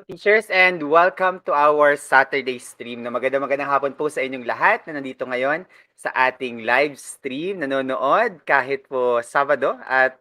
Teachers, and welcome to our Saturday stream. Magandang hapon po sa inyong lahat na nandito ngayon sa ating live stream, nanonood kahit po Sabado at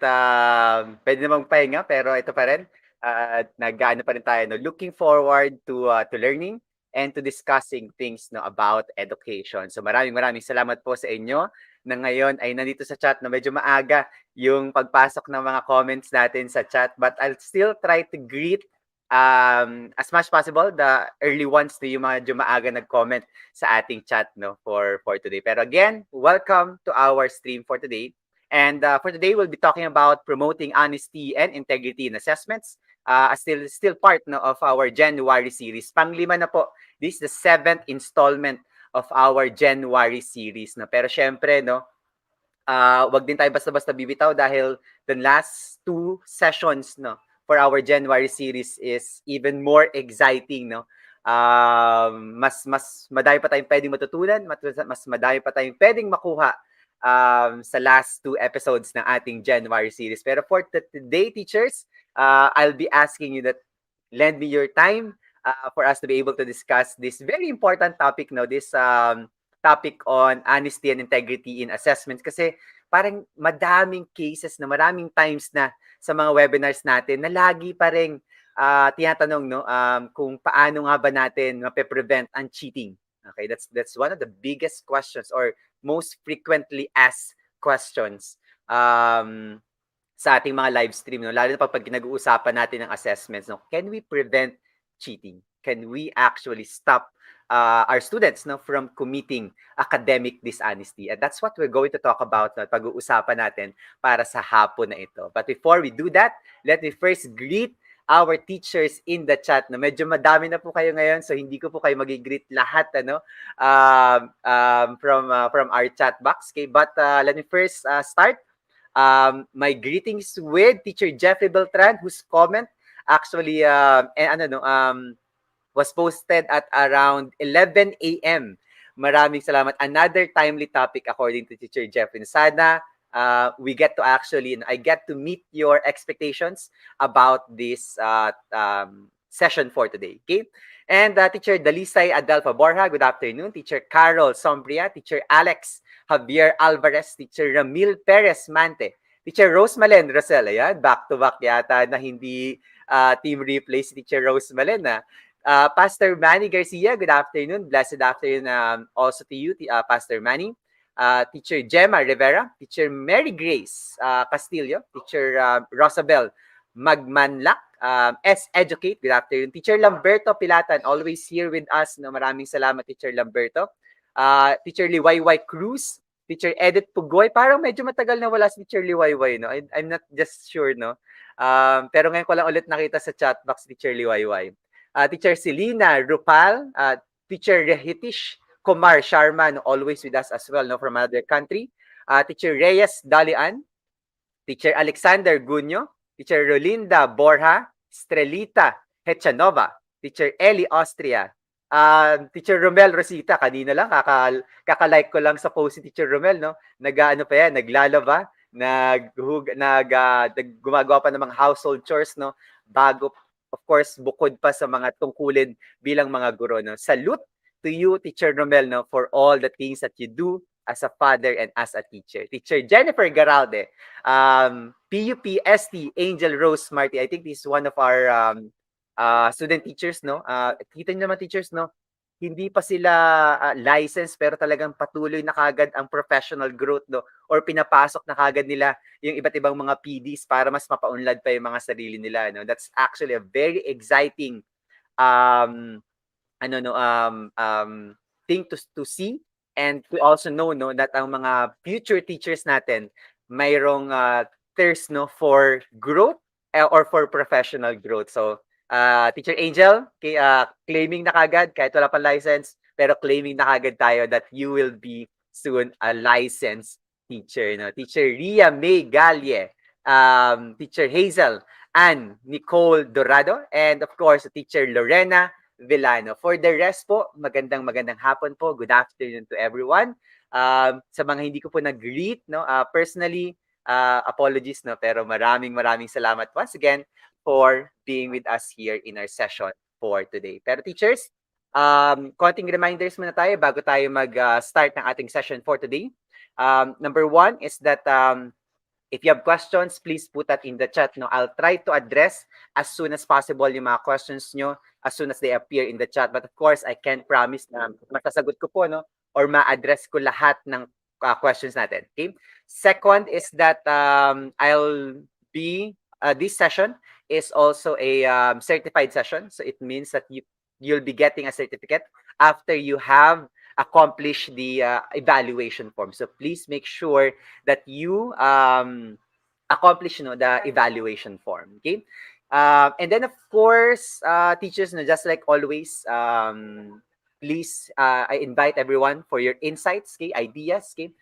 pwede namang pahinga pero ito pa rin at nag-aano pa rin tayo, no? Looking forward to learning and to discussing things, no, about education. So maraming salamat po sa inyo na ngayon ay nandito sa chat, no? Medyo maaga yung pagpasok ng mga comments natin sa chat, but I'll still try to greet as much possible the early ones na yung mga maaga nag-comment sa ating chat, no, for today. Pero again, welcome to our stream for today. And for today, we'll be talking about promoting honesty and integrity in assessments. Still part, no, of our January series. Panglima na po. This is the 7th installment of our January series. No? Pero syempre, no, wag din tayo basta-basta bibitaw dahil the last two sessions, no, for our January series is even more exciting, no. Mas madami pa tayong pwedeng matutunan, mas madami pa tayong pwedeng makuha sa last two episodes ng ating January series. Pero for today, teachers, I'll be asking you that lend me your time for us to be able to discuss this very important topic, no, this topic on honesty and integrity in assessments kasi parang madaming cases na maraming times na sa mga webinars natin na lagi pa rin tinatanong, no, kung paano nga ba natin mape-prevent ang cheating. Okay, that's one of the biggest questions or most frequently asked questions sa ating mga live stream, no, lalo na pag nag-uusapan natin ng assessments, no. Can we prevent cheating? Can we actually stop our students, no, from committing academic dishonesty? And that's what we're going to talk about, no, pag-uusapan natin para sa hapon na ito. But before we do that, let me first greet our teachers in the chat. No, medyo madami na po kayo ngayon, so hindi ko po kayo mag-greet lahat, ano, from our chat box. Okay? But let me first start my greetings with Teacher Jeffrey Beltran, whose comment actually was posted at around 11 a.m. Maraming salamat. Another timely topic according to Teacher Jeffrey. Sana we get to actually, I get to meet your expectations about this session for today. Okay? And Teacher Dalisay Adelfa Borja, good afternoon. Teacher Carol Sombria, Teacher Alex Javier Alvarez, Teacher Ramil Perez Mante, Teacher Rose Malen Rosel, ayan, back-to-back yata na hindi team replay si Teacher Rose Malen. Pastor Manny Garcia, good afternoon. Blessed afternoon also to you, Pastor Manny. Teacher Gemma Rivera, Teacher Mary Grace Castillo, Teacher Rosabel Magmanlak, Educate, good afternoon. Teacher Lamberto Pilatan, always here with us. No, maraming salamat, Teacher Lamberto. Teacher Liwayway Cruz, Teacher Edith Pugoy, parang medyo matagal na wala si Teacher Liwayway, no? I'm not just sure, no? Pero ngayon ko lang ulit nakita sa chat box, Teacher Liwayway. Teacher Selena Rupal, Teacher Rehitish Kumar Sharma, no, always with us as well, no, from another country. Teacher Reyes Dalian, Teacher Alexander Gunyo, Teacher Rolinda Borja, Strelita Hechanova, Teacher Eli Austria, Teacher Romel Rosita, kanina lang, kaka-like ko lang sa post si Teacher Romel, no? Nag-ano pa yan, naglalaba, gumagawa pa ng mga household chores, no? Bago, of course, bukod pa sa mga tungkulin bilang mga guro, no? Salute to you, Teacher Romel, no, for all the things that you do as a father and as a teacher. Teacher Jennifer Garalde, PUPST Angel Rose Marty, I think this is one of our student teachers, no? Kita niyo naman, teachers, no? Hindi pa sila licensed pero talagang patuloy na kagad ang professional growth, no? Or pinapasok na kagad nila yung iba't ibang mga PDs para mas mapaunlad pa yung mga sarili nila, no? That's actually a very exciting thing to see and to also know, no, that ang mga future teachers natin mayroong thirst, no, for growth or for professional growth. So Teacher Angel, claiming na kagad kahit wala pang license, pero claiming na kagad tayo that you will be soon a licensed teacher, no? Teacher Ria May Galye, Teacher Hazel Ann Nicole Dorado, and of course Teacher Lorena Villano. For the rest po, magandang hapon po. Good afternoon to everyone. Sa mga hindi ko po nag-greet, no, personally, apologies, no, pero maraming salamat once again for being with us here in our session for today. Pero teachers, konting reminders muna tayo bago tayo mag-start ng ating session for today. Number one is that if you have questions, please put that in the chat. No, I'll try to address as soon as possible yung mga questions nyo as soon as they appear in the chat. But of course, I can't promise na masasagot ko po, no, or ma-address ko lahat ng questions natin. Okay. Second is that I'll be this session is also a certified session. So it means that you'll be getting a certificate after you have accomplished the evaluation form. So please make sure that you accomplish the evaluation form. Okay. And then of course, teachers, just like always, please, I invite everyone for your insights, okay, ideas, okay.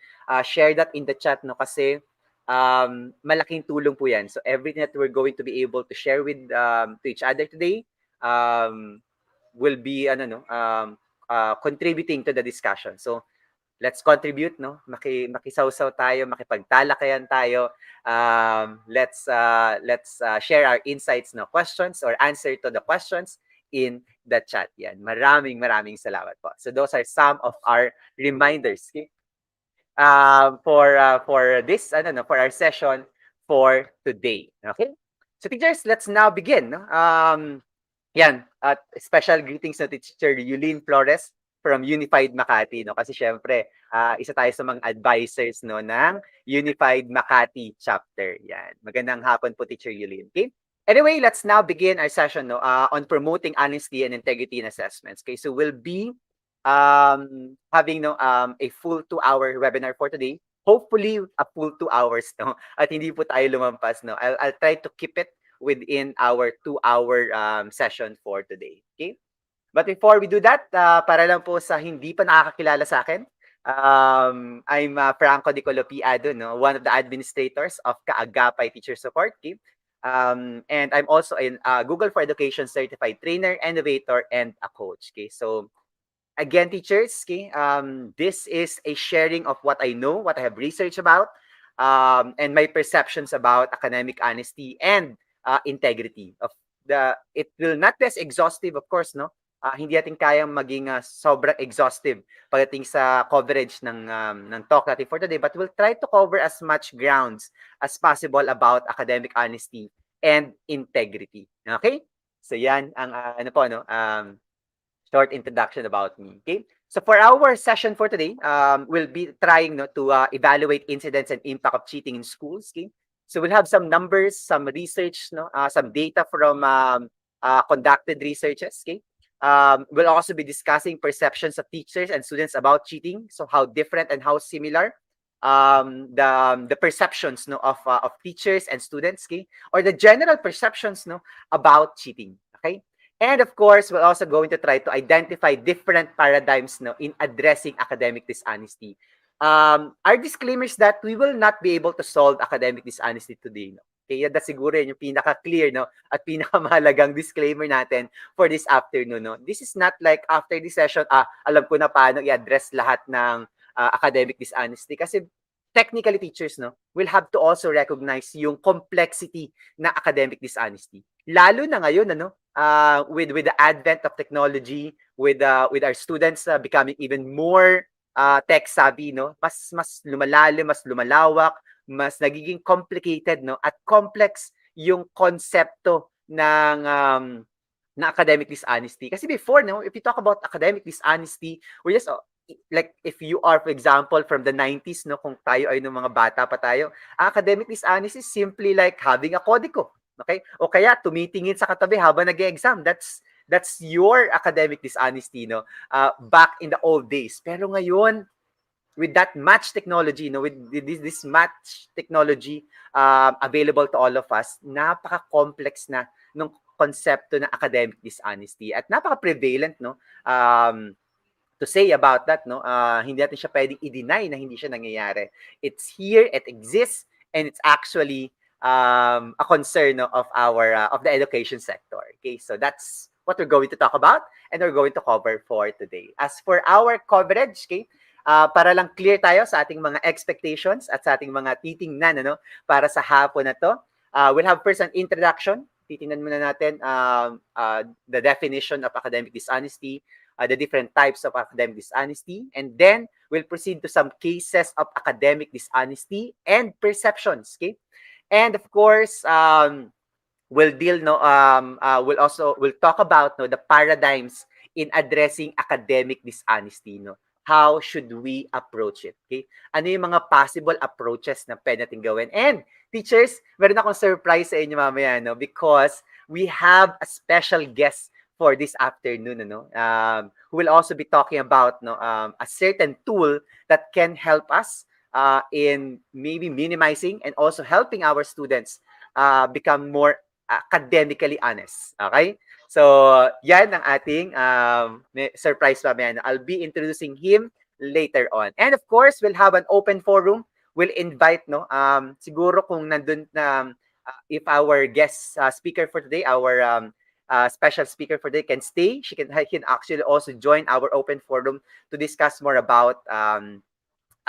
Share that in the chat, no, kasi malaking tulong po yan. So everything that we're going to be able to share with to each other today will be contributing to the discussion. So let's contribute, no? Makisawsaw tayo, makipagtalakayan tayo. Let's share our insights, no, questions or answer to the questions in the chat. Yan. Maraming salamat po. So those are some of our reminders, okay? For this, for our session for today. Okay? So teachers, let's now begin. No? Yan, at special greetings to Teacher Yulene Flores from Unified Makati, no? Kasi syempre, isa tayo sa mga advisors, no, ng Unified Makati chapter. Yan. Magandang hapon po, Teacher Yulene. Okay? Anyway, let's now begin our session, no, on promoting honesty and integrity in assessments. Okay? So we'll be having a full 2-hour webinar for today. Hopefully, a full 2 hours, no? At hindi po tayo lumampas, no? I'll try to keep it within our 2-hour session for today. Okay? But before we do that, para lang po sa hindi pa nakakakilala sa akin, I'm Franco Di Colopiado, no? One of the administrators of Kaagapay Teacher Support. Okay? And I'm also a Google for Education certified trainer, innovator, and a coach. Okay? So again, teachers, okay, this is a sharing of what I know, what I have researched about, and my perceptions about academic honesty and integrity. It will not be as exhaustive, of course, no? Hindi natin kayang maging sobrang exhaustive pagdating sa coverage ng talk natin for today, but we'll try to cover as much grounds as possible about academic honesty and integrity. Okay? So yan ang short introduction about me. Okay? So for our session for today, we'll be trying to evaluate incidents and impact of cheating in schools. Okay? So we'll have some numbers, some research, some data from conducted researches. Okay? We'll also be discussing perceptions of teachers and students about cheating. So how different and how similar the perceptions of teachers and students, okay? Or the general perceptions about cheating. Okay? And of course, we're also going to try to identify different paradigms in addressing academic dishonesty. Our disclaimers that we will not be able to solve academic dishonesty today. No? Okay, that's siguro yung pinaka-clear at pinakamahalagang disclaimer natin for this afternoon. No? This is not like after this session, alam ko na paano i-address lahat ng academic dishonesty. Kasi technically, teachers will have to also recognize yung complexity na academic dishonesty. Lalo na ngayon, with the advent of technology, with our students becoming even more tech savvy, mas lumalalim, mas lumalawak, mas nagiging complicated, at complex yung konsepto ng na academic dishonesty. Kasi before, if you talk about academic dishonesty, we just like if you are, for example, from the 90s, kung tayo ay ng mga bata pa tayo, academic dishonesty is simply like having a kodiko. Okay? O kaya tumitingin sa katabi habang nag-exam. That's your academic dishonesty, back in the old days. Pero ngayon, with that match technology, with this match technology available to all of us, napaka-complex na ng konsepto ng academic dishonesty at napaka-prevalent, to say about that, hindi natin siya pwedeng i-deny na hindi siya nangyayari. It's here, it exists, and it's actually a concern of the education sector. Okay, so that's what we're going to talk about and we're going to cover for today. As for our coverage, okay, para lang clear tayo sa ating mga expectations at sa ating mga titingnan para sa hapon na to, we'll have first an introduction titingnan muna natin the definition of academic dishonesty, the different types of academic dishonesty, and then we'll proceed to some cases of academic dishonesty and perceptions. Okay, and of course, we'll deal no we'll talk about no the paradigms in addressing academic dishonesty, no. How should we approach it? Okay? Ano yung mga possible approaches na pwede natin gawin? And teachers, meron akong surprise sa inyo mamaya, no, because we have a special guest for this afternoon, no, who will also be talking about no a certain tool that can help us in maybe minimizing and also helping our students become more academically honest. Okay? So, yan ang ating surprise mamaya. I'll be introducing him later on. And of course, we'll have an open forum. We'll invite, no, siguro kung nandun na, if our guest speaker for today, our special speaker for today can stay, he can actually also join our open forum to discuss more about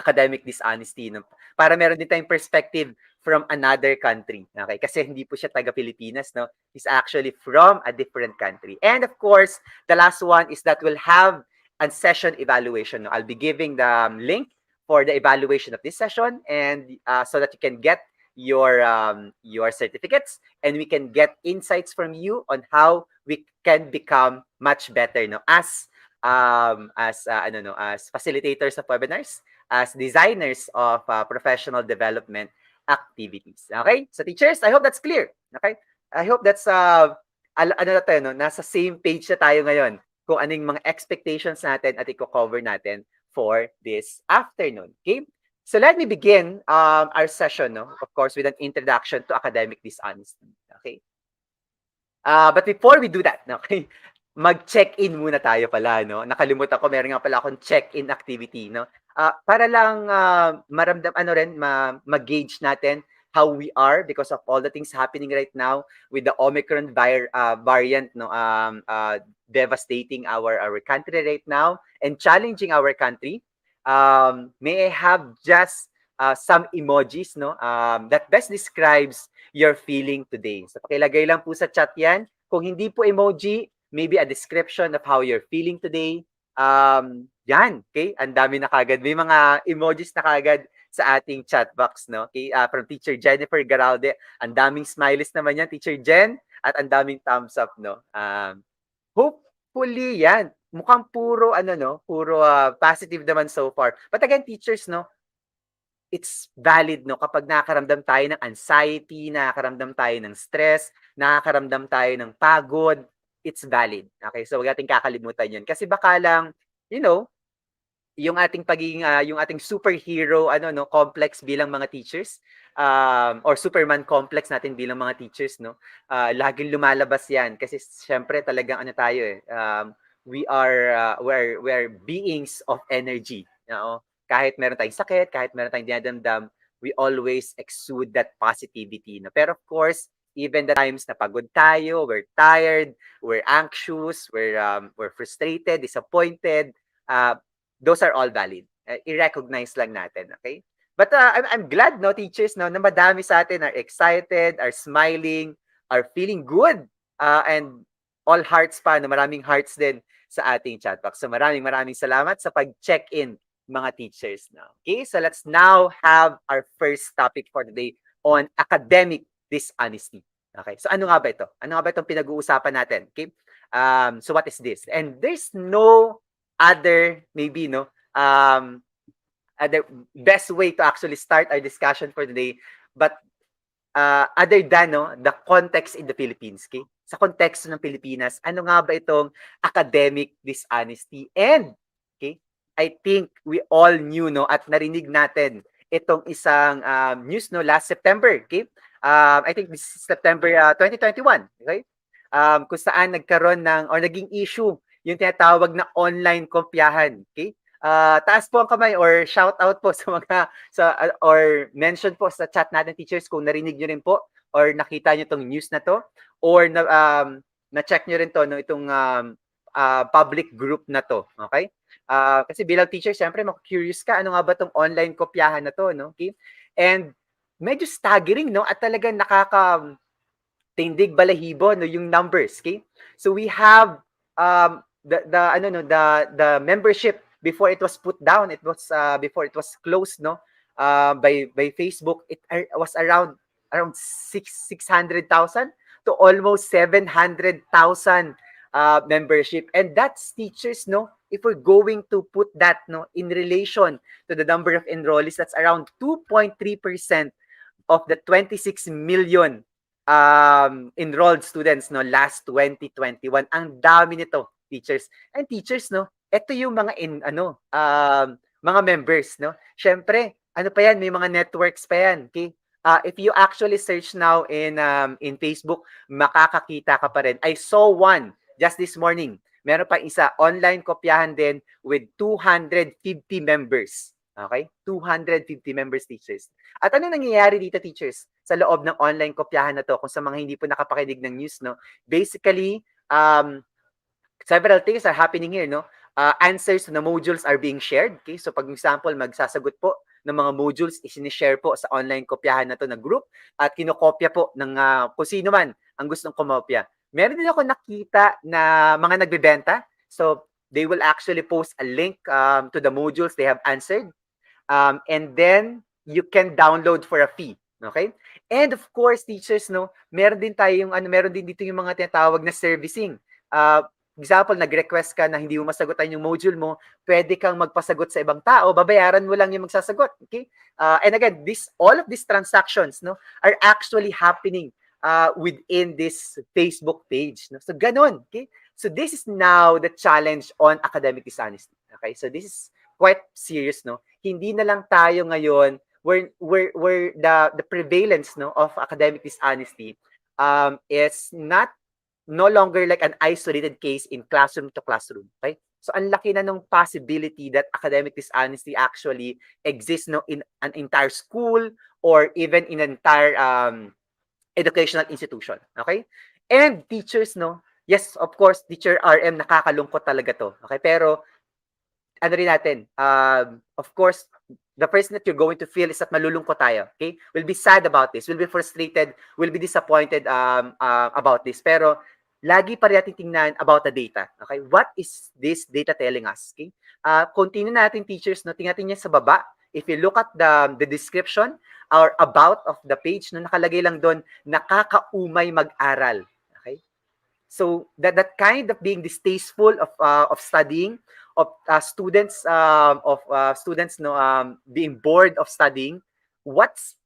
academic dishonesty, no? Para meron din tayong perspective from another country. Okay? Kasi hindi po siya taga Pilipinas, no? He's actually from a different country. And of course, the last one is that we'll have a session evaluation. No? I'll be giving the link for the evaluation of this session, and so that you can get your certificates, and we can get insights from you on how we can become much better, no, as as facilitators of webinars, as designers of professional development activities. Okay? So teachers, I hope that's clear. Okay? I hope that's ano na tayo, no? Nasa same page na tayo ngayon kung anong mga expectations natin at i-cover natin for this afternoon. Okay? So let me begin our session, no? Of course, with an introduction to academic dishonesty. Okay? But before we do that, okay, mag-check-in muna tayo pala, no? Nakalimutan ko, meron nga pala akong check-in activity, no? Para lang maramdam, ano rin, mag-gauge natin how we are because of all the things happening right now with the Omicron variant, no, devastating our country right now and challenging our country. May I have just some emojis, no, that best describes your feeling today. So pakilagay lang po sa chat yan. Kung hindi po emoji, maybe a description of how you're feeling today. Yan, okay? Ang dami na kagad. May mga emojis na kagad sa ating chat box, no? Okay? From Teacher Jennifer Garalde. Ang daming smileys naman yan, Teacher Jen. At ang daming thumbs up, no? Hopefully, yan. Mukhang puro, puro positive naman so far. But again, teachers, no? It's valid, no, kapag nakakaramdam tayo ng anxiety, nakakaramdam tayo ng stress, nakakaramdam tayo ng pagod, it's valid. Okay? So, huwag nating kakalimutan yun. Kasi baka lang, yung ating pagiging, yung ating superhero, complex bilang mga teachers, or Superman complex natin bilang mga teachers, no? Laging lumalabas yan. Kasi, syempre, talagang tayo eh. We're beings of energy. Kahit meron tayong sakit, kahit meron tayong dinadamdam, we always exude that positivity. No? Pero of course, even the times na pagod tayo, we're tired, we're anxious, we're frustrated, disappointed, those are all valid. I-recognize lang natin, okay? But I'm glad, no, teachers, no, na madami sa atin are excited, are smiling, are feeling good, and all hearts pa, no, maraming hearts din sa ating chat box. So maraming salamat sa pag-check-in, mga teachers now. Okay, so let's now have our first topic for today on academic dishonesty. Okay, so ano nga ba ito? Ano nga ba itong pinag-uusapan natin? Okay, so what is this? And there's no other, maybe, no, other best way to actually start our discussion for today, but other than, no, the context in the Philippines. Okay, sa konteksto ng Pilipinas, ano nga ba itong academic dishonesty? And, okay, I think we all knew, no, at narinig natin itong isang news, no, last September, okay? I think this is September 2021, okay? Kung saan nagkaroon ng, or naging issue, yung tinatawag na online kopyahan, okay? Taas po ang kamay or shout out po sa mga, or mention po sa chat natin, teachers, kung narinig nyo rin po, or nakita nyo itong news na to, or na-check nyo rin to, no, itong public group na to, okay? Kasi bilang teacher, siyempre, curious ka, ano nga ba itong online kopyahan na to, no? Okay? And medyo staggering, no? At talagang tindig balahibo, no, yung numbers, okay? So we have the membership before it was put down, it was before it was closed, no, by Facebook, it was around 600,000 to almost 700,000 membership. And that's teachers, no, if we're going to put that, no, in relation to the number of enrollees, that's around 2.3% of the 26 million enrolled students, no, last 2021. Ang dami nito, teachers. And teachers, no, ito yung mga mga members, no. Syempre, ano pa yan, may mga networks pa yan, okay? If you actually search now in Facebook, makakakita ka pa rin. I saw one just this morning. Meron pa isa, online kopyahan din with 250 members. Okay? 250 members, teachers. At ano nangyayari dito, teachers, sa loob ng online kopyahan na to, kung sa mga hindi po nakapakinig ng news, no? Basically, several things are happening here, no? Answers to the modules are being shared. Okay? So pag example, magsasagot po ng mga modules, isinishare po sa online kopyahan na to na group at kinokopya po ng kung sino man ang gustong kumopya. Meron din ako nakita na mga nagbebenta. So they will actually post a link to the modules they have answered. And then you can download for a fee. Okay? And of course, teachers, no, meron din dito yung mga tinatawag na servicing. Example, nag-request ka na hindi mo masagutan yung module mo, pwede kang magpasagot sa ibang tao, babayaran mo lang yung magsasagot. Okay? And again, all of these transactions, no, are actually happening within this Facebook page. No? So, ganun. Okay? So, this is now the challenge on academic dishonesty. Okay? So, this is quite serious, no? Hindi na lang tayo ngayon where the prevalence, no, of academic dishonesty is no longer like an isolated case in classroom to classroom, okay? So ang laki na ng possibility that academic dishonesty actually exists, no, in an entire school or even in an entire educational institution, okay? And teachers, no, yes, of course, teacher RM, nakakalungkot talaga to, okay? Pero ano rin natin, of course, the first that you're going to feel is that malulungkot tayo, okay? We'll be sad about this, we'll be frustrated, we'll be disappointed about this. Pero lagi pa rin natin tingnan about the data, okay? What is this data telling us, okay? Continue natin, teachers, no? Tingnan niya sa baba. If you look at the description or about of the page, no, nakalagay lang doon, nakakaumay mag-aral, okay? So that kind of being distasteful of studying, of students no, being bored of studying, what's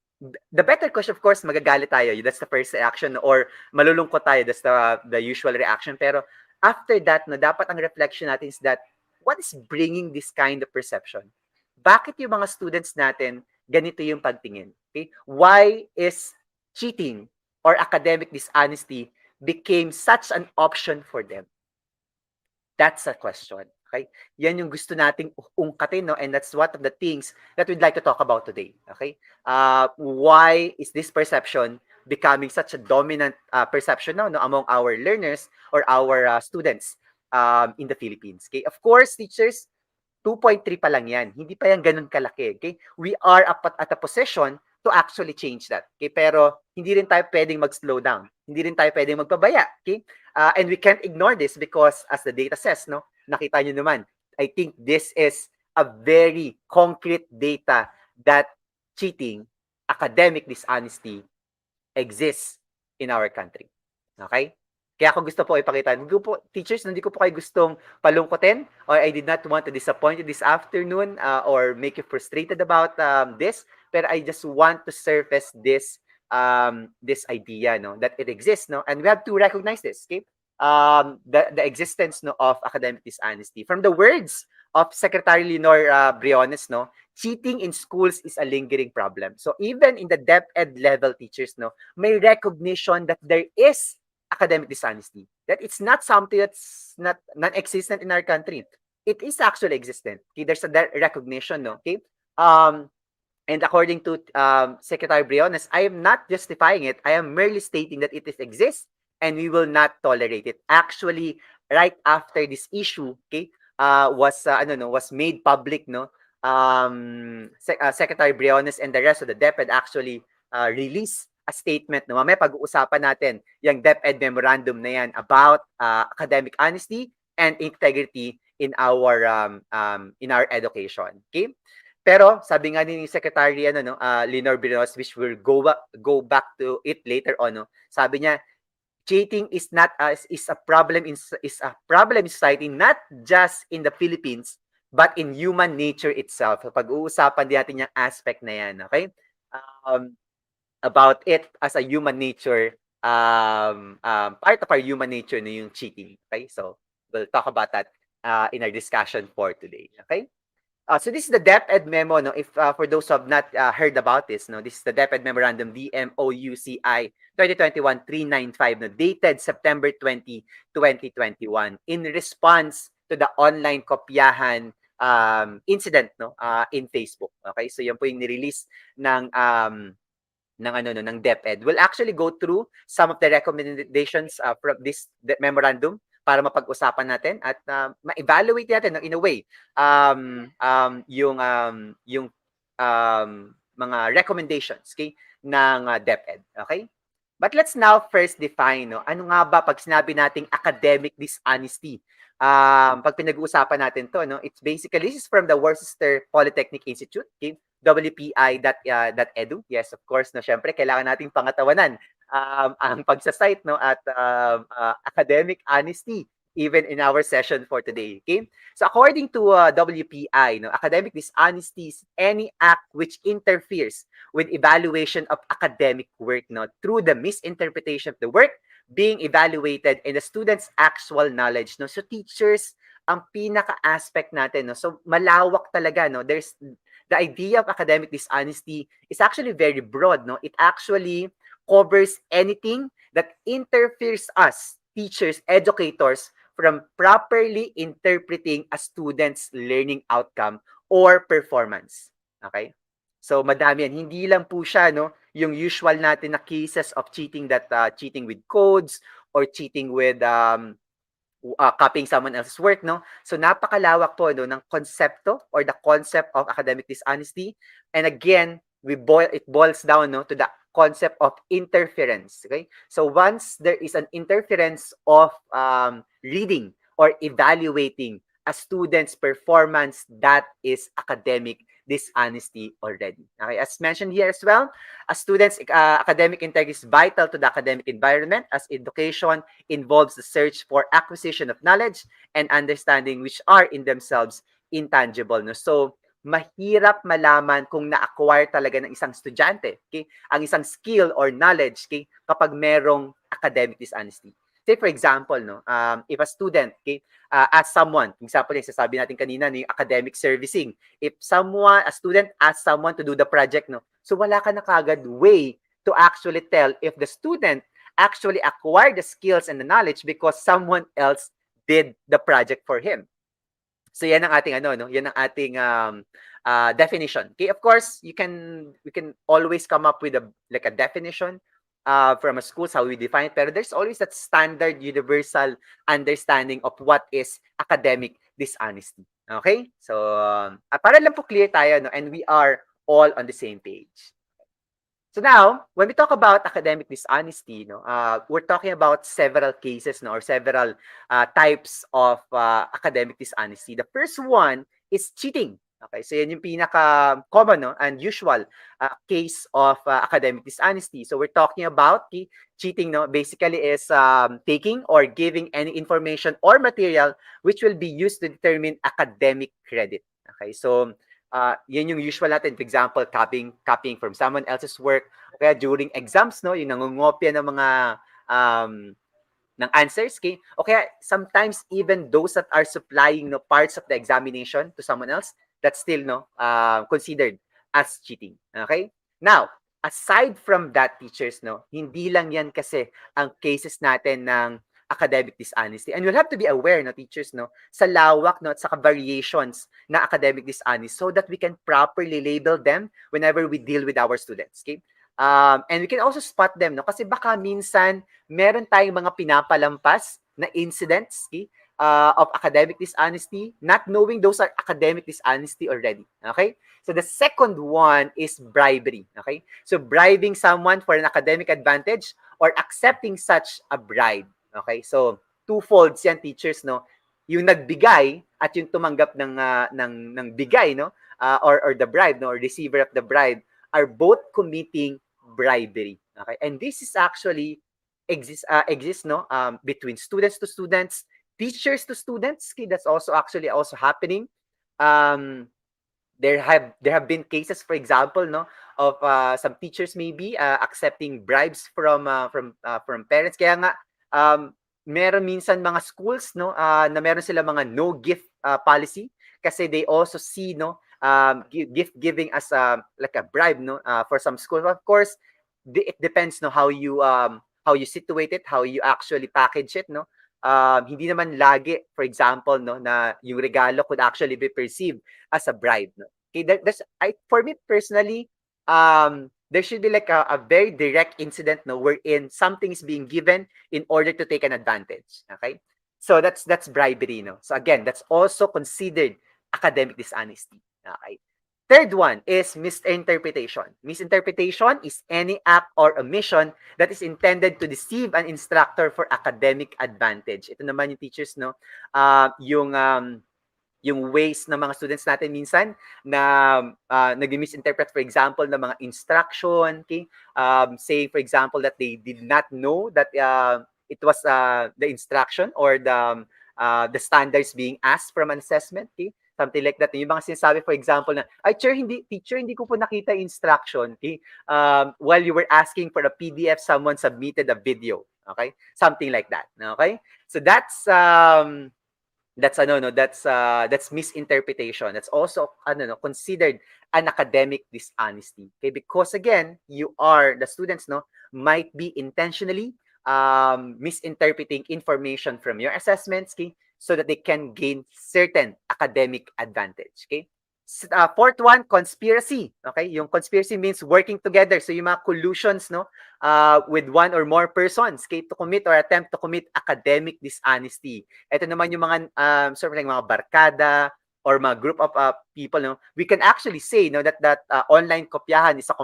the better question? Of course, magagalit tayo, that's the first reaction, or malulungkot tayo, that's the usual reaction. Pero after that, no, dapat ang reflection natin is that what is bringing this kind of perception? Bakit yung mga students natin ganito yung pagtingin? Okay? Why is cheating or academic dishonesty became such an option for them? That's a question. Okay? Yan yung gusto nating ungkatin, no? And that's one of the things that we'd like to talk about today. Okay? Why is this perception becoming such a dominant perception now, no, among our learners or our students in the Philippines? Okay? Of course, teachers, 2.3 pa lang yan. Hindi pa yan ganun kalaki. Okay? We are at a position to actually change that. Okay? Pero hindi rin tayo pwedeng mag-slow down. Hindi rin tayo pwedeng magpabaya. Okay? And we can't ignore this because as the data says, no, nakita nyo naman, I think this is a very concrete data that cheating, academic dishonesty exists in our country. Okay? Kaya ako gusto po ipakita. Teachers, hindi ko po kayo gustong palungkotin or I did not want to disappoint you this afternoon or make you frustrated about this. Pero I just want to surface this idea, no, that it exists, no, and we have to recognize this, okay? The existence, no, of academic dishonesty. From the words of Secretary Leonor Briones, no, cheating in schools is a lingering problem. So even in the DepEd level, teachers, no, may recognition that there is academic dishonesty, that it's not something that's not non-existent in our country. It is actually existent. Okay, there's a recognition, no. Okay, and according to Secretary Briones, I am not justifying it. I am merely stating that it exists and we will not tolerate it. Actually, right after this issue, okay, was made public, no. Secretary Briones and the rest of the DepEd actually released a statement, no? Mamaya pag-uusapan natin yung DepEd memorandum na yan about academic honesty and integrity in our education. Okay? Pero sabi nga ni Secretary Leonor Brinos, which will go back to it later on, no? Sabi niya, cheating is not is a problem in society, not just in the Philippines but in human nature itself. So, pag-uusapan din natin yung aspect na yan, okay? Um, about it as a human nature, part of our human nature na yung cheating, okay? So, we'll talk about that in our discussion for today, okay? So this is the DepEd memo, no? If for those who have not heard about this, no, this is the DepEd memorandum DMOUCI 2021-395, no, dated September 20, 2021, in response to the online kopyahan incident, no, in Facebook. Okay, so yan po yung nirelease ng DepEd. We'll actually go through some of the recommendations from this memorandum para mapag-usapan natin at ma-evaluate natin in a way yung mga recommendations, okay, ng DepEd, okay? But let's now first define, no, ano nga ba pag sinabi nating academic dishonesty? Pag pinag-uusapan natin to, no, it's basically, this is from the Worcester Polytechnic Institute, okay? WPI.edu. Yes, of course, no, syempre kailangan nating pangatawanan ang pagsasite, no, at academic honesty even in our session for today. Okay? So according to WPI, no, academic dishonesty is any act which interferes with evaluation of academic work, no, through the misinterpretation of the work being evaluated and the student's actual knowledge, no. So teachers, ang pinaka-aspect natin, no. So malawak talaga, no. There's the idea of academic dishonesty is actually very broad, no. It actually covers anything that interferes us, teachers, educators, from properly interpreting a student's learning outcome or performance. Okay? So madami yan. Hindi lang po siya, no, yung usual natin na cases of cheating, that cheating with codes or cheating with copying someone else's work, no? So napakalawak po, no, ng konsepto or the concept of academic dishonesty. And again, it boils down, no, to the concept of interference. Okay, so once there is an interference of reading or evaluating a student's performance, that is academic dishonesty already. Okay, as mentioned here as well, a student's academic integrity is vital to the academic environment, as education involves the search for acquisition of knowledge and understanding which are in themselves intangible. No? So mahirap malaman kung na-acquire talaga ng isang estudyante, okay, ang isang skill or knowledge, okay, kapag merong academic dishonesty. Say for example, no, if a student, okay, asks someone, for example, yung sasabi natin kanina, no, yung academic servicing, if a student asks someone to do the project, no, so wala ka na kagad way to actually tell if the student actually acquired the skills and the knowledge because someone else did the project for him. So yan ang ating yan ang ating definition. Okay, of course, we can always come up with a definition from a school, how we define it, pero there's always that standard universal understanding of what is academic dishonesty. Okay? So para lang po clear tayo, no, and we are all on the same page. So now, when we talk about academic dishonesty, no, we're talking about several cases, no, or several types of academic dishonesty. The first one is cheating. Okay, so yan yung pinaka-common, no, and usual case of academic dishonesty. So we're talking about cheating, no, basically is taking or giving any information or material which will be used to determine academic credit. Okay, so yan yung usual natin. For example, copying from someone else's work. Kaya during exams, no, yung nangungopia ng mga ng answers, okay? O kaya sometimes even those that are supplying, no, parts of the examination to someone else, that's still, no, considered as cheating. Okay? Now, aside from that, teachers, no, hindi lang yan kasi ang cases natin ng academic dishonesty. And you'll have to be aware, no, teachers, no, sa lawak, no, at sa variations na academic dishonesty so that we can properly label them whenever we deal with our students. Okay? And we can also spot them, no, kasi baka minsan meron tayong mga pinapalampas na incidents, okay, of academic dishonesty, not knowing those are academic dishonesty already. Okay? So the second one is bribery. Okay? So bribing someone for an academic advantage or accepting such a bribe. Okay? So twofold yan, teachers, no? Yung nagbigay at yung tumanggap ng bigay, no? Or the bribe, no? Or receiver of the bribe are both committing bribery. Okay? And this is actually exists, no? Between students to students, teachers to students. Okay? That's also actually also happening. Um, there have been cases, for example, no, of some teachers maybe accepting bribes from parents. Kaya nga meron minsan mga schools, no, na meron sila mga no gift policy kasi they also see, no, gift giving as like a bribe, no, for some schools. Of course, it depends, no, how you situate it, how you actually package it, no. Hindi naman lagi, for example, no, na yung regalo could actually be perceived as a bribe. No? Okay, for me personally, there should be like a very direct incident, no, wherein something is being given in order to take an advantage. Okay, so that's bribery, no. So again, that's also considered academic dishonesty. Okay. Third one is misinterpretation. Misinterpretation is any act or omission that is intended to deceive an instructor for academic advantage. Ito naman yung teachers, no, yung ways ng mga students natin minsan na nag-misinterpret, for example, ng mga instruction, okay? Say, for example, that they did not know that it was the instruction or the standards being asked from an assessment, okay? Something like that. Yung mga sinasabi, for example, na, ay, teacher, hindi ko po nakita instruction, okay? While you were asking for a PDF, someone submitted a video, okay? Something like that, okay? So that's misinterpretation. That's also considered an academic dishonesty. Okay, because again, the students, no, might be intentionally misinterpreting information from your assessments, okay, so that they can gain certain academic advantage. Okay. Fourth one, conspiracy. Okay, yung conspiracy means working together. So yung mga collusions, no, with one or more persons, okay, to commit or attempt to commit academic dishonesty. Ito naman yung mga sort of like mga barkada or mga group of people, no. We can actually say, no, that online kopyahan is a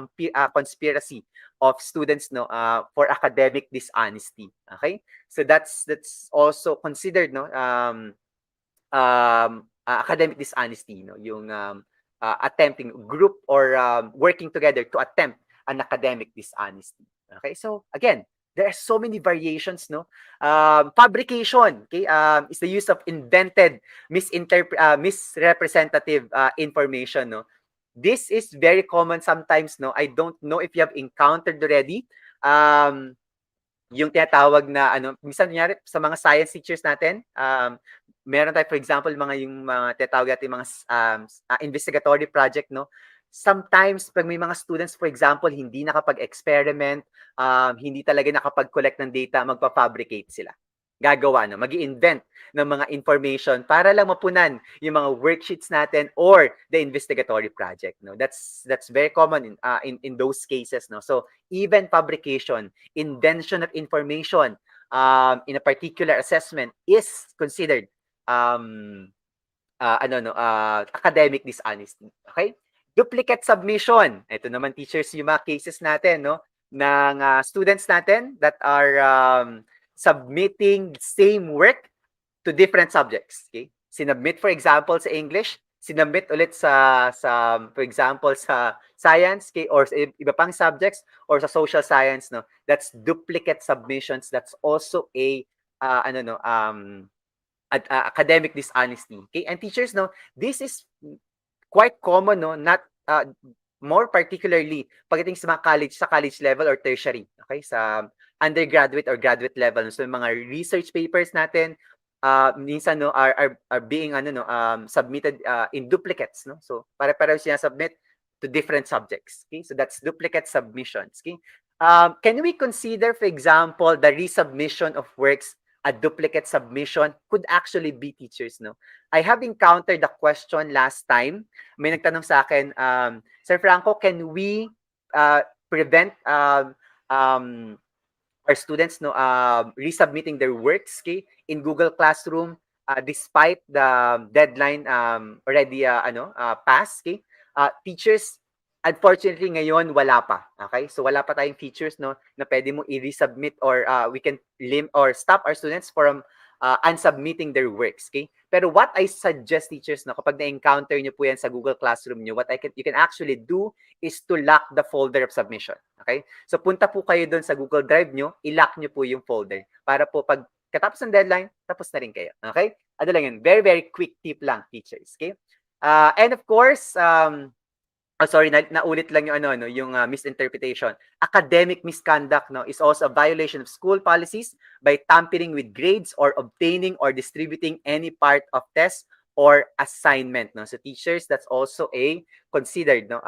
conspiracy of students, no, for academic dishonesty. Okay, so that's also considered, no, academic dishonesty, no, yung attempting group or working together to attempt an academic dishonesty. Okay, so again, there are so many variations, no. Fabrication, okay, is the use of invented, misrepresentative information, no. This is very common sometimes, no. I don't know if you have encountered already yung tinatawag na minsan nangyari sa mga science teachers natin, meron tayo, for example, yung mga tinatawag natin mga investigatory project, no. Sometimes pag may mga students, for example, hindi nakapag-experiment, hindi talaga nakapag-collect ng data, magpa-fabricate sila. Gagawa, no, mag-i-invent ng mga information para lang mapunan yung mga worksheets natin or the investigatory project, no. That's very common in those cases, no. So even fabrication, invention of information in a particular assessment is considered academic dishonesty. Okay? Duplicate submission. Ito naman, teachers, yung mga cases natin, no, ng students natin that are submitting same work to different subjects. Okay? Sinubmit, for example, sa English, sinubmit ulit sa for example, sa science, okay, or sa iba pang subjects, or sa social science, no. That's duplicate submissions. That's also a academic dishonesty. Okay? And teachers, no, this is quite common, no, not more particularly pagdating sa mga sa college level or tertiary, okay, sa undergraduate or graduate level. So mga research papers natin minsan, no, are being submitted in duplicates, no. So pare-pareho sinasubmit to different subjects. Okay? So that's duplicate submissions. Okay? Can we consider, for example, the resubmission of works a duplicate submission? Could actually be, teachers, no? I have encountered the question last time. May nagtanong sa akin, Sir Franco, can we prevent our students, no, resubmitting their works, okay, in Google Classroom despite the deadline already passed, okay? Teachers, unfortunately ngayon wala pa. Okay? So wala pa tayong features no na pwede mo i-resubmit or we can or stop our students from unsubmitting their works, okay? Pero what I suggest teachers no kapag na-encounter niyo po yan sa Google Classroom niyo, you can actually do is to lock the folder of submission. Okay? So punta po kayo doon sa Google Drive niyo, i-lock niyo po yung folder para po pag katapos ng deadline, tapos na rin kayo. Okay? Ano lang yun, very, very quick tip lang, teachers. Okay? And of course, sorry, naulit lang yung yung misinterpretation. Academic misconduct no is also a violation of school policies by tampering with grades or obtaining or distributing any part of test or assignment no. So teachers, that's also a considered no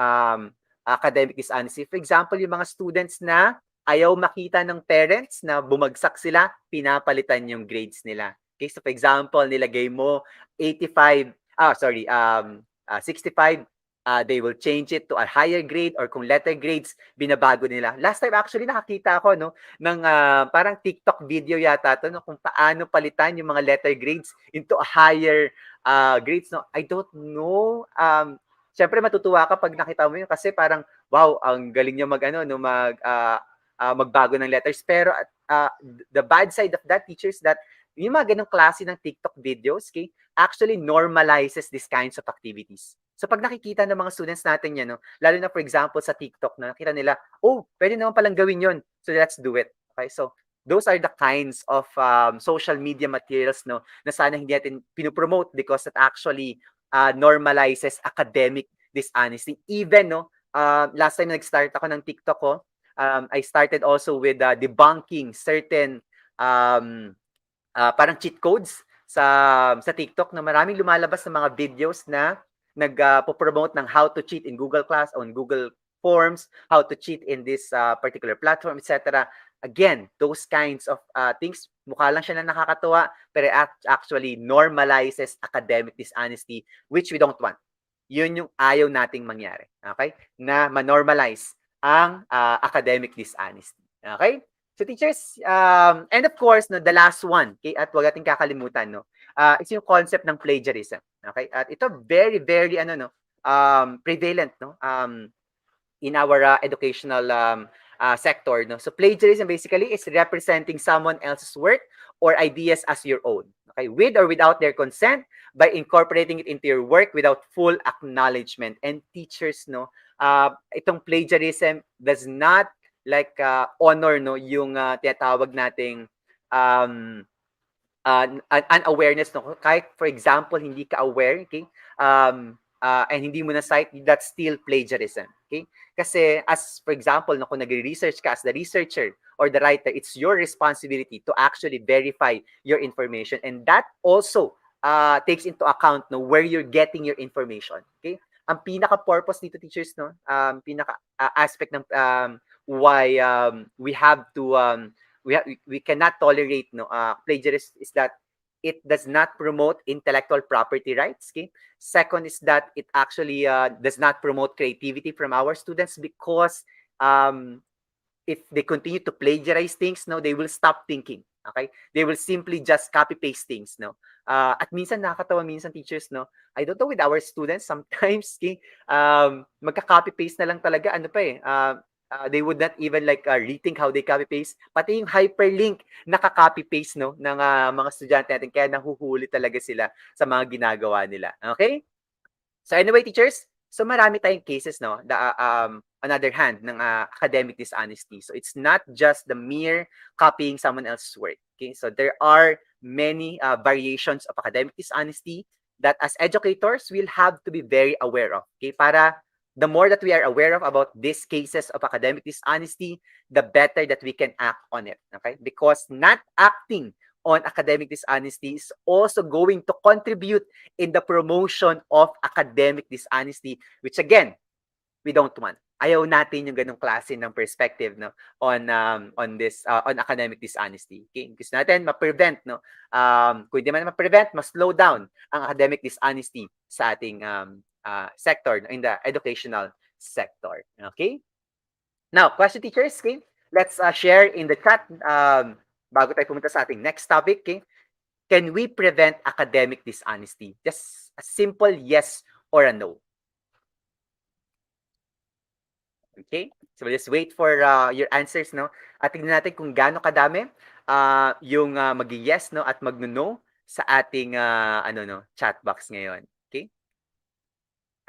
academic dishonesty. For example, yung mga students na ayaw makita ng parents na bumagsak sila, pinapalitan yung grades nila. Okay, so for example, nilagay mo 65, they will change it to a higher grade or kung letter grades, binabago nila. Last time actually nakakita ako no ng parang TikTok video yata to no kung paano palitan yung mga letter grades into a higher grades no. I don't know. Syempre matutuwa ka pag nakita mo yun kasi parang wow, ang galing niya magbago ng letters. Pero the bad side of that, teachers, that yung mga ganong klase ng TikTok videos, okay, actually normalizes these kinds of activities. So pag nakikita ng mga students natin yan, no, lalo na for example sa TikTok, na nakita nila, oh, pwede naman palang gawin yun. So let's do it. Okay, so those are the kinds of social media materials no na sana hindi natin pinopromote because it actually normalizes academic dishonesty. Even no, last time nag-start ako ng TikTok ko, I started also with debunking certain parang cheat codes sa TikTok na maraming lumalabas ng mga videos na nagpo-promote ng how to cheat in Google Class, on Google Forms, how to cheat in this particular platform, etc. Again, those kinds of things, mukha lang siya na nakakatuwa, pero actually normalizes academic dishonesty, which we don't want. Yun yung ayaw nating mangyari. Okay? Na ma-normalize ang academic dishonesty. Okay? So teachers, and of course, no, the last one, okay, at wag nating kakalimutan, no, is yung concept ng plagiarism. Okay? At ito very, very, prevalent, no, in our educational sector. No? So plagiarism basically is representing someone else's work or ideas as your own. Okay? With or without their consent, by incorporating it into your work without full acknowledgement. And teachers, no, itong plagiarism does not like honor no yung tinatawag nating unawareness no, kahit for example hindi ka aware, okay, and hindi mo na cite, that's still plagiarism, okay? Kasi as for example no, kung nagre-research ka as the researcher or the writer, it's your responsibility to actually verify your information, and that also takes into account no where you're getting your information, okay? Ang pinaka purpose dito teachers no, pinaka aspect ng why we have to we cannot tolerate no plagiarism is that it does not promote intellectual property rights. Okay. Second is that it actually does not promote creativity from our students because if they continue to plagiarize things, no, they will stop thinking. Okay? They will simply just copy paste things, no. At minsan nakakatawa minsan teachers, no. I don't know with our students sometimes, okay, magka-copy paste na lang talaga ano pa eh. They would not even like rethink how they copy paste. Pati yung hyperlink naka-copy paste no ng mga estudyante natin kaya nahuhuli talaga sila sa mga ginagawa nila. Okay? So anyway, teachers, so marami tayong cases no, another hand ng academic dishonesty. So it's not just the mere copying someone else's work. Okay? So there are many variations of academic dishonesty that as educators we'll have to be very aware of. Okay? Para the more that we are aware of about these cases of academic dishonesty, the better that we can act on it. Okay? Because not acting on academic dishonesty is also going to contribute in the promotion of academic dishonesty, which again, we don't want. Ayaw natin yung ganong klase ng perspective no on this on academic dishonesty. Okay? Gusto natin ma-prevent no. Kung hindi man ma-prevent, ma-slow down ang academic dishonesty sa ating sector in the educational sector. Okay? Now, question teachers, okay? Let's share in the chat bago tayo pumunta sa ating next topic, okay? Can we prevent academic dishonesty? Just a simple yes or a no. Okay? So we'll just wait for your answers, no? At tingnan natin kung gaano kadami yung mag-yes, no, at mag-no sa ating ano no, chat box ngayon. Okay?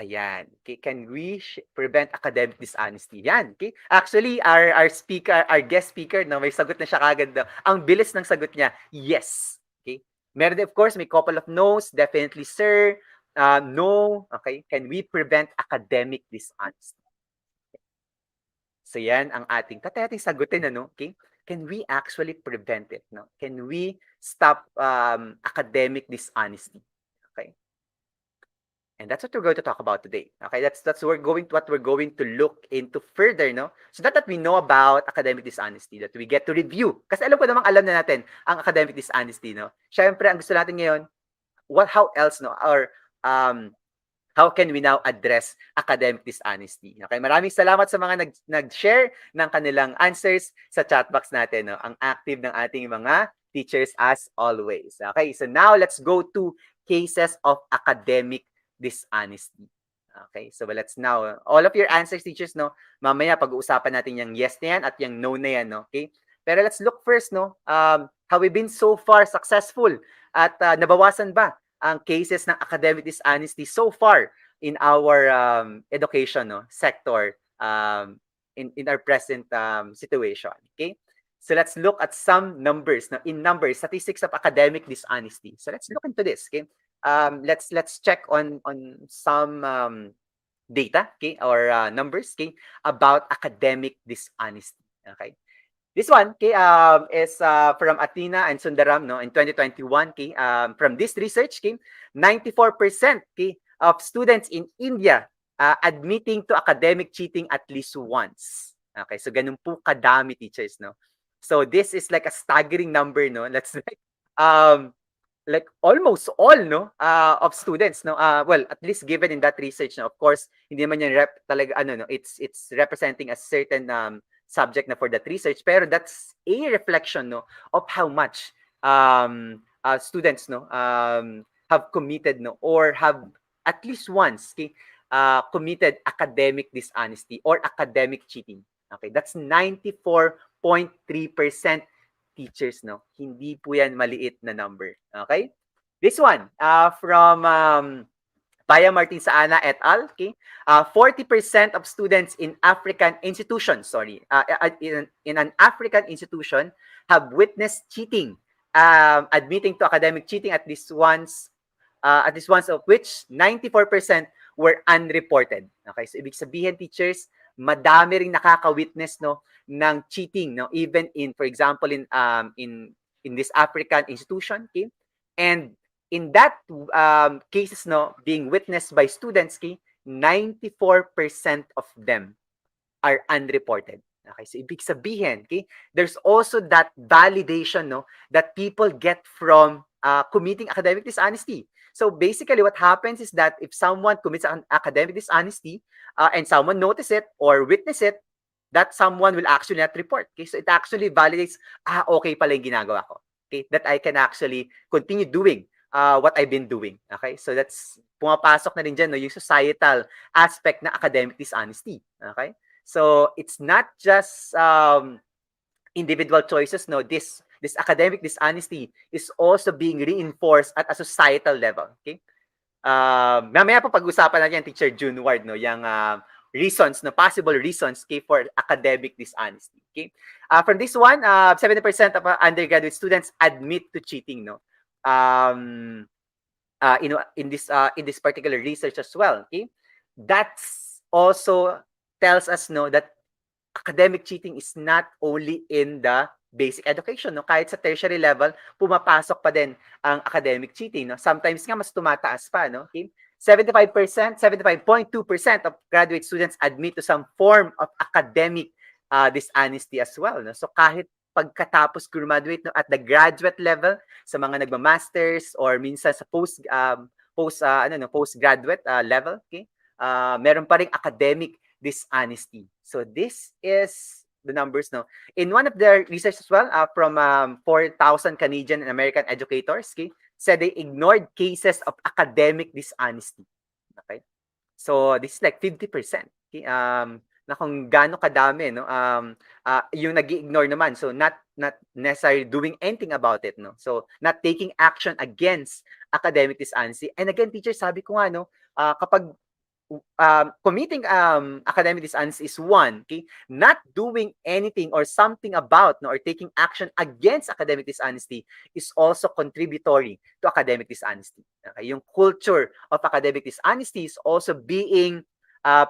Ayan. Okay, can we prevent academic dishonesty? Yan. Okay? Actually, our speaker, our guest speaker, no, may sagot na siya kagad. No? Ang bilis ng sagot niya, yes. Okay? Meron din, of course, may couple of no's. Definitely, sir. No. Okay? Can we prevent academic dishonesty? So yan ang ating sagutin, ano? Okay? Can we actually prevent it? No? Can we stop academic dishonesty? Okay? And that's what we're going to talk about today. Okay, that's what we're going to look into further, no? So that we know about academic dishonesty, that we get to review. Kasi alam na natin ang academic dishonesty, no? Syempre, ang gusto natin ngayon, how else, no? Or how can we now address academic dishonesty? Okay, maraming salamat sa mga nag-share ng kanilang answers sa chat box natin, no? Ang active ng ating mga teachers as always. Okay, so now let's go to cases of academic dishonesty. Okay, so let's now, all of your answers, teachers, no, mamaya pag-uusapan natin yung yes na yan at yung no na yan, no? Okay? Pero let's look first, no, how we've been so far successful at nabawasan ba ang cases ng academic dishonesty so far in our education, no, sector in our present situation. Okay? So let's look at some numbers, no, in numbers, statistics of academic dishonesty. So let's look into this. Okay? Let's check on some data, okay, or numbers, okay, about academic dishonesty. Okay, this one, okay, is from Athena and Sundaram, no, in 2021. Okay, from this research, okay, 94%, okay, of students in India admitting to academic cheating at least once. Okay, so ganun po kadami, teachers, no. So this is like a staggering number, no. Let's like almost all, no, of students, no, well, at least given in that research, no, of course hindi man yan talaga ano, no, it's representing a certain subject na for that research, pero that's a reflection, no, of how much students, no, have committed, no, or have at least once, okay, committed academic dishonesty or academic cheating. Okay, that's 94.3% teachers, no? Hindi po yan maliit na number. Okay? This one, from Paya Martin Saana et al. Okay? 40% of students in African institutions, in an African institution have witnessed cheating, admitting to academic cheating at least once of which 94% were unreported. Okay? So ibig sabihin, teachers, madami ring nakaka-witness, no, ng cheating, no, even in, for example, in this African institution, okay, and in that cases, no, being witnessed by students, okay, 94% of them are unreported. Okay, so ibig sabihin, okay, there's also that validation, no, that people get from committing academic dishonesty. So basically, what happens is that if someone commits an academic dishonesty and someone notice it or witness it, that someone will actually not report. Okay, so it actually validates, okay pala yung ginagawa ko. Okay, that I can actually continue doing what I've been doing. Okay, so that's pumapasok na rin dyan, no, yung societal aspect na academic dishonesty. Okay, so it's not just individual choices, no, this academic dishonesty is also being reinforced at a societal level. Okay, mamaya pa pag-usapan natin Teacher June Ward, no, yung reasons, no, possible reasons, okay, for academic dishonesty. Okay, from this one, 70% of undergraduate students admit to cheating, no, in this particular research as well. Okay, that's also tells us, no, that academic cheating is not only in the basic education, no? Kahit sa tertiary level, pumapasok pa din ang academic cheating, no? Sometimes nga mas tumataas pa, no? Okay? 75.2% of graduate students admit to some form of academic dishonesty as well, no? So kahit pagkatapos graduate, no, at the graduate level, sa mga nagma-masters or minsan sa postgraduate level, okay? Meron pa ring academic dishonesty. So this is the numbers, no, in one of their research as well, from 4,000 Canadian and American educators, okay, said they ignored cases of academic dishonesty. Okay? So this is like 50%. Okay? Na kung gaano kadami, no, yung nag-ignore naman, so not necessarily doing anything about it, no, so not taking action against academic dishonesty. And again, teacher, sabi ko nga, no, kapag committing academic dishonesty is one, okay, not doing anything or something about, no, or taking action against academic dishonesty is also contributory to academic dishonesty. Okay? Yung culture of academic dishonesty is also being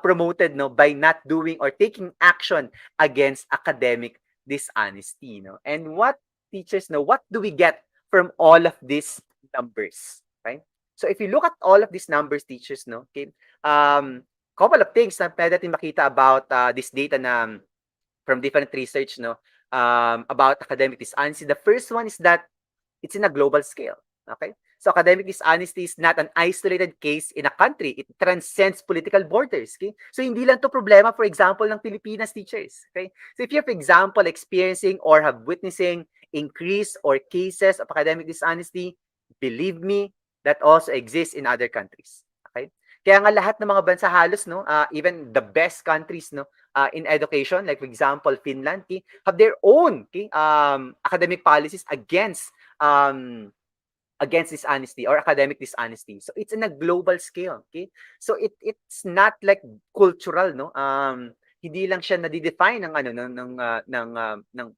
promoted, no, by not doing or taking action against academic dishonesty, no. And what teachers know, what do we get from all of these numbers? Okay, so if you look at all of these numbers, teachers, no, okay, couple of things na pwede natin makita about this data na from different research, no, about academic dishonesty. The first one is that it's in a global scale. Okay? So academic dishonesty is not an isolated case in a country. It transcends political borders. Okay? So hindi lang to problema, for example, ng Pilipinas teachers. Okay? So if you're, for example, experiencing or have witnessing increase or cases of academic dishonesty, believe me, that also exists in other countries. Okay? Kaya nga lahat ng mga bansa halos, no, even the best countries, no, in education, like for example, Finland, okay, have their own, okay, academic policies against dishonesty or academic dishonesty. So it's in a global scale, okay? So it's not like cultural, no? Hindi lang siya na-define ng ano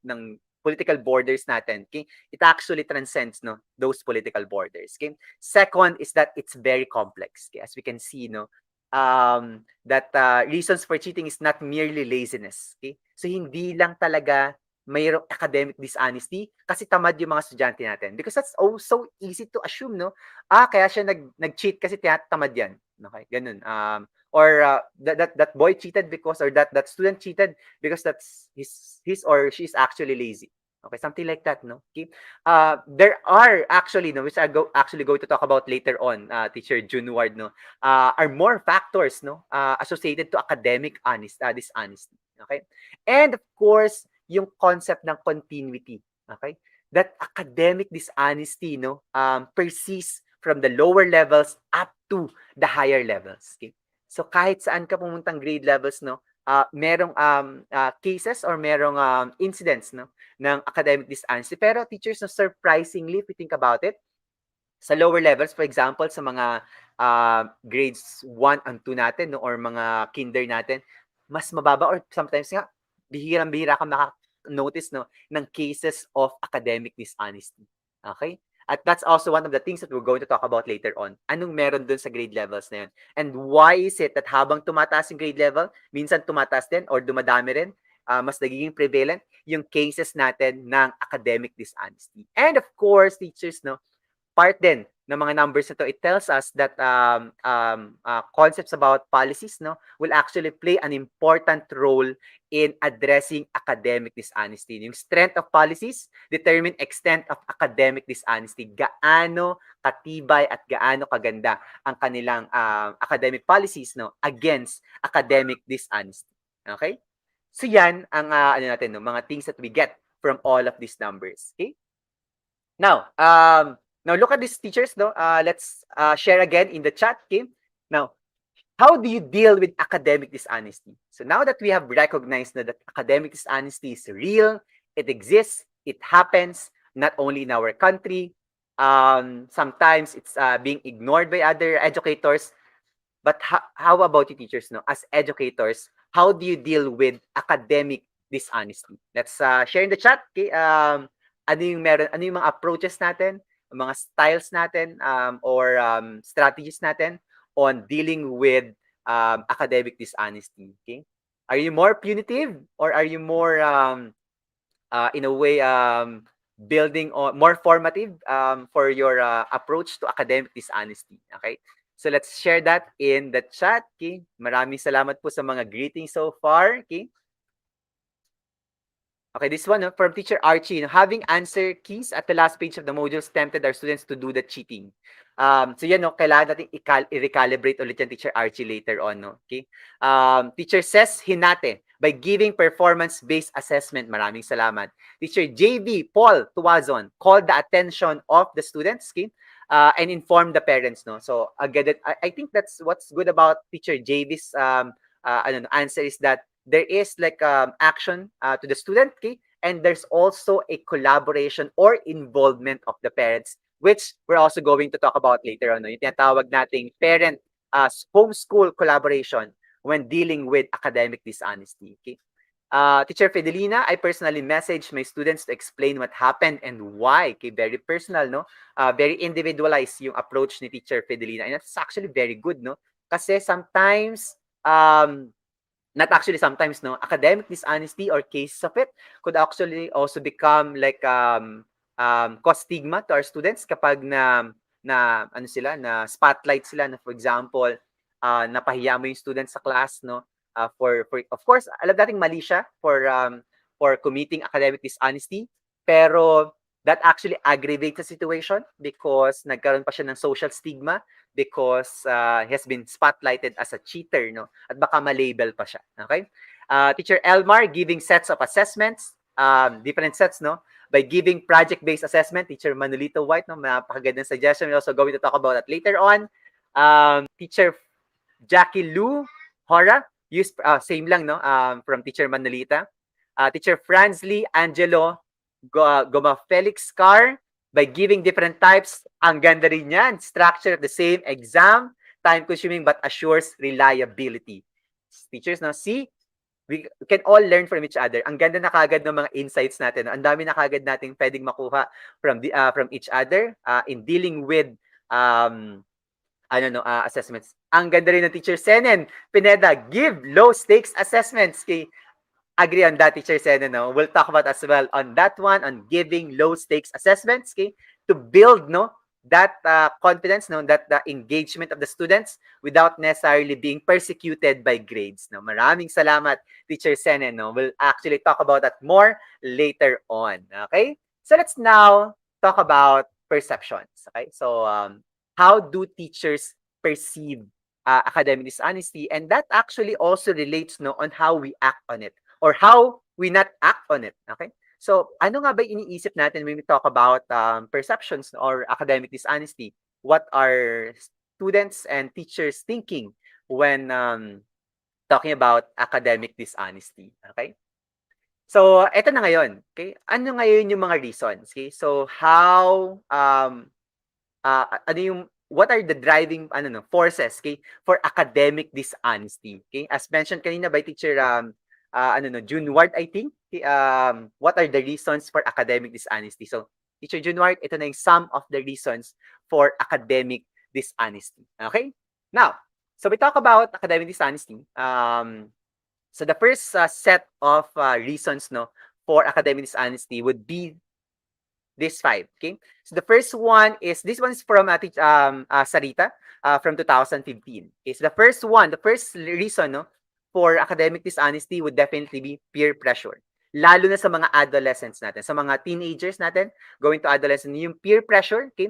ng political borders natin, okay? It actually transcends, no, those political borders, okay? Second is that it's very complex, okay? As we can see, no, that reasons for cheating is not merely laziness, okay? So hindi lang talaga mayroong academic dishonesty kasi tamad yung mga estudyante natin. Because that's so easy to assume, no? Kaya siya nag-cheat kasi tamad yan. Okay, ganun. Or that boy cheated because, or that student cheated because that's his or she's actually lazy. Okay, something like that, no? Okay. There are actually, no, which I actually going to talk about later on, Teacher June Ward, no, are more factors, no, associated to academic dishonesty. Okay, and of course, yung concept ng continuity. Okay? That academic dishonesty, no, persists from the lower levels up to the higher levels. Okay? So kahit saan ka pumuntang grade levels, no, merong cases or merong incidents, no, ng academic dishonesty. Pero teachers, no, surprisingly, if we think about it, sa lower levels, for example, sa mga grades 1 and 2 natin, no, or mga kinder natin, mas mababa or sometimes nga bihirang-bihira ka maka-notice, no, ng cases of academic dishonesty. Okay? At that's also one of the things that we're going to talk about later on. Anong meron dun sa grade levels na yun? And why is it that habang tumataas yung grade level, minsan tumataas din or dumadami rin, mas nagiging prevalent yung cases natin ng academic dishonesty. And of course, teachers, no, part din ng mga numbers na to, it tells us that concepts about policies, no, will actually play an important role in addressing academic dishonesty. Yung strength of policies determine extent of academic dishonesty. Gaano katibay at gaano kaganda ang kanilang academic policies, no, against academic dishonesty. Okay? So yan ang ano natin, no, mga things that we get from all of these numbers. Okay? Now, look at these teachers, no? Let's share again in the chat, okay? Now, how do you deal with academic dishonesty? So now that we have recognized that academic dishonesty is real, it exists, it happens, not only in our country, sometimes it's being ignored by other educators, but how about you teachers, no? As educators, how do you deal with academic dishonesty? Let's share in the chat, okay? Ano yung mga approaches natin, mga styles natin, or strategies natin on dealing with academic dishonesty. Okay? Are you more punitive or are you more in a way building or more formative for your approach to academic dishonesty? Okay? So let's share that in the chat. Okay? Maraming salamat po sa mga greetings so far. Okay? Okay, this one from Teacher Archie. Having answer keys at the last page of the modules tempted our students to do the cheating. So yan, no, kailangan natin i-recalibrate ulit yan, Teacher Archie, later on. No? Okay? Teacher says, Hinate, by giving performance-based assessment. Maraming salamat. Teacher JV Paul Tuazon called the attention of the students, okay, and inform the parents. No, so again, I think that's what's good about Teacher JV's answer is that there is like action to the student, okay, and there's also a collaboration or involvement of the parents, which we're also going to talk about later on. No? Yung tinatawag nating parent homeschool collaboration when dealing with academic dishonesty. Okay? Teacher Fidelina, I personally message my students to explain what happened and why. Okay, very personal, no? Very individualized yung approach ni Teacher Fidelina. And that's actually very good, no? Kasi sometimes, not actually sometimes, no, academic dishonesty or cases of it could actually also become like cause stigma to our students kapag ano sila, na spotlight sila, na for example, napahiya mo yung students sa class, no, for of course alam nating mali siya for committing academic dishonesty, pero that actually aggravates the situation because nagkaroon pa siya ng social stigma because he has been spotlighted as a cheater, no? At baka ma-label pa siya, okay? Teacher Elmar giving sets of assessments, different sets, no? By giving project-based assessment. Teacher Manolito White, no? Napakagandang suggestion. We're also going to talk about that later on. Teacher Jackie Lou Hora, use same lang, no? From Teacher Manolita. Teacher Franz Lee Angelo Goma Felix Carr, by giving different types. Ang ganda rin yan. Structure of the same exam, time-consuming but assures reliability. Teachers, no? See, we can all learn from each other. Ang ganda na kagad ng mga insights natin. Ang dami na kagad nating pwedeng makuha from each other in dealing with assessments. Ang ganda rin ng Teacher Senen Pineda, give low stakes assessments. Kay agree on that, Teacher Senen, no? We'll talk about as well on that one, on giving low stakes assessments, okay, to build, no, that confidence, no, that the engagement of the students without necessarily being persecuted by grades, no. Maraming salamat, Teacher Senen, no. We'll actually talk about that more later on, okay? So let's now talk about perceptions, okay? So how do teachers perceive academic dishonesty? And that actually also relates, no, on how we act on it, or how we not act on it, okay? So, ano nga ba iniisip natin when we talk about perceptions or academic dishonesty? What are students and teachers thinking when talking about academic dishonesty, okay? So, eto na ngayon, okay? Ano ngayon yung mga reasons, okay? So, how, what are the driving forces, okay, for academic dishonesty, okay? As mentioned kanina by Teacher Junward, I think, what are the reasons for academic dishonesty? So, Teacher Junward, ito na yung some of the reasons for academic dishonesty. Okay? Now, so we talk about academic dishonesty. So the first set of reasons, no, for academic dishonesty would be these 5. Okay? So the first one is, this one is from Sarita from 2015. Okay? So the first reason, no, for academic dishonesty would definitely be peer pressure. Lalo na sa mga adolescents natin, sa mga teenagers natin, going to adolescent, yung peer pressure, okay,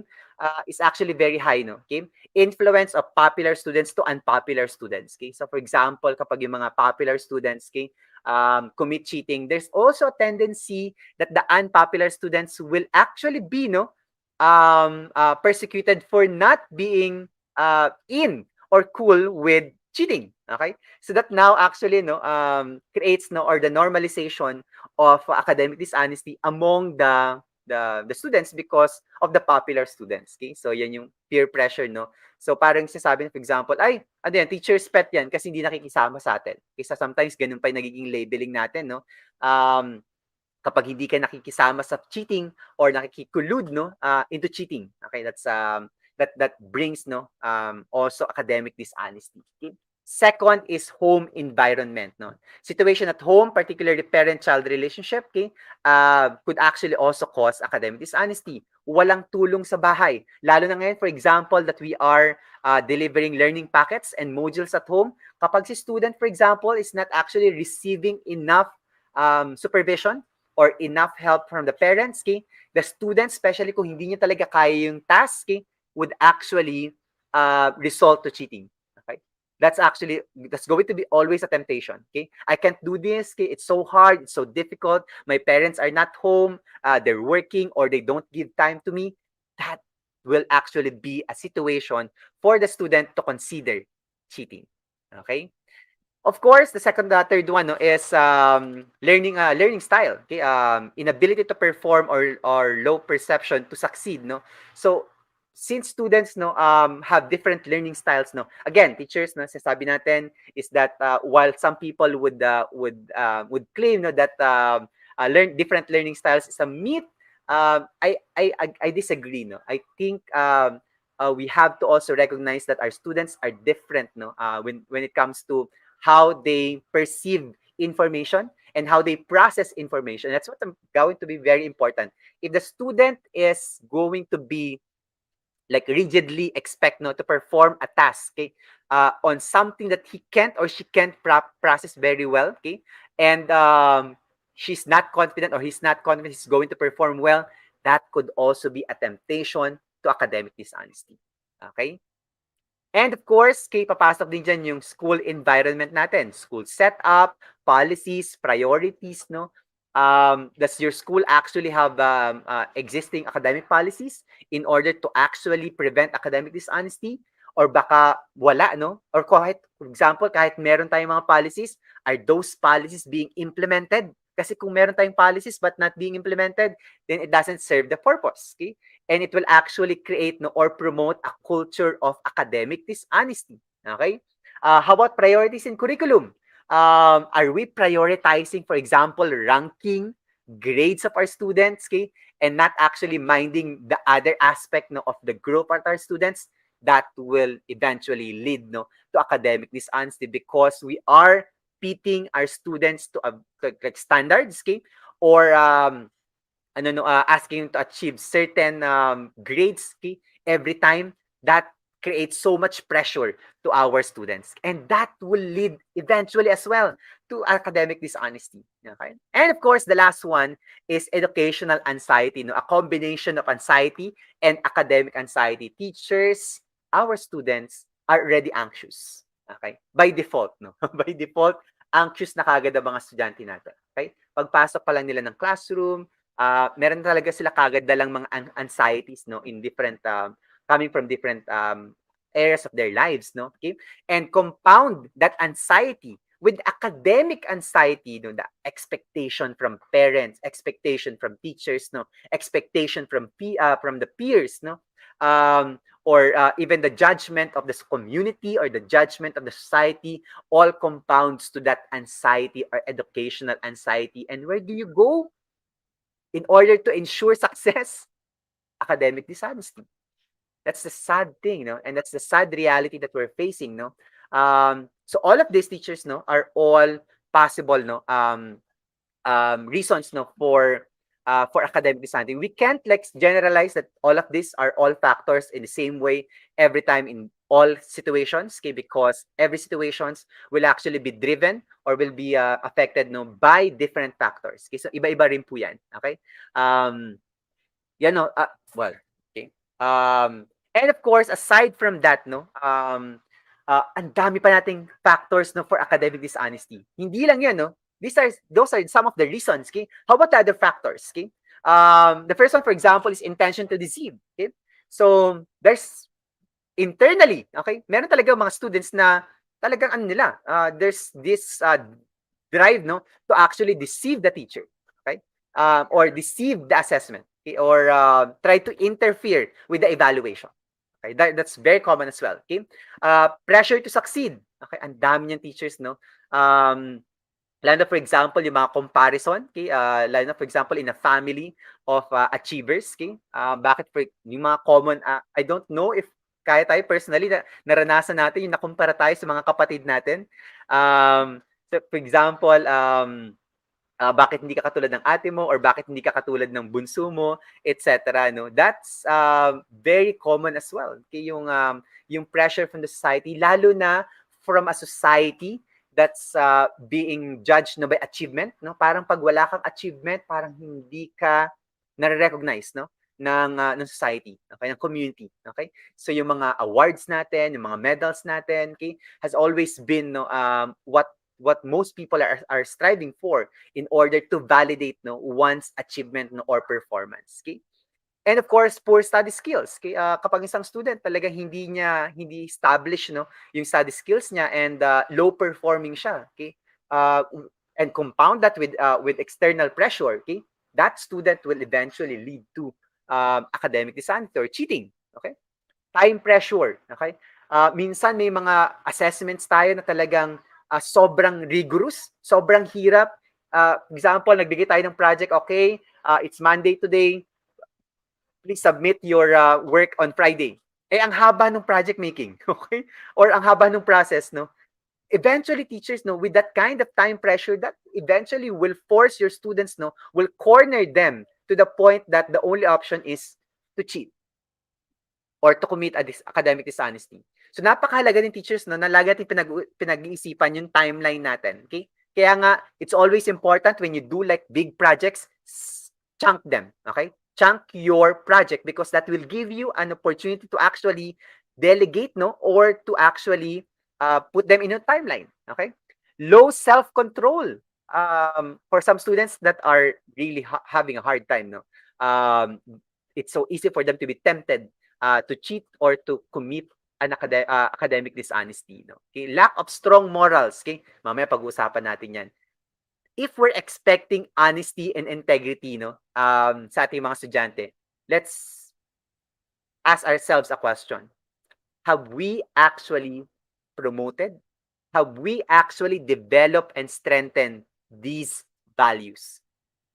is actually very high, no? Okay? Influence of popular students to unpopular students. Okay? So for example, kapag yung mga popular students, okay, commit cheating, there's also a tendency that the unpopular students will actually be, no, persecuted for not being in or cool with cheating. Okay, so that now actually, no, creates, no, or the normalization of academic dishonesty among the students because of the popular students. Okay, so yan yung peer pressure, no. So parang sinasabi, for example, ay, ano yan, teacher's pet yan kasi hindi nakikisama sa atin. Kasi sometimes ganun pa yung nagiging labeling natin, no. Kapag hindi ka nakikisama sa cheating or nakikikulude, no, into cheating. Okay, that's that brings, no, also academic dishonesty. Okay? Second is home environment, no. Situation at home, particularly parent-child relationship, okay, could actually also cause academic dishonesty. Walang tulong sa bahay. Lalo na ngayon, for example, that we are delivering learning packets and modules at home. Kapag si student, for example, is not actually receiving enough supervision or enough help from the parents, okay, the student, especially kung hindi niya talaga kaya yung task, okay, would actually result to cheating. Okay? that's going to be always a temptation. Okay, I can't do this. Okay, it's so hard, it's so difficult. My parents are not home, they're working, or they don't give time to me. That will actually be a situation for the student to consider cheating. Okay. Of course, the third one, no, is learning style. Okay, inability to perform, or low perception to succeed. No, so since students, no, have different learning styles. No, again, teachers, no, sinasabi natin is that while some people would claim, no, that learn different learning styles is a myth. I disagree. No, I think we have to also recognize that our students are different. No, when it comes to how they perceive information and how they process information. That's what I'm going to be very important. If the student is going to be like rigidly expect, no, to perform a task, okay, on something that he can't or she can't process very well, okay, and she's not confident or he's not confident he's going to perform well, that could also be a temptation to academic dishonesty. Okay. And of course, kay papasok din diyan yung school environment natin, school setup, policies, priorities, no? Does your school actually have existing academic policies in order to actually prevent academic dishonesty? Or baka wala, no? Or kahit, for example, kahit meron tayong mga policies, are those policies being implemented? Kasi kung meron tayong policies but not being implemented, then it doesn't serve the purpose. Okay? And it will actually create, no, or promote a culture of academic dishonesty. Okay? How about priorities in curriculum? Are we prioritizing, for example, ranking grades of our students, okay, and not actually minding the other aspect, no, of the group of our students? That will eventually lead, no, to academic dishonesty because we are pitting our students to like standards, okay, or asking to achieve certain grades, okay, every time. That creates so much pressure to our students, and that will lead eventually as well to academic dishonesty. Okay, and of course the last one is educational anxiety, no, a combination of anxiety and academic anxiety. Teachers, our students are already anxious, okay, by default, no. By default, anxious na kagad ang mga estudyante natin. Okay, pagpasok pa lang nila ng classroom, meron talaga sila kagad dalang mga anxieties, no, in different coming from different areas of their lives, no, okay, and compound that anxiety with academic anxiety, no, the expectation from parents, expectation from teachers, no, expectation from the peers, no, or even the judgment of the community or the judgment of the society, all compounds to that anxiety or educational anxiety. And where do you go in order to ensure success? Academic dishonesty. That's the sad thing, no? And that's the sad reality that we're facing, no? So all of these teachers, no, are all possible, no, reasons, no, for academic dishonesty. We can't like generalize that all of these are all factors in the same way every time in all situations, okay, because every situations will actually be driven or will be affected, no, by different factors. Okay, so iba-iba rin po yan. Okay, yan, no, well, okay, and of course aside from that, no, ang dami pa nating factors, no, for academic dishonesty. Hindi lang yan, no. Those are some of the reasons. Okay, how about the other factors? Okay, the first one, for example, is intention to deceive. Okay, so there's internally, okay, meron talaga mga students na talagang ano nila, there's this drive, no, to actually deceive the teacher, okay, or deceive the assessment, okay, or try to interfere with the evaluation. Okay, that's very common as well. Okay, pressure to succeed. Okay, ang dami niyang teachers, no. Lalo na for example, yung mga comparison, okay, lalo na for example in a family of achievers, okay, bakit for yung mga common, I don't know if kaya tayo personally na naranasan natin yung nakumpara tayo sa mga kapatid natin. So for example, bakit hindi ka katulad ng ate mo or bakit hindi ka katulad ng bunso mo, etc. No, that's very common as well. Okay, yung pressure from the society, lalo na from a society that's being judged, no, by achievement, no? Parang pag wala kang achievement, parang hindi ka nare-recognize, no? ng society, okay, ng community, okay? So yung mga awards natin, yung mga medals natin, okay, has always been no what most people are striving for in order to validate no one's achievement no or performance, okay? And of course, poor study skills. Okay? Kapag isang student talagang hindi establish no yung study skills niya and low performing siya, okay? Uh, and compound that with external pressure, okay? That student will eventually lead to academic dishonesty or cheating, okay? Time pressure, okay? Minsan may mga assessments tayo na talagang sobrang rigorous, sobrang hirap. Example, nagbigay tayo ng project, okay, it's Monday today, please submit your work on Friday. Eh, ang haba ng project making, okay? Or ang haba ng process, no? Eventually, teachers, no, with that kind of time pressure, that eventually will force your students, no, will corner them to the point that the only option is to cheat or to commit a academic dishonesty. So, napakahalaga ng teachers, no, na lagi natin pinag-iisipan yung timeline natin, okay? Kaya nga, it's always important when you do like big projects, chunk them, okay? Chunk your project because that will give you an opportunity to actually delegate, no, or to actually put them in a timeline, okay? Low self-control for some students that are really having a hard time, no. It's so easy for them to be tempted to cheat or to commit an academic dishonesty, no. Okay? Lack of strong morals, okay? Mamaya pag-uusapan natin 'yan. If we're expecting honesty and integrity, no, sa ating mga estudyante, let's ask ourselves a question. Have we actually promoted? Have we actually developed and strengthened these values?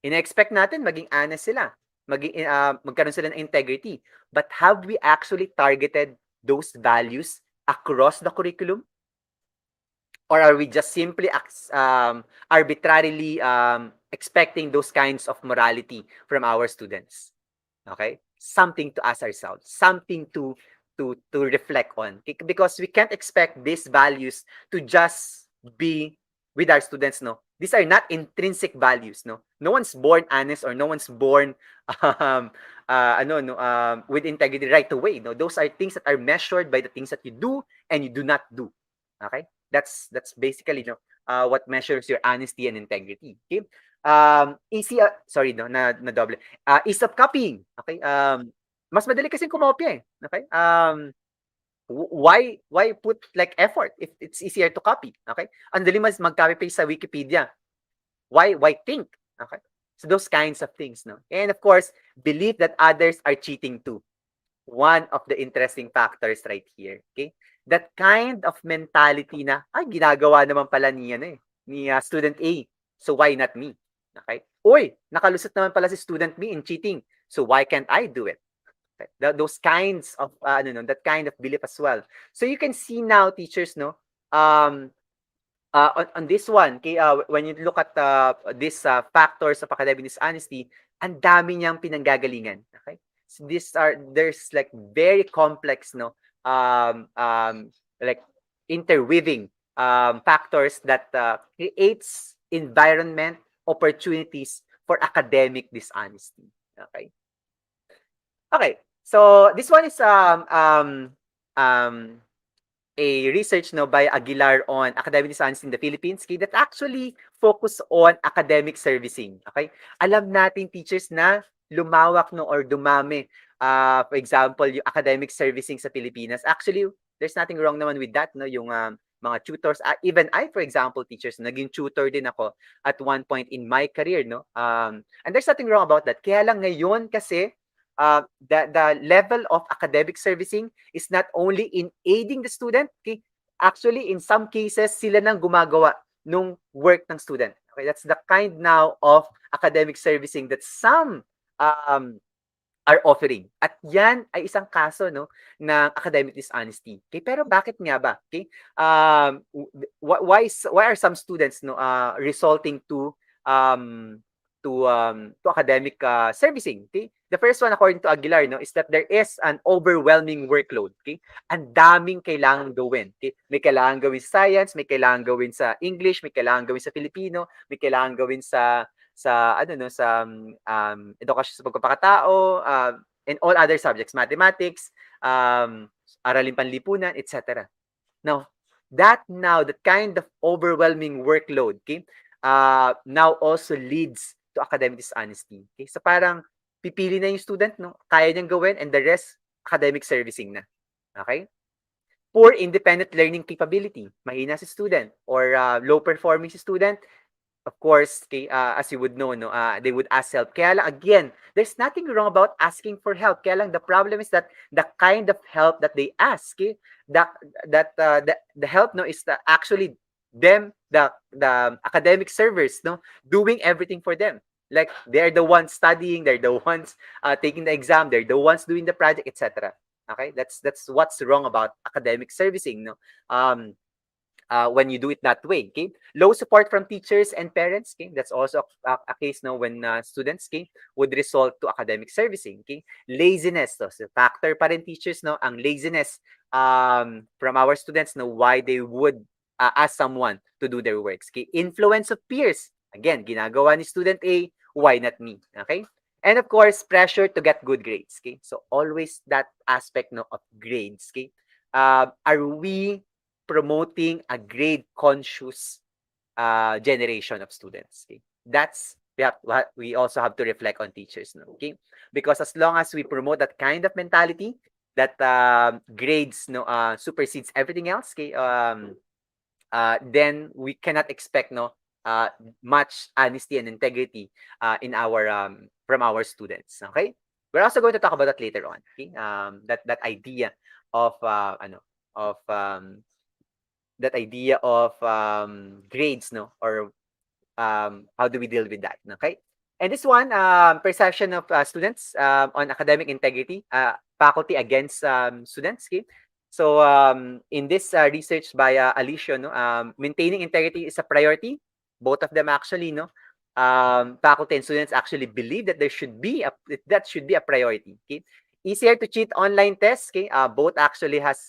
Ina-expect natin maging honest sila, magkaroon sila ng integrity. But have we actually targeted those values across the curriculum? Or are we just simply arbitrarily expecting those kinds of morality from our students? Okay? Something to ask ourselves, something to reflect on. Because we can't expect these values to just be with our students, no? These are not intrinsic values, no? No one's born honest or no one's born with integrity right away, no? Those are things that are measured by the things that you do and you do not do. Okay? That's basically what measures your honesty and integrity. Okay? Sorry no na double. Ease of copying. Okay? Mas madali kasi kumopya eh. Okay? Why put like effort if it's easier to copy? Okay? Ang dali mas mag-copy paste sa Wikipedia. Why think? Okay? So those kinds of things, no? And of course, believe that others are cheating too. One of the interesting factors right here. Okay? That kind of mentality na, ay, ginagawa naman pala ni student A. So, why not me? Okay? Uy, nakalusot naman pala si student B in cheating. So, why can't I do it? Okay? Those kinds of, that kind of belief as well. So, you can see now, teachers, no, on this one, okay, when you look at these factors of academic dishonesty, ang dami niyang pinanggagalingan. Okay? So there's like very complex, no, like interweaving factors that creates environment opportunities for academic dishonesty. Okay. Okay. So this one is a research no by Aguilar on academic dishonesty in the Philippines okay, that actually focus on academic servicing. Okay? Alam natin teachers na lumawak no or dumami for example yung academic servicing sa Pilipinas. Actually, there's nothing wrong naman with that no yung mga tutors even I for example teachers naging tutor din ako at one point in my career no. And there's nothing wrong about that. Kaya lang ngayon kasi the level of academic servicing is not only in aiding the student, okay? Actually, in some cases, sila nang gumagawa nung work ng student. Okay, that's the kind now of academic servicing that some are offering. At yan ay isang kaso no ng academic dishonesty. Okay, pero bakit nga ba? Okay? Why are some students no resulting to academic servicing? Okay? The first one according to Aguilar no is that there is an overwhelming workload. Okay? Ang daming kailangang gawin. Okay? May kailangan gawin sa science, may kailangan gawin sa English, may kailangan gawin sa Filipino, may kailangan gawin sa edukasyon sa pagpapakatao, in all other subjects, mathematics, aralin panlipunan, etc. Now, that kind of overwhelming workload, okay, now also leads to academic dishonesty. Okay? So parang pipili na yung student, no? Kaya niyang gawin, and the rest, academic servicing na. Okay? Poor independent learning capability. Mahina si student or low performing si student, of course, as you would know, no, they would ask help. Kaya lang, again, there's nothing wrong about asking for help. Kaya lang, the problem is that the kind of help that they ask, the help, no, is actually them, the academic servers, no, doing everything for them. Like, they're the ones studying, they're the ones taking the exam, they're the ones doing the project, etc. Okay, that's what's wrong about academic servicing, no. When you do it that way. Okay, low support from teachers and parents. Okay, that's also a case now when students, okay, would result to academic servicing. Okay, laziness. So factor pa rin teachers, no, ang laziness from our students, no, why they would ask someone to do their works. Okay, influence of peers. Again, ginagawa ni student A, why not me? Okay. And of course, pressure to get good grades. Okay, so always that aspect, no, of grades. Okay, are we promoting a grade conscious generation of students? Okay? That's what we also have to reflect on teachers. No? Okay, because as long as we promote that kind of mentality, that grades, no, supersedes everything else. Okay, then we cannot expect, no, much honesty and integrity in our from our students. Okay, we're also going to talk about that later on. Okay, that idea of of that idea of grades, no, or how do we deal with that? Okay, and this one, perception of students on academic integrity, faculty against students. Okay, so in this research by Alicia, no, maintaining integrity is a priority. Both of them actually, no. Faculty and students actually believe that that should be a priority. Okay, easier to cheat online tests. Okay, both actually has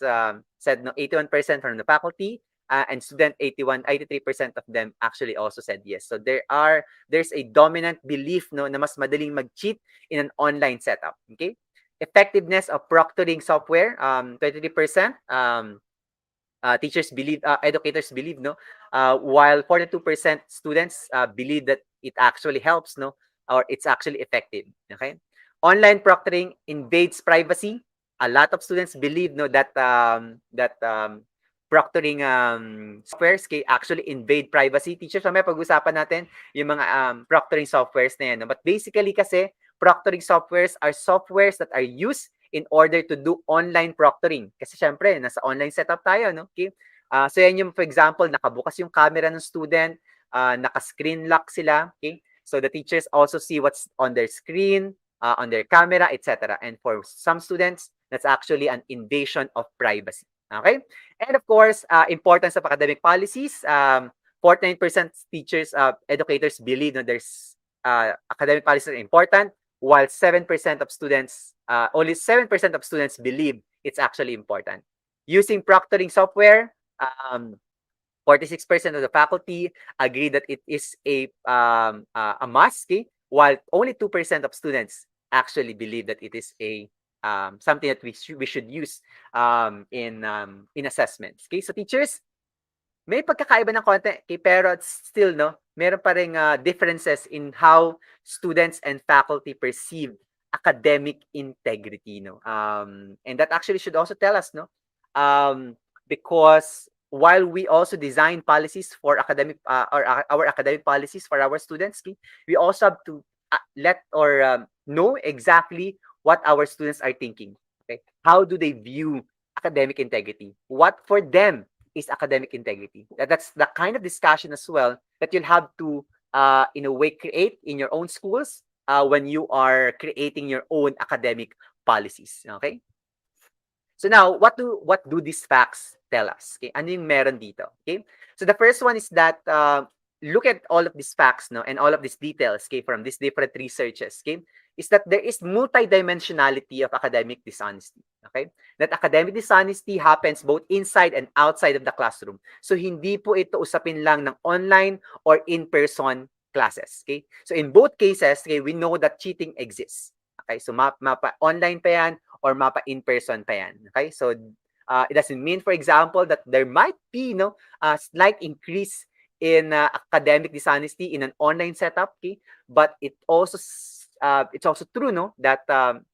said, no, 81% from the faculty and student 83% of them actually also said yes. So there's a dominant belief, no, na mas madaling mag-cheat in an online setup. Okay, effectiveness of proctoring software, 23%. Teachers believe, educators believe, no, while 42% students believe that it actually helps, no, or it's actually effective. Okay, online proctoring invades privacy. A lot of students believe, no, that proctoring softwares actually invade privacy. Teachers, may pag-usapan natin yung mga proctoring softwares na yan. No? But basically kasi, proctoring softwares are softwares that are used in order to do online proctoring. Kasi syempre, nasa online setup tayo, no? Okay? So yan yung, for example, nakabukas yung camera ng student, naka-screen lock sila, okay? So the teachers also see what's on their screen, on their camera, etc. And for some students, that's actually an invasion of privacy. Okay? And of course, importance of academic policies. 49% teachers, educators believe that there's academic policies are important, while 7% of students, only 7% of students believe it's actually important. Using proctoring software, 46% of the faculty agree that it is a must, okay? While only 2% of students actually believe that it is a something that we should use in assessments. Okay, so teachers, may pagkakaiba ng konti, okay, pero still, no, meron pa ring differences in how students and faculty perceive academic integrity, no. And that actually should also tell us, no, because while we also design policies for academic or our academic policies for our students, okay, we also have to let or know exactly what our students are thinking. Okay, how do they view academic integrity? What for them is academic integrity? That's the kind of discussion as well that you'll have to, in a way, create in your own schools when you are creating your own academic policies. Okay. So now, what do these facts tell us? Okay, ano yung meron dito? Okay, so the first one is that look at all of these facts, no, and all of these details, okay, from these different researches, okay, is that there is multidimensionality of academic dishonesty. Okay, that academic dishonesty happens both inside and outside of the classroom. So hindi po ito usapin lang ng online or in-person classes. Okay, so in both cases, okay, we know that cheating exists. Okay? So mapa online pa yan or mapa in-person pa yan. Okay? So it doesn't mean, for example, that there might be a slight increase in academic dishonesty in an online setup, okay? But it's also true, that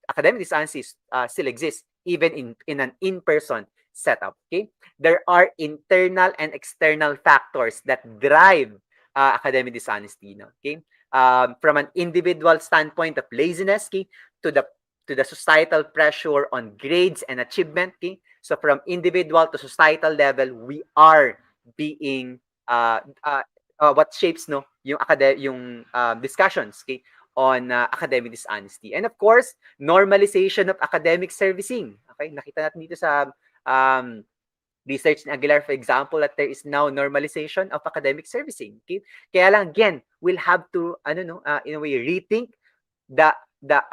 academic dishonesty still exists even in an in-person setup. Okay, there are internal and external factors that drive academic dishonesty. Okay, from an individual standpoint of laziness, okay, to the to the societal pressure on grades and achievement. Okay, so from individual to societal level, we are being what shapes yung discussions, okay, on academic dishonesty. And of course, normalization of academic servicing. Okay, nakita natin dito sa um, research ni Aguilar, for example, that there is now normalization of academic servicing. Okay? Kaya lang, again, we'll have to, in a way, rethink the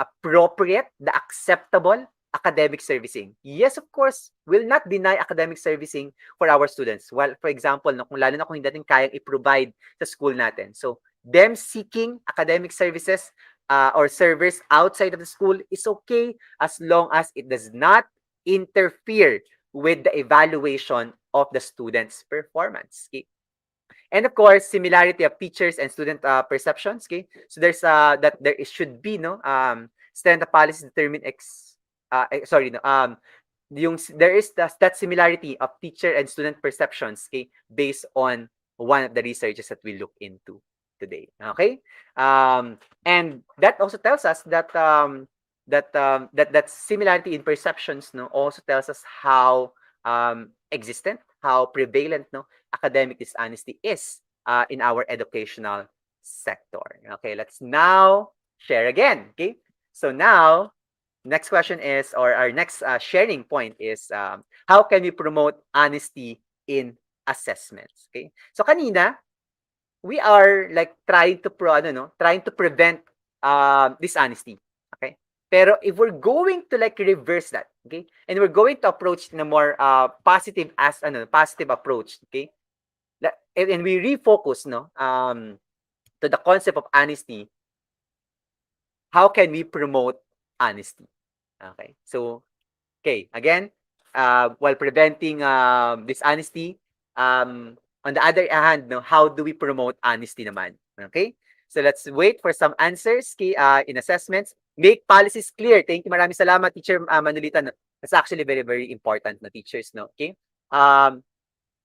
appropriate, the acceptable academic servicing. Yes, of course, will not deny academic servicing for our students. Well, for example, kung lalo na kung hindi natin kayang i-provide sa school natin. So, them seeking academic services or servers outside of the school is okay as long as it does not interfere with the evaluation of the student's performance. Okay? And of course, similarity of teachers and student perceptions. Okay, so there's that there should be standard policies determine sorry no there is that similarity of teacher and student perceptions. Okay, based on one of the researches that we look into today. Okay, and that also tells us that that similarity in perceptions also tells us how existent, how prevalent academic dishonesty is in our educational sector. Okay, let's now share again. Okay, so now next question is, or our next sharing point is, how can we promote honesty in assessments? Okay, so kanina we are like trying to trying to prevent dishonesty. Okay, pero if we're going to like reverse that, okay, and we're going to approach in a more positive positive approach, okay, and we refocus to the concept of honesty. How can we promote honesty? Okay, so okay, again, while preventing dishonesty, on the other hand, how do we promote honesty naman? Okay, so let's wait for some answers in assessments. Make policies clear. Thank you, maraming salamat, Teacher Manolita. That's actually very, very important, teachers. Okay,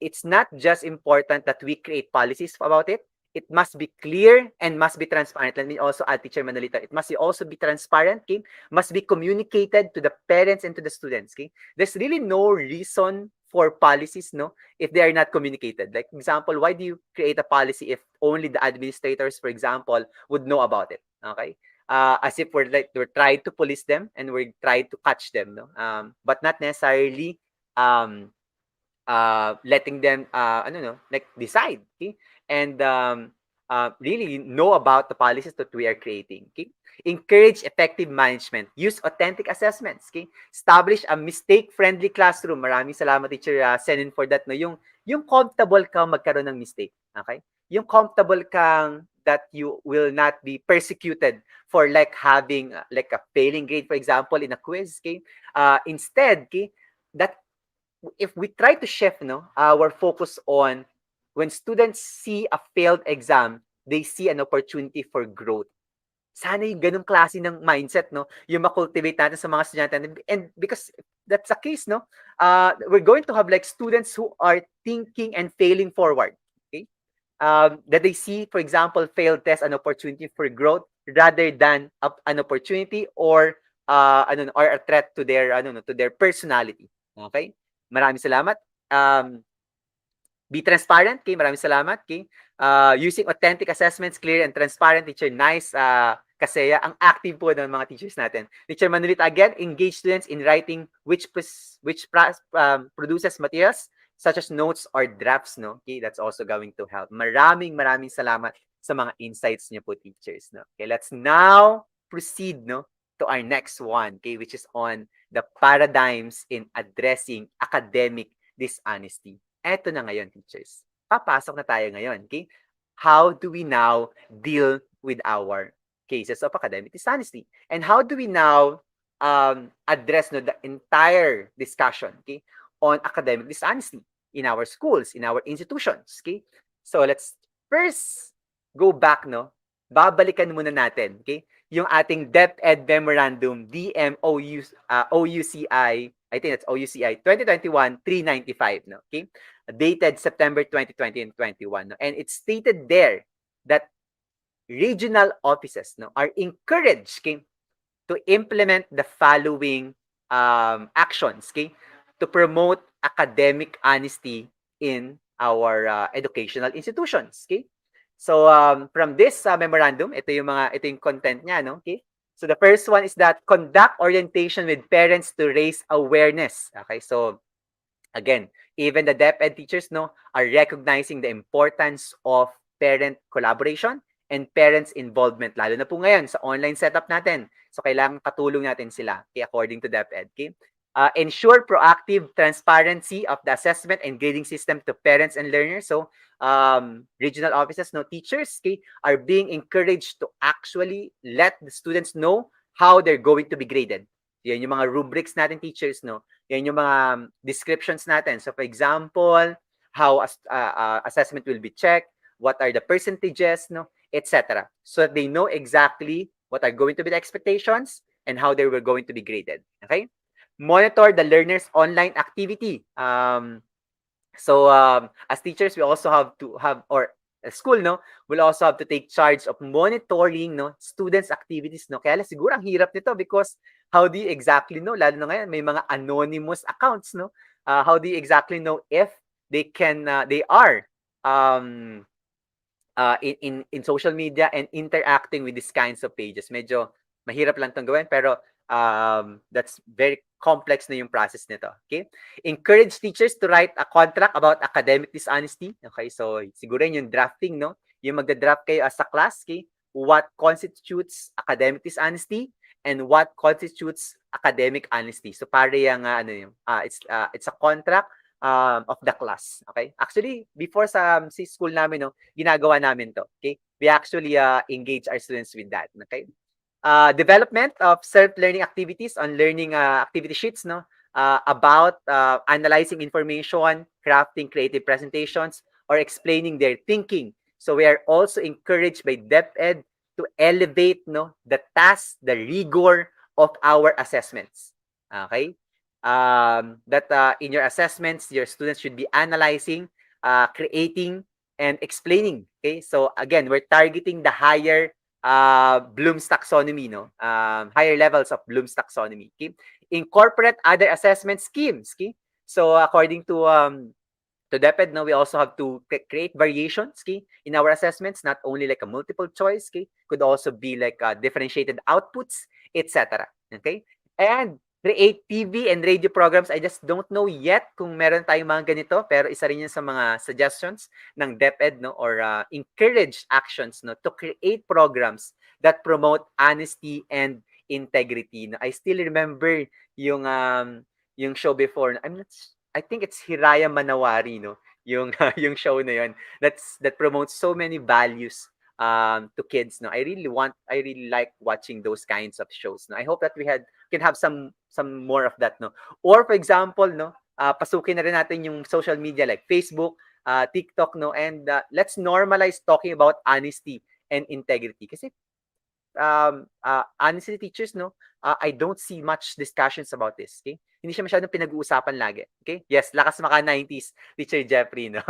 it's not just important that we create policies about it. It must be clear and must be transparent. Let me also add, Teacher Manolita, it must also be transparent, okay? Must be communicated to the parents and to the students, okay? There's really no reason for policies, if they are not communicated. Like, example, why do you create a policy if only the administrators, for example, would know about it, okay? As if we're trying to police them and we're trying to catch them, but not necessarily letting them like decide, okay, and really know about the policies that we are creating. Okay, encourage effective management, use authentic assessments. Okay, establish a mistake friendly classroom. Maraming salamat, Teacher Senin, for that. Yung comfortable kang magkaroon ng mistake. Okay, yung comfortable kang that you will not be persecuted for like having like a failing grade, for example, in a quiz. Okay, instead, okay, that if we try to shift our focus on when students see a failed exam, they see an opportunity for growth. Sana yung ganung klase ng mindset, yung ma-cultivate natin sa mga estudyante. And because that's the case, we're going to have like students who are thinking and failing forward. Okay? That they see, for example, failed test an opportunity for growth rather than an opportunity or or a threat to their to their personality. Okay? Maraming salamat. Be transparent, okay? Maraming salamat, okay? Using authentic assessments, clear and transparent, Teacher. Nice, kasi ang active po ng mga teachers natin. Teacher Manolita, again, engage students in writing which produces materials such as notes or drafts, Okay, that's also going to help. Maraming salamat sa mga insights niyo po, teachers, Okay, let's now proceed, to our next one, okay, which is on the paradigms in addressing academic dishonesty. Eto na ngayon, teachers. Papasok na tayo ngayon, okay? How do we now deal with our cases of academic dishonesty. And how do we now address the entire discussion, okay, on academic dishonesty in our schools, in our institutions, okay? So let's first go back, no? Babalikan muna natin, okay? Yung ating DepEd Memorandum I think that's OUCI 2021-395, no? Okay? Dated September 2020 and 21, no? And it's stated there that regional offices, no, are encouraged, okay, to implement the following actions, okay, to promote academic honesty in our educational institutions, okay? So from this memorandum, ito yung content niya, no? Okay? So the first one is that conduct orientation with parents to raise awareness. Okay? So again, even the DepEd teachers, no, are recognizing the importance of parent collaboration and parents involvement, lalo na po ngayon sa online setup natin. So kailangan katulong natin sila, okay, according to DepEd. Okay? Ensure proactive transparency of the assessment and grading system to parents and learners. So regional offices, no, teachers, okay, are being encouraged to actually let the students know how they're going to be graded. Yan yung mga rubrics natin, teachers, no? Yan yung mga descriptions natin. So for example, how assessment will be checked, what are the percentages, no, etc. So they know exactly what are going to be the expectations and how they were going to be graded. Okay? Monitor the learner's online activity. As teachers, we also have to have, or a school, no, will also have to take charge of monitoring, no, students' activities, no. Kaya siguro ang hirap nito because how do you exactly know, lalo na ngayon, may mga anonymous accounts, no? How do you exactly know if they can, they are in social media and interacting with these kinds of pages? Medyo mahirap lang itong gawin, pero that's very complex na yung process nito. Okay? Encourage teachers to write a contract about academic dishonesty. Okay? So, siguro yung drafting, no? Yung magda-draft kayo as a class, okay? What constitutes academic dishonesty and what constitutes academic honesty. So, para yung, it's a contract of the class. Okay? Actually, before sa school namin, no, ginagawa namin to. Okay? We actually engage our students with that. Okay? Development of self-learning activities on learning activity sheets, no, about analyzing information, crafting creative presentations, or explaining their thinking. So we are also encouraged by DepEd to elevate, no, the task, the rigor of our assessments. Okay? That in your assessments, your students should be analyzing, creating, and explaining. Okay? So again, we're targeting the higher Bloom's taxonomy, no? Higher levels of Bloom's taxonomy. Okay? Incorporate other assessment schemes. Okay? So according to DepEd, no, we also have to create variations, okay, in our assessments, not only like a multiple choice, okay, could also be like differentiated outputs, etc. Okay? And create TV and radio programs. I just don't know yet kung meron tayong mga ganito, pero isa rin yan sa mga suggestions ng DepEd, no, or encourage actions, no, to create programs that promote honesty and integrity. No, I still remember yung show before. I think it's Hiraya Manawari, no, yung yung show na yun. That promotes so many values to kids. No, I really like watching those kinds of shows. No, I hope that we can have some more of that, no. Or for example, no, pasukin na rin natin yung social media like Facebook, TikTok, no, and let's normalize talking about honesty and integrity. Kasi honestly, teachers, no, I don't see much discussions about this. Okay? Hindi siya masyadong pinag-uusapan lagi. Okay? Yes, lakas maka 90s, Teacher Jeffrey, no.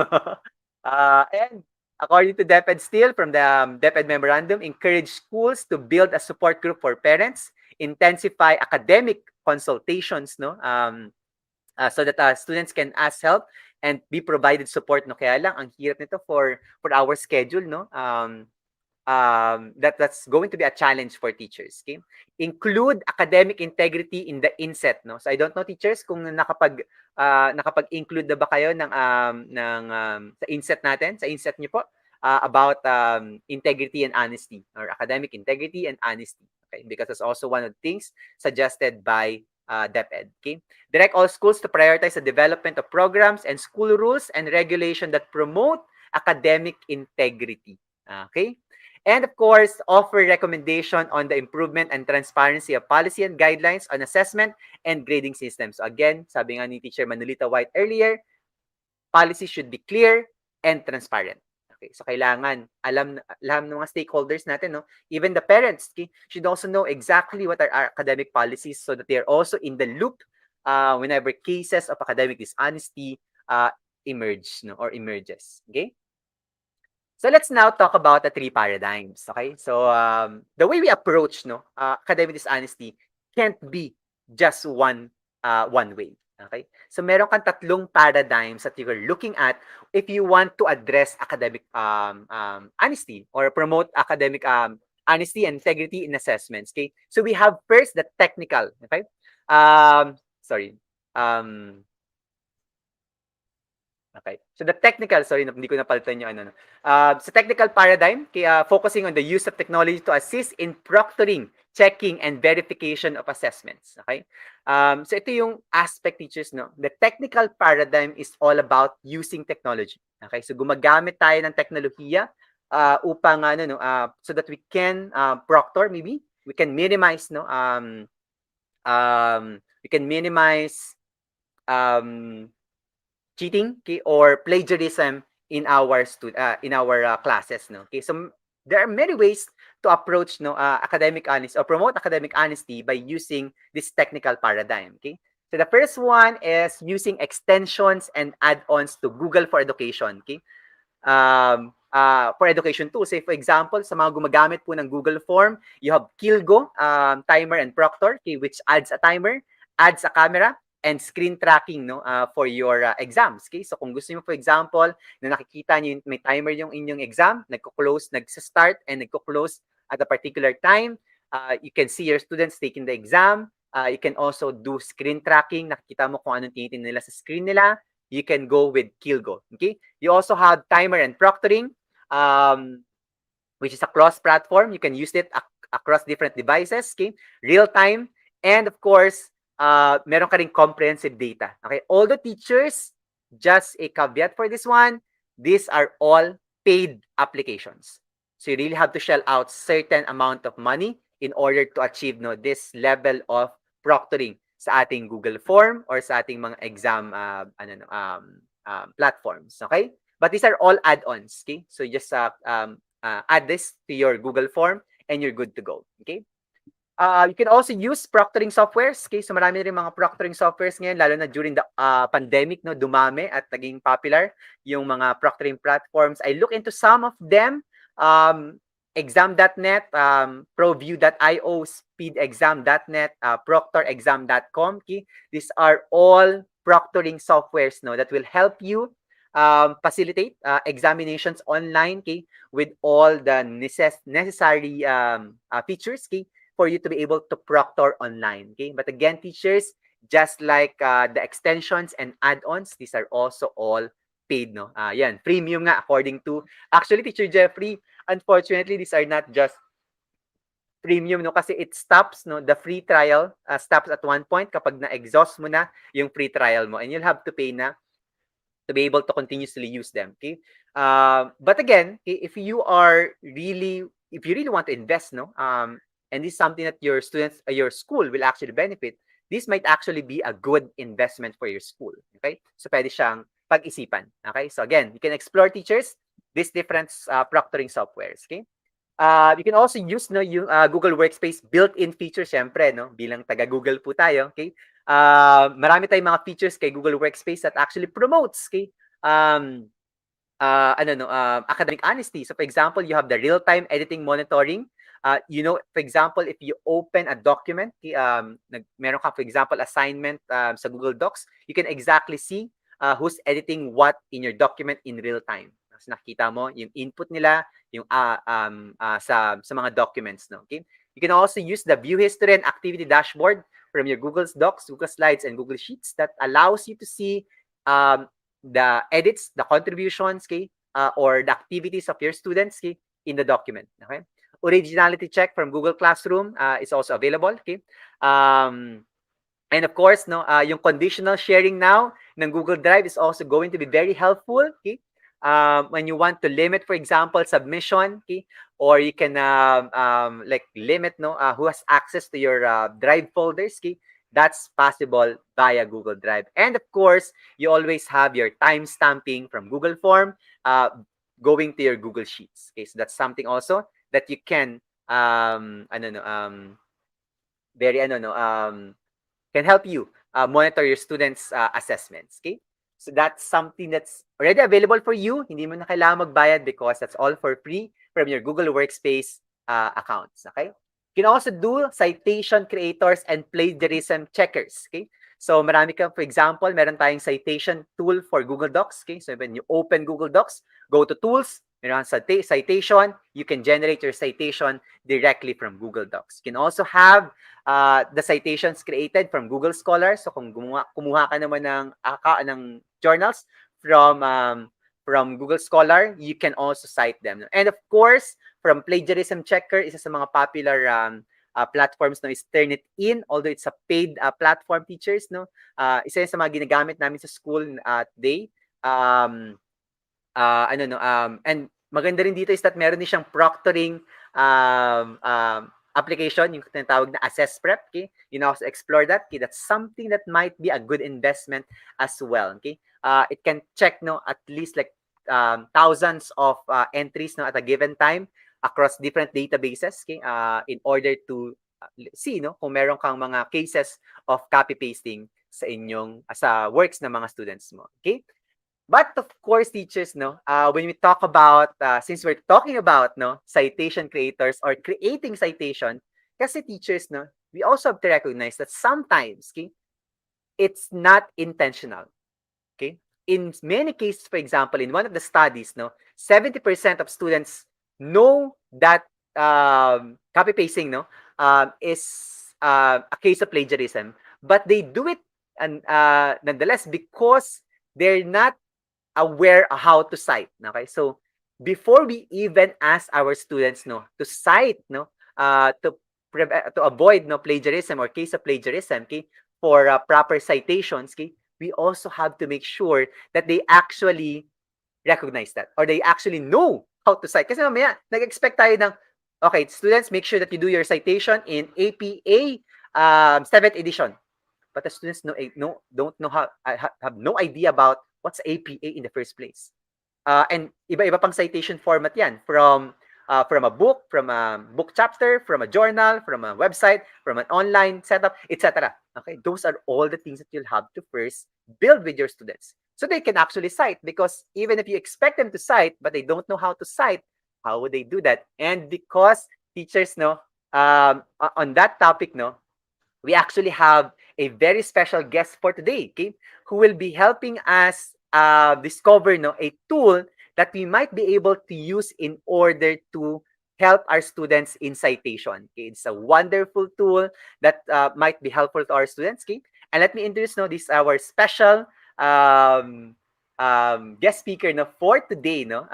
And according to DepEd still, from the DepEd memorandum, encourage schools to build a support group for parents, intensify academic consultations, no, so that students can ask help and be provided support, no. Kaya lang, ang hirap nito for our schedule, no. That's going to be a challenge for teachers. Okay? Include academic integrity in the inset, no. So I don't know, teachers, kung nakapag-include na ba kayo ng sa inset natin, sa inset niyo po, about integrity and honesty, or academic integrity and honesty. Okay? Because that's also one of the things suggested by DepEd. Okay? Direct all schools to prioritize the development of programs and school rules and regulation that promote academic integrity. Okay? And of course, offer recommendation on the improvement and transparency of policy and guidelines on assessment and grading systems. So again, sabi nga ni Teacher Manolita White earlier, policy should be clear and transparent. Okay, so kailangan alam ng mga stakeholders natin, no? Even the parents, okay, should also know exactly what are our academic policies so that they are also in the loop whenever cases of academic dishonesty emerge, no, or emerges. Okay? So let's now talk about the three paradigms. Okay, so the way we approach academic dishonesty can't be just one way. Okay, so meron kang tatlong paradigms that you're looking at if you want to address academic honesty or promote academic honesty and integrity in assessments. Okay, so we have first the technical. Okay, sorry. Okay. So the technical, sorry, hindi ko napalitan yung ano. Sa technical paradigm, focusing on the use of technology to assist in proctoring, checking, and verification of assessments. Okay? So ito yung aspect, teachers, no? The technical paradigm is all about using technology. Okay? So gumagamit tayo ng teknolohiya upang so that we can proctor, maybe we can minimize we can minimize cheating, okay, or plagiarism in our classes, no. Okay, so there are many ways to approach academic honesty or promote academic honesty by using this technical paradigm. Okay, so the first one is using extensions and add-ons to Google for Education. Okay, for education too. Say for example, sa mga gumagamit po ng Google Form, you have Kilgo, timer and proctor, okay, which adds a timer, adds a camera, and screen tracking for your exams. Okay? So kung gusto niyo, for example, na nakikita niyo may timer yung inyong exam, nagko-close, nagsa-start and nagko-close at a particular time, you can see your students taking the exam. You can also do screen tracking. Nakikita mo kung anong tinitingnan nila sa screen nila. You can go with Kilgo. Okay? You also have timer and proctoring, which is a cross-platform. You can use it across different devices. Okay? Real-time. And of course, meron ka rin comprehensive data. Okay? All the teachers, just a caveat for this one, these are all paid applications. So you really have to shell out certain amount of money in order to achieve this level of proctoring sa ating Google Form or sa ating mga exam platforms. Okay? But these are all add-ons. Okay? So you just add this to your Google Form and you're good to go. Okay? You can also use proctoring softwares. Okay? So marami rin mga proctoring softwares ngayon, lalo na during the pandemic, dumami at naging popular yung mga proctoring platforms. I look into some of them. Exam.net, ProView.io, SpeedExam.net, ProctorExam.com. Okay? These are all proctoring softwares that will help you facilitate examinations online, okay, with all the necessary features, okay, for you to be able to proctor online. Okay? But again, teachers, just like the extensions and add-ons, these are also all paid. Yan, premium nga according to, actually, Teacher Jeffrey, unfortunately, these are not just premium, kasi it stops, the free trial stops at one point kapag na-exhaust mo na yung free trial mo, and you'll have to pay na to be able to continuously use them. Okay? But again, if you really want to invest, and this is something that your students, your school will actually benefit, this might actually be a good investment for your school. Okay? So pwede siyang pag-isipan. Okay? So again, you can explore, teachers, these different proctoring softwares. Okay? You can also use yung Google Workspace built-in features, syempre, bilang taga-Google po tayo. Okay? Marami tayong mga features kay Google Workspace that actually promotes, okay, academic honesty. So for example, you have the real-time editing monitoring. For example, if you open a document, meron ka, for example, assignment sa Google Docs, you can exactly see who's editing what in your document in real time. So nakikita mo yung input nila, yung sa mga documents, okay? You can also use the view history and activity dashboard from your Google Docs, Google Slides, and Google Sheets that allows you to see the edits, the contributions, okay, or the activities of your students, okay, in the document. Okay? Originality check from Google Classroom is also available. Okay? And of course, yung conditional sharing now ng Google Drive is also going to be very helpful. Okay? when you want to limit, for example, submission, okay, or you can like limit no who has access to your drive folders, okay, that's possible via Google Drive. And of course, you always have your time stamping from Google Form going to your Google Sheets. Okay, so that's something also that you can I don't know very I don't know can help you monitor your students' assessments. Okay? So that's something that's already available for you. Hindi mo na kailangan magbayad because that's all for free from your Google Workspace accounts. Okay? You can also do citation creators and plagiarism checkers. Okay? So marami ka, for example, meron tayong citation tool for Google Docs. Okay? So when you open Google Docs, go to tools, meron citation, you can generate your citation directly from Google Docs. You can also have the citations created from Google Scholar. So kung kumuha ka naman ng journals from Google Scholar, you can also cite them. And of course, from Plagiarism Checker, isa sa mga popular platforms no is Turnitin, although it's a paid platform, teachers no. Isa sa mga ginagamit namin sa school today. And maganda rin dito is that meron din siyang proctoring application, yung tinatawag na Assess Prep. Okay? You can also explore that. Okay? That's something that might be a good investment as well. Okay? It can check no at least like thousands of entries no at a given time across different databases, okay? In order to see no kung meron kang mga cases of copy pasting sa inyong sa works ng mga students mo. Okay? But of course, teachers, no, when we talk about, since we're talking about, no, citation creators or creating citation, kasi teachers, no, we also have to recognize that sometimes, okay, it's not intentional, okay? In many cases, for example, in one of the studies, no, 70% of students know that copy pasting, no, is a case of plagiarism, but they do it and nonetheless because they're not aware how to cite. Okay, so before we even ask our students no to cite no to avoid no plagiarism or case of plagiarism, okay, for proper citations, okay, we also have to make sure that they actually recognize that or they actually know how to cite. Kasi mamaya nag-expect tayo ng okay, students, make sure that you do your citation in APA 7th edition. But the students don't know how have no idea about what's APA in the first place. And iba-iba pang citation format yan from a book, from a book chapter, from a journal, from a website, from an online setup, etc. Okay, those are all the things that you'll have to first build with your students so they can actually cite. Because even if you expect them to cite, but they don't know how to cite, how would they do that? And because teachers know on that topic, no, we actually have a very special guest for today, okay, who will be helping us discover no, a tool that we might be able to use in order to help our students in citation. Okay? It's a wonderful tool that might be helpful to our students. Okay? And let me introduce no, this our special guest speaker no, for today. No?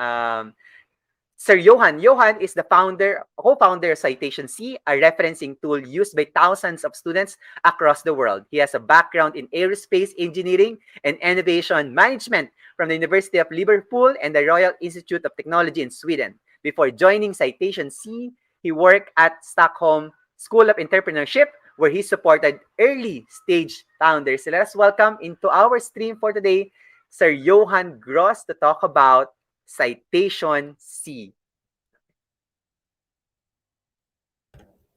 Sir Johan. Johan is the co-founder of Citation C, a referencing tool used by thousands of students across the world. He has a background in aerospace engineering and innovation management from the University of Liverpool and the Royal Institute of Technology in Sweden. Before joining Citation C, he worked at Stockholm School of Entrepreneurship, where he supported early stage founders. So let us welcome into our stream for today, Sir Johan Gross, to talk about Citation C.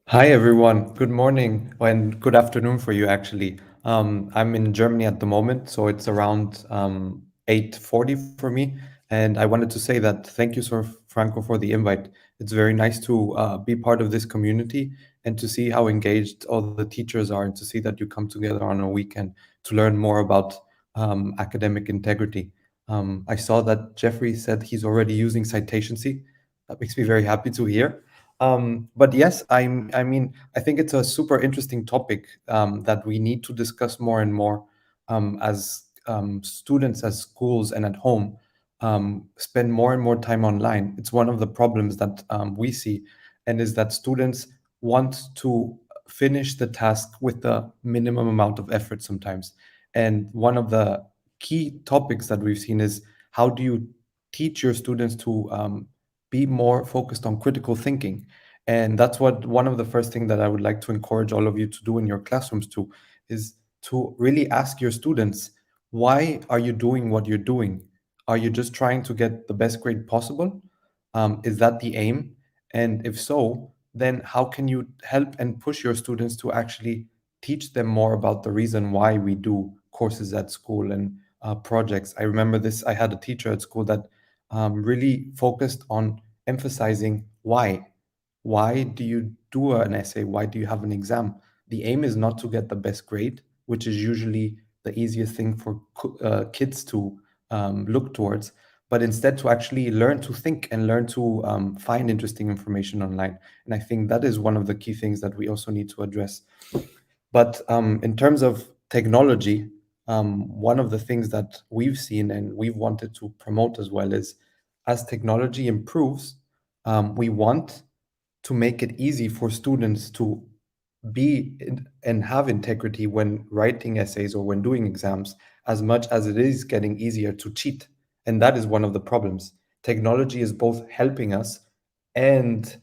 Hi, everyone. Good morning and good afternoon for you, actually. I'm in Germany at the moment, so it's around 8:40 for me. And I wanted to say that thank you, Sir Franco, for the invite. It's very nice to be part of this community and to see how engaged all the teachers are and to see that you come together on a weekend to learn more about academic integrity. I saw that Jeffrey said he's already using Citation C. That makes me very happy to hear. But yes, I mean, I think it's a super interesting topic that we need to discuss more and more as students, as schools, and at home spend more and more time online. It's one of the problems that we see, and is that students want to finish the task with the minimum amount of effort sometimes. And one of the key topics that we've seen is how do you teach your students to be more focused on critical thinking. And that's what one of the first things that I would like to encourage all of you to do in your classrooms too, is to really ask your students, why are you doing what you're doing? Are you just trying to get the best grade possible? Is that the aim? And if so, then how can you help and push your students to actually teach them more about the reason why we do courses at school and projects? I remember this, I had a teacher at school that really focused on emphasizing why. Why do you do an essay? Why do you have an exam? The aim is not to get the best grade, which is usually the easiest thing for kids to look towards, but instead to actually learn to think and learn to find interesting information online. And I think that is one of the key things that we also need to address. But in terms of technology, one of the things that we've seen and we've wanted to promote as well is, as technology improves, we want to make it easy for students to and have integrity when writing essays or when doing exams, as much as it is getting easier to cheat. And that is one of the problems. Technology is both helping us and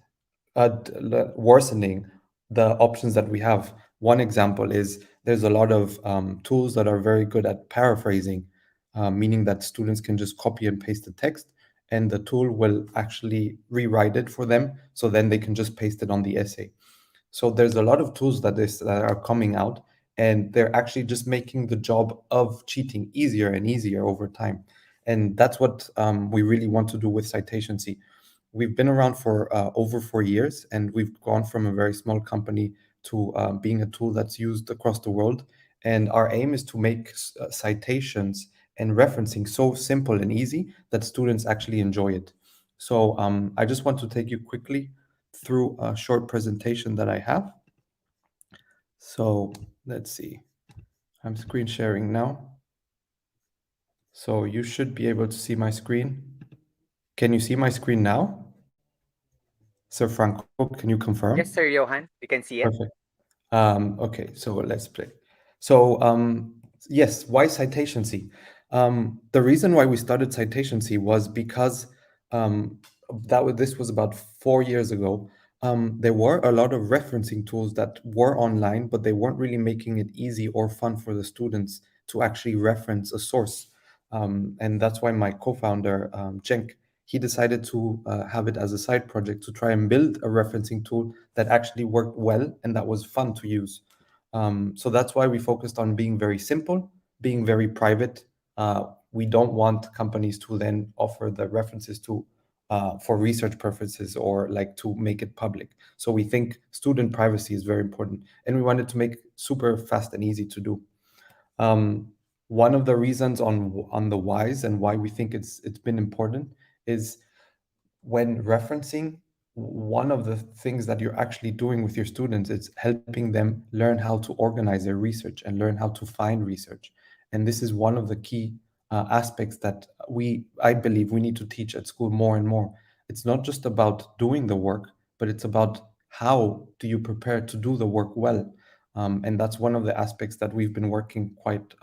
worsening the options that we have. One example is there's a lot of tools that are very good at paraphrasing, meaning that students can just copy and paste the text, and the tool will actually rewrite it for them. So then they can just paste it on the essay. So there's a lot of tools that are coming out, and they're actually just making the job of cheating easier and easier over time. And that's what we really want to do with Citation C. We've been around for over 4 years, and we've gone from a very small company to being a tool that's used across the world. And our aim is to make citations and referencing so simple and easy that students actually enjoy it. So I just want to take you quickly through a short presentation that I have. So let's see. I'm screen sharing now. So you should be able to see my screen. Can you see my screen now? Sir Franco, can you confirm? Yes, Sir Johan, we can see it. Perfect. Okay, so let's play. So yes, why Citation C? The reason why we started Citation C was because um, this was about 4 years ago. There were a lot of referencing tools that were online, but they weren't really making it easy or fun for the students to actually reference a source. And that's why my co-founder, Cenk, he decided to have it as a side project to try and build a referencing tool that actually worked well and that was fun to use. So that's why we focused on being very simple, being very private. We don't want companies to then offer the references to for research purposes or like to make it public. So we think student privacy is very important, and we wanted to make super fast and easy to do. Um, One of the reasons on the whys and why we think it's been important is when referencing, one of the things that you're actually doing with your students is helping them learn how to organize their research and learn how to find research. And this is one of the key aspects that I believe we need to teach at school more and more. It's not just about doing the work, but it's about how do you prepare to do the work well. And that's one of the aspects that we've been working quite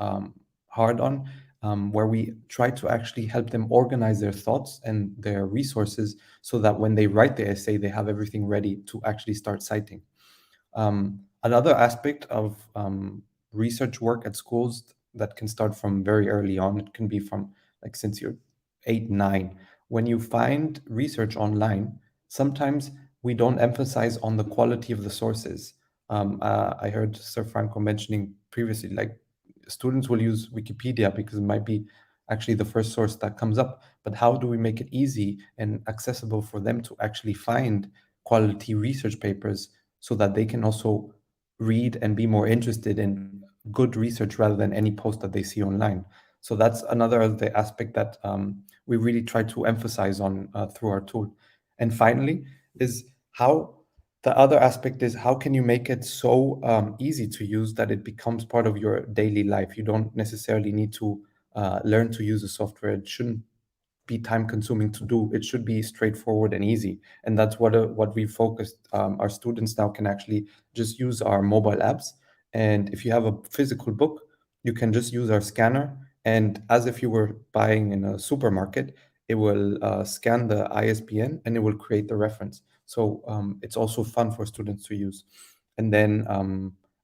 hard on, where we try to actually help them organize their thoughts and their resources so that when they write the essay, they have everything ready to actually start citing. Another aspect of research work at schools that can start from very early on, it can be from like since you're 8, 9. When you find research online, sometimes we don't emphasize on the quality of the sources. I heard Sir Franco mentioning previously, like students will use Wikipedia because it might be actually the first source that comes up. But how do we make it easy and accessible for them to actually find quality research papers so that they can also read and be more interested in good research rather than any post that they see online? So that's another of the aspect that we really try to emphasize on through our tool. And finally, is how the other aspect is how can you make it so easy to use that it becomes part of your daily life? You don't necessarily need to learn to use a software. It shouldn't be time consuming to do. It should be straightforward and easy. And that's what we focused. Our students now can actually just use our mobile apps. And if you have a physical book, you can just use our scanner. And as if you were buying in a supermarket, it will scan the ISBN and it will create the reference. So it's also fun for students to use. And then,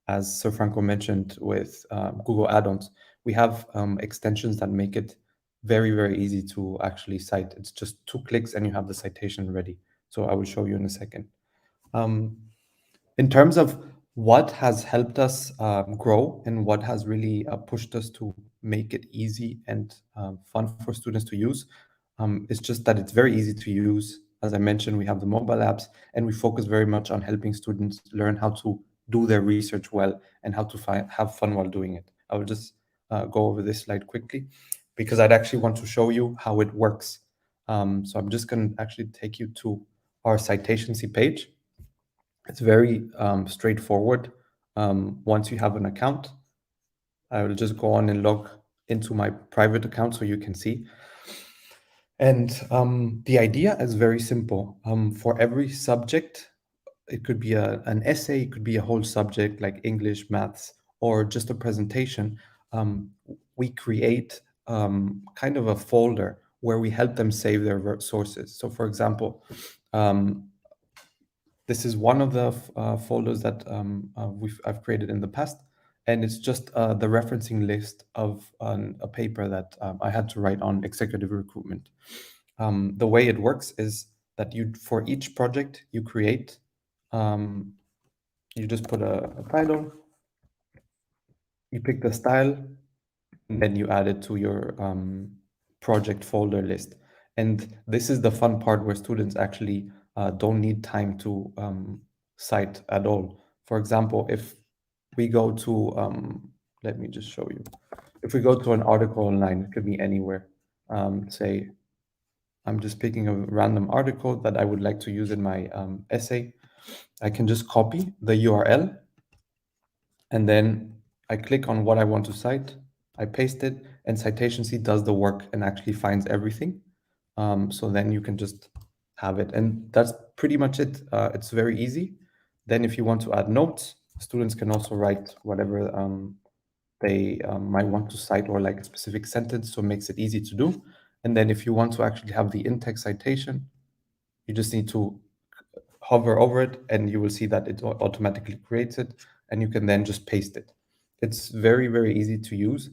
as Sir Franco mentioned with Google add-ons, we have extensions that make it very, very easy to actually cite. It's just 2 clicks and you have the citation ready. So I will show you in a second. Um, in terms of what has helped us grow and what has really pushed us to make it easy and fun for students to use, it's just that it's very easy to use. As I mentioned, we have the mobile apps, and we focus very much on helping students learn how to do their research well and how to have fun while doing it. I will just go over this slide quickly because I'd actually want to show you how it works. So I'm just going to actually take you to our Citation C page. It's very straightforward. Once you have an account, I will just go on and log into my private account so you can see. And the idea is very simple. For every subject, it could be an essay, it could be a whole subject like English, maths, or just a presentation. We create kind of a folder where we help them save their sources. So, for example, um, this is one of the folders that I've created in the past, and it's just the referencing list of a paper that I had to write on executive recruitment. The way it works is that for each project you create, um, you just put a title, you pick the style, and then you add it to your project folder list. And this is the fun part where students actually don't need time to cite at all. For example, if we go to, let me just show you. If we go to an article online, it could be anywhere. Say, I'm just picking a random article that I would like to use in my essay. I can just copy the URL and then I click on what I want to cite, I paste it, and Citation C does the work and actually finds everything. So then you can just have it. And that's pretty much it. It's very easy. Then if you want to add notes, students can also write whatever they might want to cite or like a specific sentence, so it makes it easy to do. And then if you want to actually have the in-text citation, you just need to hover over it and you will see that it automatically creates it and you can then just paste it. It's very, very easy to use.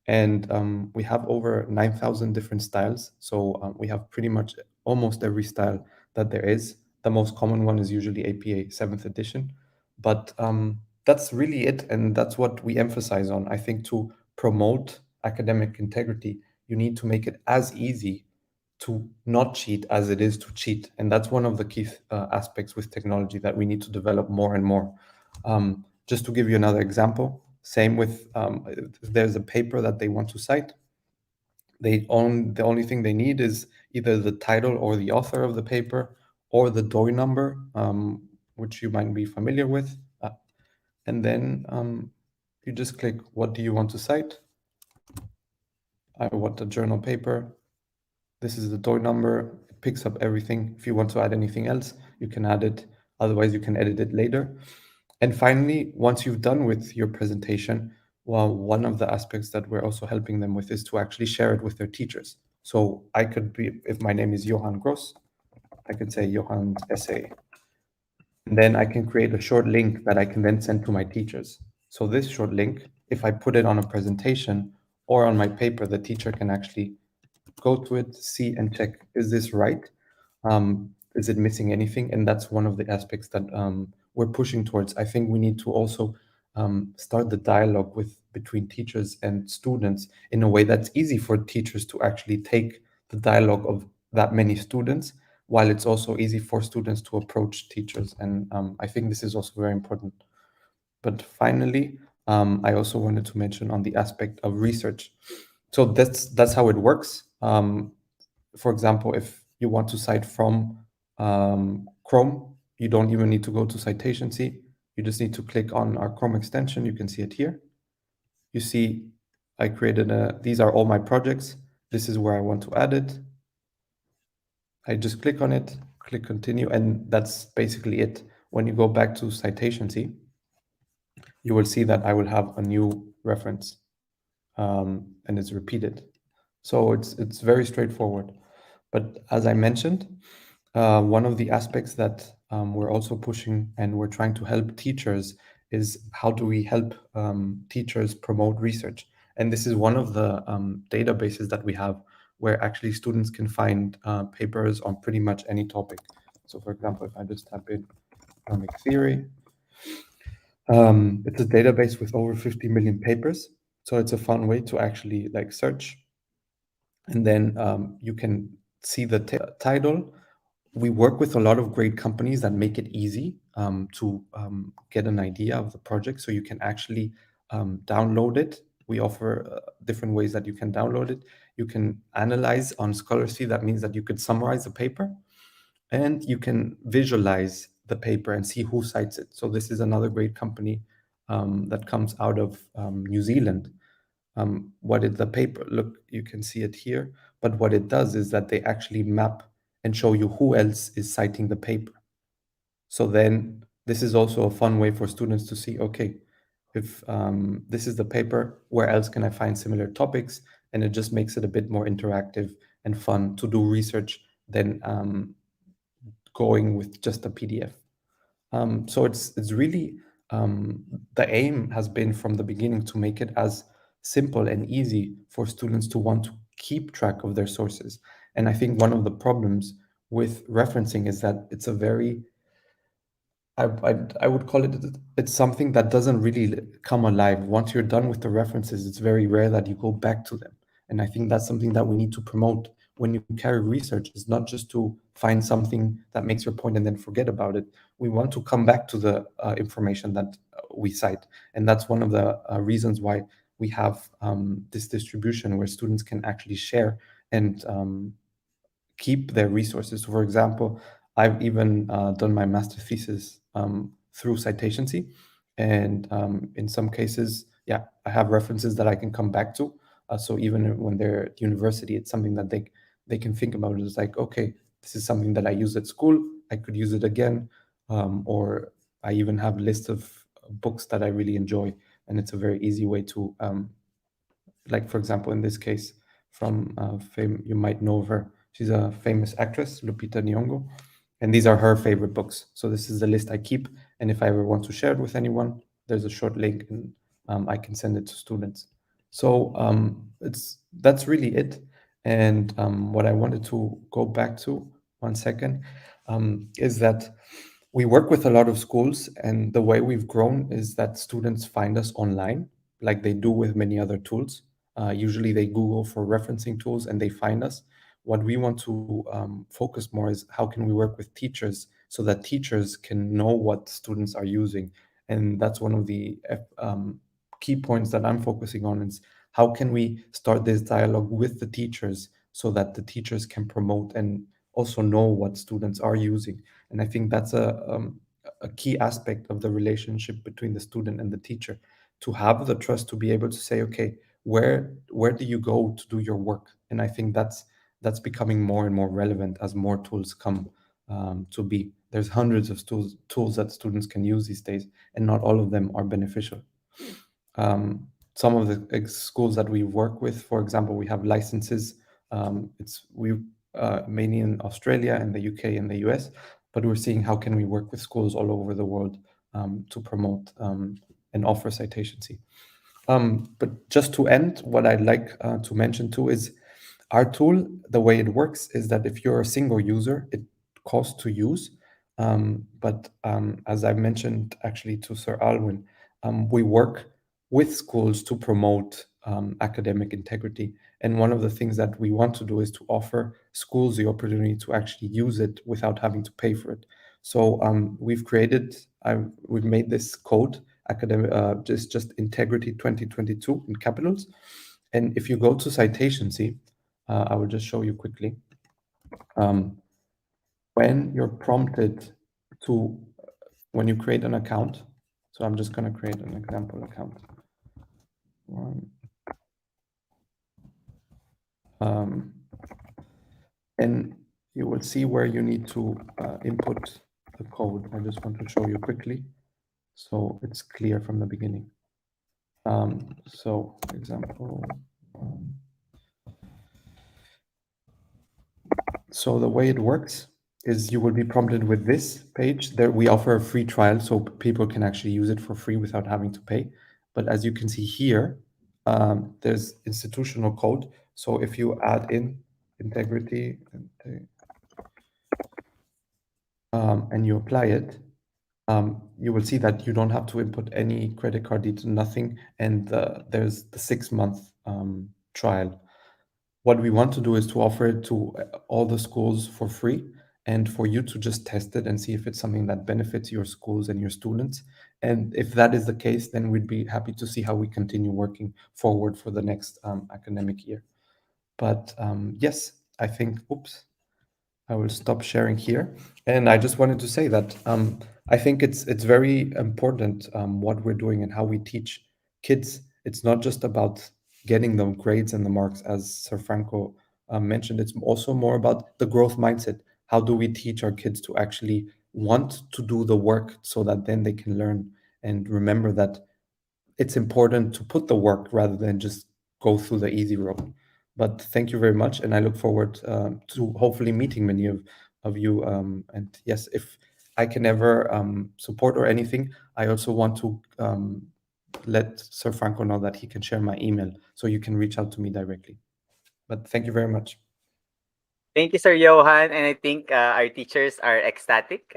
And we have over 9,000 different styles. So we have pretty much almost every style that there is. The most common one is usually APA 7th edition. But that's really it. And that's what we emphasize on. I think to promote academic integrity, you need to make it as easy to not cheat as it is to cheat. And that's one of the key aspects with technology that we need to develop more and more. Just to give you another example, same with if there's a paper that they want to cite, the only thing they need is either the title or the author of the paper or the DOI number, which you might be familiar with. And then you just click, what do you want to cite? I want a journal paper. This is the DOI number. It picks up everything. If you want to add anything else, you can add it. Otherwise, you can edit it later. And finally, once you've done with your presentation, well, one of the aspects that we're also helping them with is to actually share it with their teachers. So I could be, if my name is Johan Gross, I could say Johan's essay. And then I can create a short link that I can then send to my teachers. So this short link, if I put it on a presentation or on my paper, the teacher can actually go to it, see and check, is this right? Is it missing anything? And that's one of the aspects that we're pushing towards. I think we need to also start the dialogue between teachers and students in a way that's easy for teachers to actually take the dialogue of that many students, while it's also easy for students to approach teachers. And I think this is also very important. But finally, I also wanted to mention on the aspect of research. So that's how it works. For example, if you want to cite from Chrome, you don't even need to go to Citation C. You just need to click on our Chrome extension. You can see it here. You see, I created these are all my projects. This is where I want to add it. I just click on it, click continue, and that's basically it. When you go back to Citation C, you will see that I will have a new reference and it's repeated. So it's very straightforward. But as I mentioned, one of the aspects that we're also pushing and we're trying to help teachers is how do we help teachers promote research? And this is one of the databases that we have where actually students can find papers on pretty much any topic. So for example, if I just type in economic theory, it's a database with over 50 million papers. So it's a fun way to actually like search. And then you can see the title. We work with a lot of great companies that make it easy to get an idea of the project. So you can actually download it. We offer different ways that you can download it. You can analyze on Scholarly. That means that you could summarize the paper and you can visualize the paper and see who cites it. So this is another great company that comes out of New Zealand. What is the paper? Look, you can see it here. But what it does is that they actually map and show you who else is citing the paper. So then this is also a fun way for students to see, okay, if this is the paper, where else can I find similar topics? And it just makes it a bit more interactive and fun to do research than going with just a PDF. So it's really the aim has been from the beginning to make it as simple and easy for students to want to keep track of their sources. And I think one of the problems with referencing is that it's a very I would call it it's something that doesn't really come alive. Once you're done with the references, it's very rare that you go back to them. And I think that's something that we need to promote when you carry research. It's not just to find something that makes your point and then forget about it. We want to come back to the information that we cite. And that's one of the reasons why we have this distribution where students can actually share and keep their resources. So for example, I've even done my master thesis through Citation C, and in some cases, yeah, I have references that I can come back to. So even when they're at university, it's something that they can think about. It's like, okay, this is something that I used at school. I could use it again, or I even have a list of books that I really enjoy, and it's a very easy way to like for example in this case from fame, you might know of her. She's a famous actress, Lupita Nyong'o, and these are her favorite books. So this is the list I keep, and if I ever want to share it with anyone, there's a short link, and I can send it to students. So it's that's really it. And what I wanted to go back to 1 second is that we work with a lot of schools, and the way we've grown is that students find us online, like they do with many other tools. Usually they Google for referencing tools and they find us. What we want to focus more is how can we work with teachers so that teachers can know what students are using. And that's one of the key points that I'm focusing on is how can we start this dialogue with the teachers so that the teachers can promote and also know what students are using. And I think that's a key aspect of the relationship between the student and the teacher, to have the trust to be able to say, okay, where do you go to do your work? And I think that's becoming more and more relevant as more tools come to be. There's hundreds of tools that students can use these days, and not all of them are beneficial. Some of the schools that we work with, for example, we have licenses. It's we mainly in Australia and the UK and the US, but we're seeing how can we work with schools all over the world to promote and offer Citation C. But just to end, what I'd like to mention too is our tool, the way it works is that if you're a single user, it costs to use. But as I mentioned actually to Sir Alwyn, we work with schools to promote academic integrity. And one of the things that we want to do is to offer schools the opportunity to actually use it without having to pay for it. So we've made this code, academic, just integrity 2022 in capitals. And if you go to Citation C, I will just show you quickly. When you're prompted to, when you create an account, so I'm just going to create an example account. And you will see where you need to input the code. I just want to show you quickly so it's clear from the beginning. So example, So the way it works is you will be prompted with this page. There we offer a free trial so people can actually use it for free without having to pay. But as you can see here, there's institutional code. So if you add in integrity and you apply it, you will see that you don't have to input any credit card details, nothing, and there's the 6-month trial. What we want to do is to offer it to all the schools for free and for you to just test it and see if it's something that benefits your schools and your students. And if that is the case, then we'd be happy to see how we continue working forward for the next academic year. But yes, I think, oops, I will stop sharing here. And I just wanted to say that I think it's very important what we're doing and how we teach kids. It's not just about getting the grades and the marks, as Sir Franco mentioned. It's also more about the growth mindset. How do we teach our kids to actually want to do the work so that then they can learn and remember that it's important to put the work rather than just go through the easy road. But thank you very much, and I look forward to hopefully meeting many of you. And yes, if I can ever support or anything, I also want to let Sir Franco know that he can share my email, so you can reach out to me directly. But thank you very much. Thank you, Sir Johan. And I think our teachers are ecstatic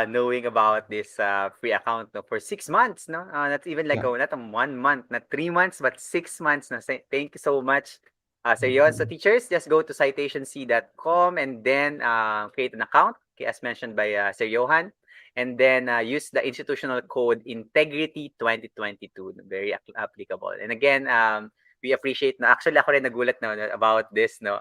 knowing about this free account no, for 6 months. No, not even like Yeah, not a 1 month, not 3 months, but 6 months. No, thank you so much, Sir no Johan. So problem. teachers, just go to citationc.com and then create an account, okay, as mentioned by Sir Johan, and then use the institutional code Integrity 2022. Very applicable. And again, we appreciate na actually ako rin nagulat no about this no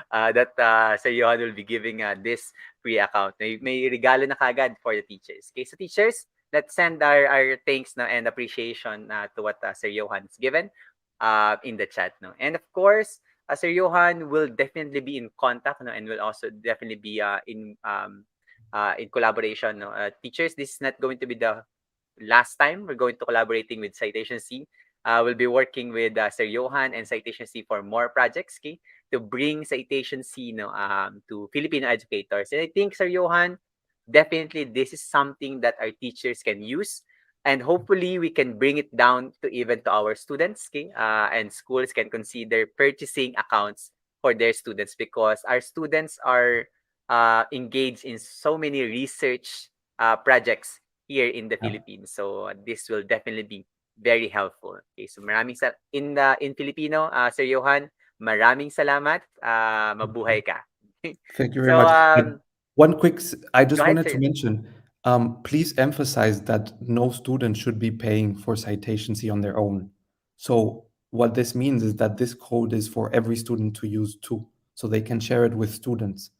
that Sir Johan will be giving this free account. May regalo na kagad for the teachers. Okay, so teachers, let's send our thanks no, and appreciation to what Sir Johan has given in the chat. No? And of course, Sir Johan will definitely be in contact no, and will also definitely be in collaboration. No? Teachers, this is not going to be the last time we're going to collaborating with Citation C. We'll be working with Sir Johan and Citation C for more projects, okay, to bring Citation C no, to Filipino educators. And I think, Sir Johan, definitely this is something that our teachers can use. And hopefully we can bring it down to even to our students, okay? And schools can consider purchasing accounts for their students because our students are engaged in so many research projects here in the Yeah. Philippines. So this will definitely be very helpful. Okay, so maraming in Filipino, Sir Johan, maraming salamat. Mabuhay ka. Thank you very So much. And one quick, I go just ahead, wanted to sir. mention, please emphasize that no student should be paying for Citation C on their own. So what this means is that this code is for every student to use too, so they can share it with students.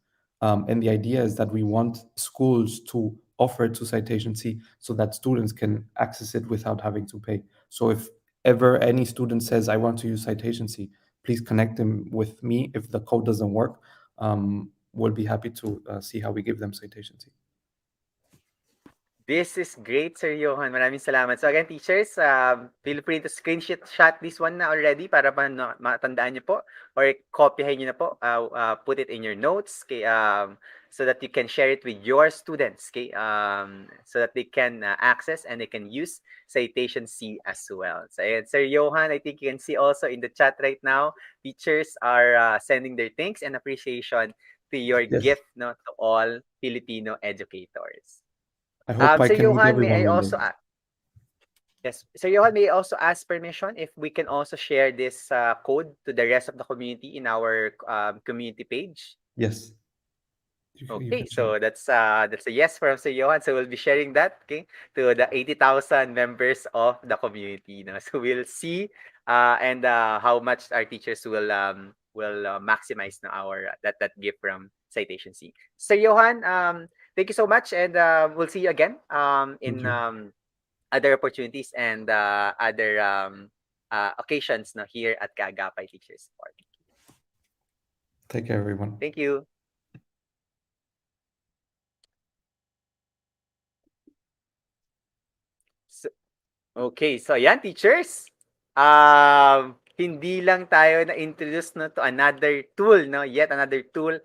And the idea is that we want schools to offer it to Citation C so that students can access it without having to pay. So if ever any student says, I want to use Citation C, please connect them with me if the code doesn't work. We'll be happy to see how we give them citations. This is great, Sir Johan. Maraming salamat. So again, teachers, feel free to screenshot shot this one na already para matandaan nyo po or copyhin nyo na po. Put it in your notes okay, so that you can share it with your students okay, so that they can access and they can use Citation C as well. So ayan, Sir Johan, I think you can see also in the chat right now, teachers are sending their thanks and appreciation to your Yes, gift no, to all Filipino educators. I hope I Sir can meet Johan, may everyone I one also day. yes, Sir Johan, may I also ask permission if we can also share this code to the rest of the community in our community page? Yes, you Okay, can share. so that's a yes from Sir Johan. So we'll be sharing that okay to the 80,000 members of the community. No? So we'll see and how much our teachers will maximize no, our that gift from Citation C. Sir Johan, thank you so much, and we'll see you again Thank in you. other opportunities and other occasions no, here at Kaagapay Teachers Support. Take care, everyone. Thank you. So, okay, so ayan, teachers. hindi lang tayo na-introduce no, to another tool, no, yet another tool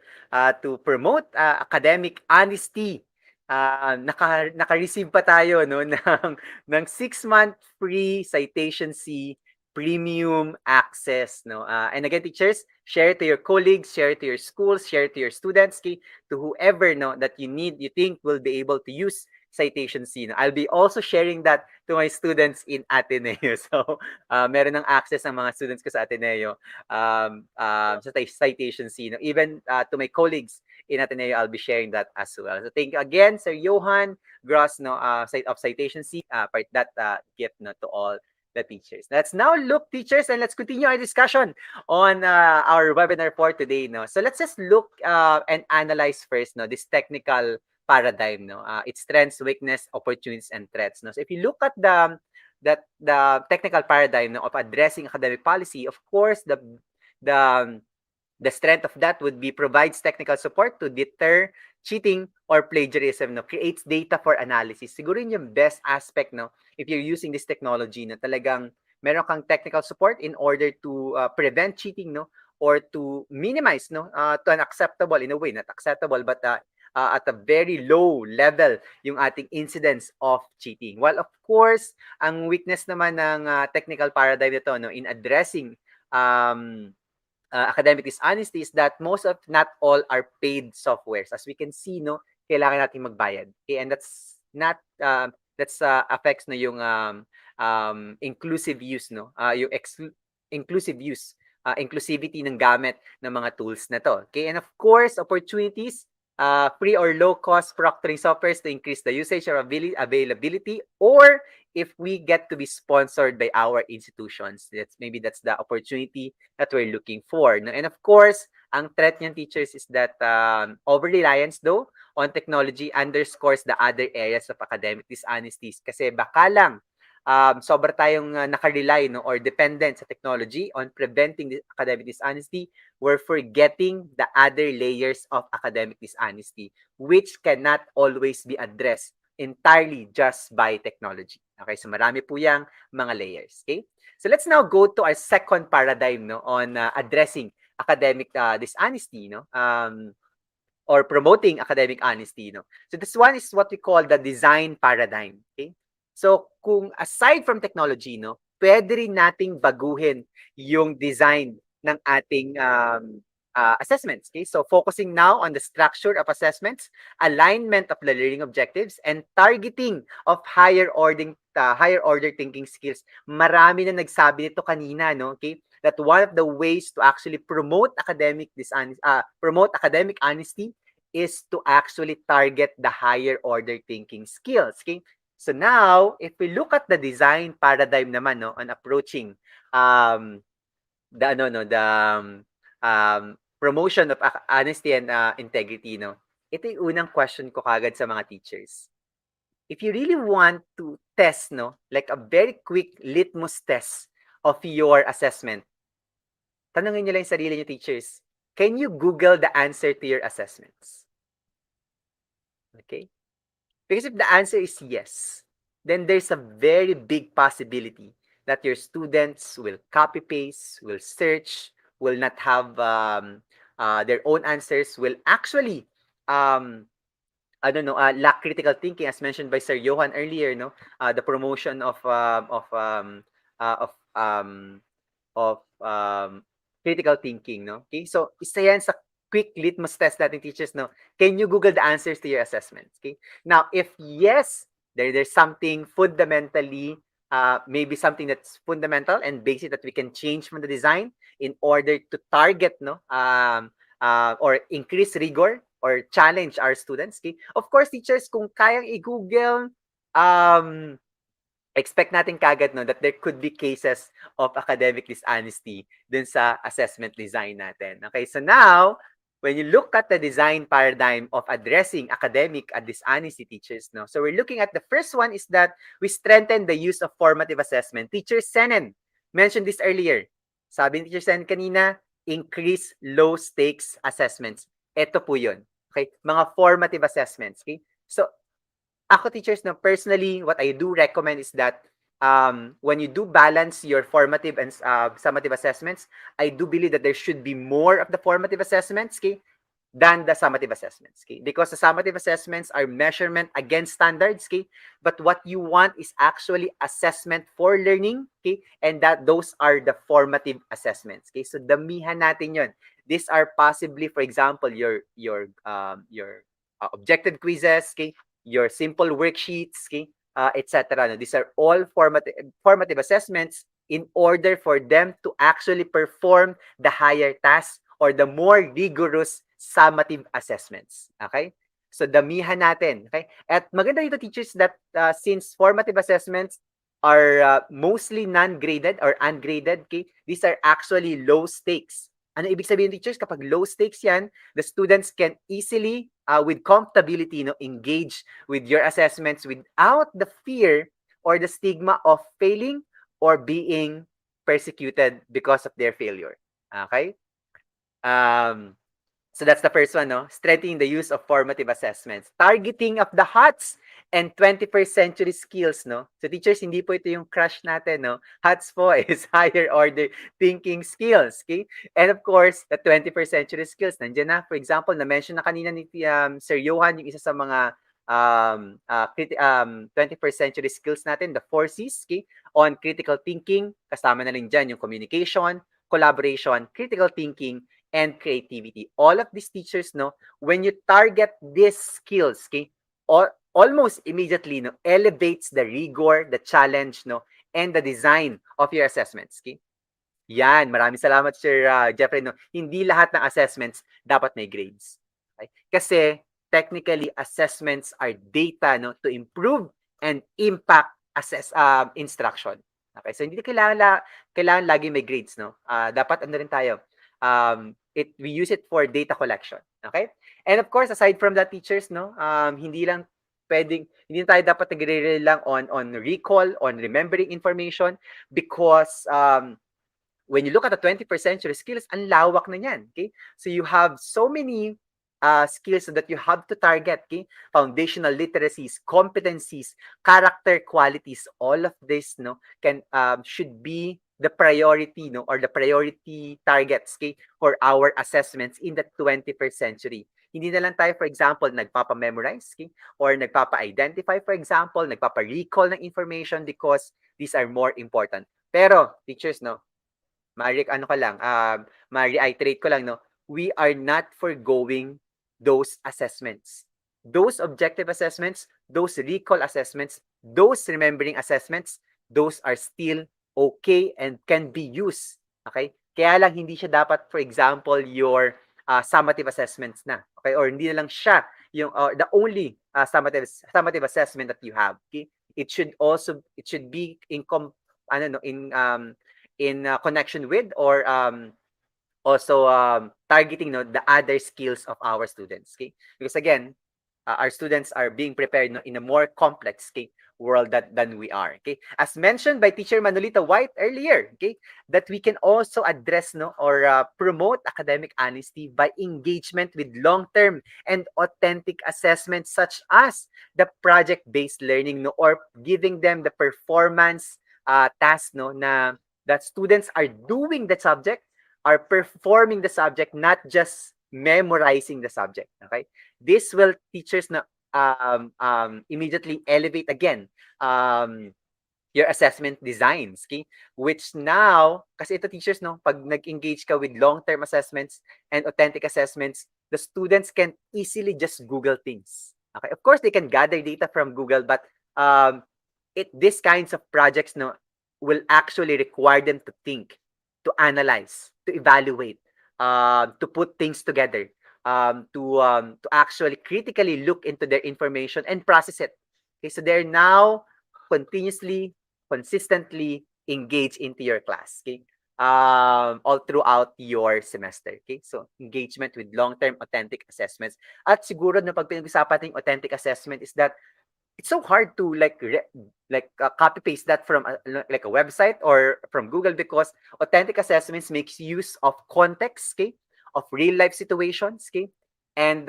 to promote academic honesty. Naka-receive pa tayo no, ng 6-month free Citation C premium access. No? And again, teachers, share it to your colleagues, share it to your schools, share it to your students, okay, to whoever no, that you think will be able to use Citation C. No? I'll be also sharing that to my students in Ateneo. So, meron ng access ng mga students ko sa Ateneo sa Citation C. No? Even to my colleagues in Ateneo, I'll be sharing that as well. So thank you again, Sir Johan Gross, no, of Citation C, part that gift no, to all the teachers. Let's now look, teachers, and let's continue our discussion on our webinar for today. No? So let's just look and analyze first no, this technical paradigm, no, its strengths, weakness, opportunities, and threats. No? So if you look at the technical paradigm no, of addressing academic policy, of course, the the strength of that would be provides technical support to deter cheating or plagiarism, no, creates data for analysis. Siguro yun yung best aspect, no, if you're using this technology na talagang meron kang technical support in order to prevent cheating, no, or to minimize, no, to an acceptable, in a way, not acceptable, but at a very low level yung ating incidence of cheating. While of course, ang weakness naman ng technical paradigm nito no in addressing academic dishonesty is that most of not all are paid softwares. As we can see no, kailangan nating magbayad. Okay, and that's not that's affects no yung inclusive use no, yung inclusive use, inclusivity ng gamit ng mga tools na to. Okay, and of course, opportunities, free or low cost proctoring softwares to increase the usage or availability, or if we get to be sponsored by our institutions. That's the opportunity that we're looking for. And of course, ang threat niyan, teachers, is that over-reliance though on technology underscores the other areas of academic dishonesties. Kasi baka lang sobra tayong nakarely no, or dependent sa technology on preventing the academic dishonesty, we're forgetting the other layers of academic dishonesty, which cannot always be addressed entirely just by technology. Okay, so marami po yang mga layers. Okay, so let's now go to our second paradigm no, on addressing academic dishonesty, no, or promoting academic honesty. No? So this one is what we call the design paradigm. Okay? So kung aside from technology, no, pwede rin nating baguhin yung design ng ating assessments. Okay? So focusing now on the structure of assessments, alignment of the learning objectives, and targeting of higher order thinking skills. Marami na nagsabi nito kanina, no? Okay? That one of the ways to actually promote academic honesty is to actually target the higher order thinking skills. Okay? So now, if we look at the design paradigm naman no, on approaching the promotion of honesty and integrity, no, ito yung unang question ko kagad sa mga teachers. If you really want to test, no, like a very quick litmus test of your assessment, tanungin niyo lang yung sarili niyo, teachers. Can you Google the answer to your assessments? Okay? Because if the answer is yes, then there's a very big possibility that your students will copy paste, will search, will not have their own answers, will actually lack critical thinking, as mentioned by Sir Johan earlier, no, the promotion of critical thinking, no. Okay, so isa yan sa quick litmus test natin, teachers, no. Can you Google the answers to your assessments? Okay, now if yes, there's something fundamentally, maybe something that's fundamental and basic that we can change from the design in order to target, no, or increase rigor or challenge our students. Okay? Of course, teachers, kung kayang i-Google, expect natin kagad no, that there could be cases of academic dishonesty dun sa assessment design natin. Okay, so now, when you look at the design paradigm of addressing academic dishonesty, teachers, no, so we're looking at the first one is that we strengthen the use of formative assessment. Teacher Senen mentioned this earlier. Sabi ni Teacher Senen kanina, increase low stakes assessments. Ito po yun. Okay, mga formative assessments. Okay, so ako, teachers, no, personally, what I do recommend is that when you do balance your formative and summative assessments, I do believe that there should be more of the formative assessments, okay, than the summative assessments, okay? Because the summative assessments are measurement against standards, okay? But what you want is actually assessment for learning, okay? And that those are the formative assessments, okay? So damihan natin 'yon. These are possibly, for example, your objective quizzes, okay? Your simple worksheets, okay? Etc. No, these are all formative assessments in order for them to actually perform the higher tasks or the more rigorous summative assessments. Okay? So damihan natin. Okay? At maganda dito, teachers, that since formative assessments are mostly non-graded or ungraded, okay, these are actually low stakes. Ano ibig sabihin, teachers? Kapag low stakes yan, the students can easily, with comfortability, engage with your assessments without the fear or the stigma of failing or being persecuted because of their failure. Okay? Um, So that's the first one, no? Strengthening the use of formative assessments. Targeting of the HOTS and 21st century skills, no? So teachers, hindi po ito yung crush natin, no? HOTS po is higher order thinking skills, okay? And of course, the 21st century skills, nandiyan na. For example, na-mention na kanina ni Sir Johan, yung isa sa mga 21st century skills natin, the 4 C's, okay? On critical thinking, kasama na rin dyan yung communication, collaboration, critical thinking, and creativity. All of these teachers, no, when you target these skills, okay, almost immediately, no, elevates the rigor, the challenge, no, and the design of your assessments. Okay? Yan, maraming salamat, Sir Jeffrey. No? Hindi lahat ng assessments dapat may grades. Okay? Kasi technically, assessments are data, no, to improve and impact instruction. Okay, so hindi kailangan lagi may grades, no? Dapat ano rin tayo, we use it for data collection. Okay? And of course, aside from that, teachers, no, hindi tayo dapat nagre-rely lang on recall, on remembering information, because when you look at the 21st century skills, ang lawak na yan. Okay? So you have so many skills that you have to target. Okay? Foundational literacies, competencies, character qualities, all of this, no, should be the priority, no, or the priority targets, okay, for our assessments in the 21st century. Hindi na lang tayo, for example, nagpapa-memorize, okay, or nagpapa-identify, for example, nagpapa-recall ng information, because these are more important. Pero, teachers, no, ma-reiterate ko lang, no, we are not forgoing those assessments. Those objective assessments, those recall assessments, those remembering assessments, those are still okay and can be used. Okay? Kaya lang hindi siya dapat, for example, your summative assessments na. Okay? Or hindi na lang siya yung the only summative assessment that you have. Okay? It should be in connection with, or also targeting, no, the other skills of our students. Okay? Because again, our students are being prepared, no, in a more complex, okay, world than we are. Okay, as mentioned by Teacher Manolita White earlier, okay, that we can also address, no, or promote academic honesty by engagement with long-term and authentic assessments, such as the project-based learning, no, or giving them the performance task, no, na that students are doing the subject, are performing the subject, not just memorizing the subject. Okay, this will teachers na immediately elevate again your assessment designs, okay? Which now, kasi ito teachers, no, pag nag-engage ka with long-term assessments and authentic assessments, the students can easily just Google things. Okay, of course they can gather data from Google, but these kinds of projects, no, will actually require them to think, to analyze, to evaluate, to put things together, to actually critically look into their information and process it. Okay, so they're now continuously, consistently engaged into your class. Okay, all throughout your semester. Okay, so engagement with long-term authentic assessments. At siguro na pag pinag-usapan natin authentic assessment is that it's so hard to copy paste that from like a website or from Google, because authentic assessments makes use of context, okay, of real life situations, okay, and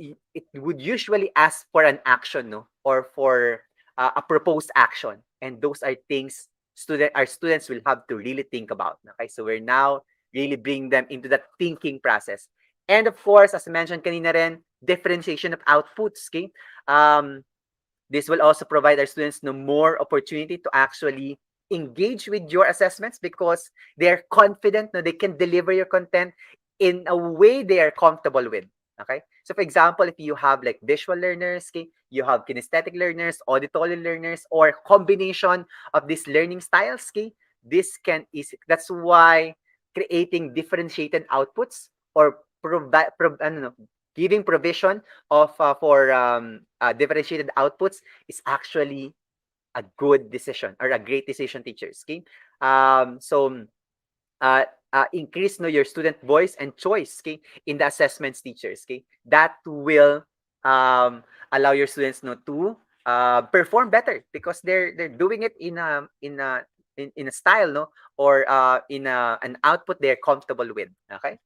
it would usually ask for an action, no, or for a proposed action. And those are things our students will have to really think about. Okay, so we're now really bring them into that thinking process. And of course, as mentioned kanina rin, differentiation of outputs. Okay, this will also provide our students no more opportunity to actually engage with your assessments because they're confident that they can deliver your content in a way they are comfortable with. Okay. So for example, if you have like visual learners, okay, you have kinesthetic learners, auditory learners, or combination of these learning styles, okay, this can easy. That's why creating differentiated outputs or giving provision of for differentiated outputs is actually a good decision or a great decision, teachers. Okay, so increase your student voice and choice. Okay, in the assessments, teachers. Okay, that will allow your students to perform better because they're doing it in a style or in an output they're comfortable with. Okay.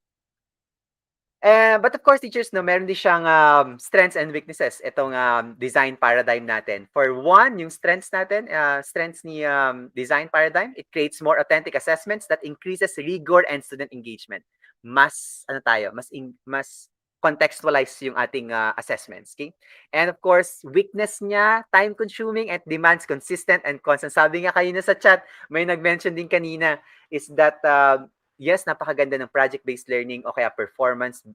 But of course, teachers, meron din siyang strengths and weaknesses itong design paradigm natin. For one, yung strengths natin, strengths ni design paradigm, it creates more authentic assessments that increases rigor and student engagement. Mas, mas contextualize yung ating assessments. Okay? And of course, weakness niya, time-consuming and demands consistent and constant. Sabi nga kanina sa chat, may nag-mention din kanina, is that yes, napakaganda ng project-based learning o kaya performance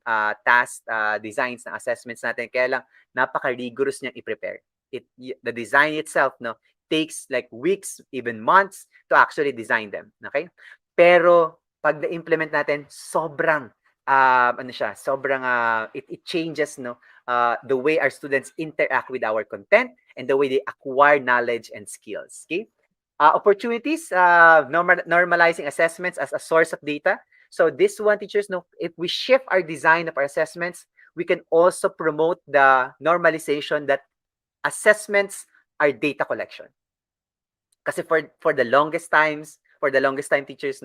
task designs ng assessments natin. Kaya lang, napaka-rigorous niyang i-prepare. The design itself takes like weeks, even months to actually design them. Okay? Pero pag na-implement natin, sobrang it changes the way our students interact with our content and the way they acquire knowledge and skills. Okay? Opportunities, normalizing assessments as a source of data. So this one, teachers, if we shift our design of our assessments, we can also promote the normalization that assessments are data collection. Kasi for the longest time, teachers,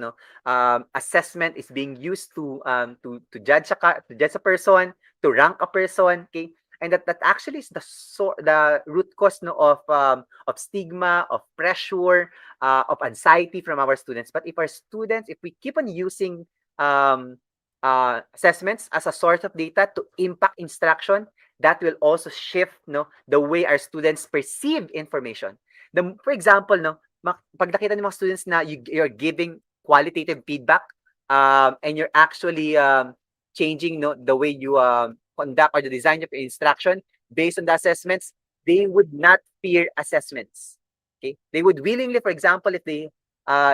assessment is being used to judge a person, to rank a person, okay? And that actually is the root cause of stigma, of pressure, of anxiety from our students. But if we keep on using assessments as a source of data to impact instruction, that will also shift the way our students perceive information. For example, pag nakita ng mga students na you're giving qualitative feedback and you're actually changing the way you conduct or the design of your instruction based on the assessments, they would not fear assessments. Okay, they would willingly, for example, if they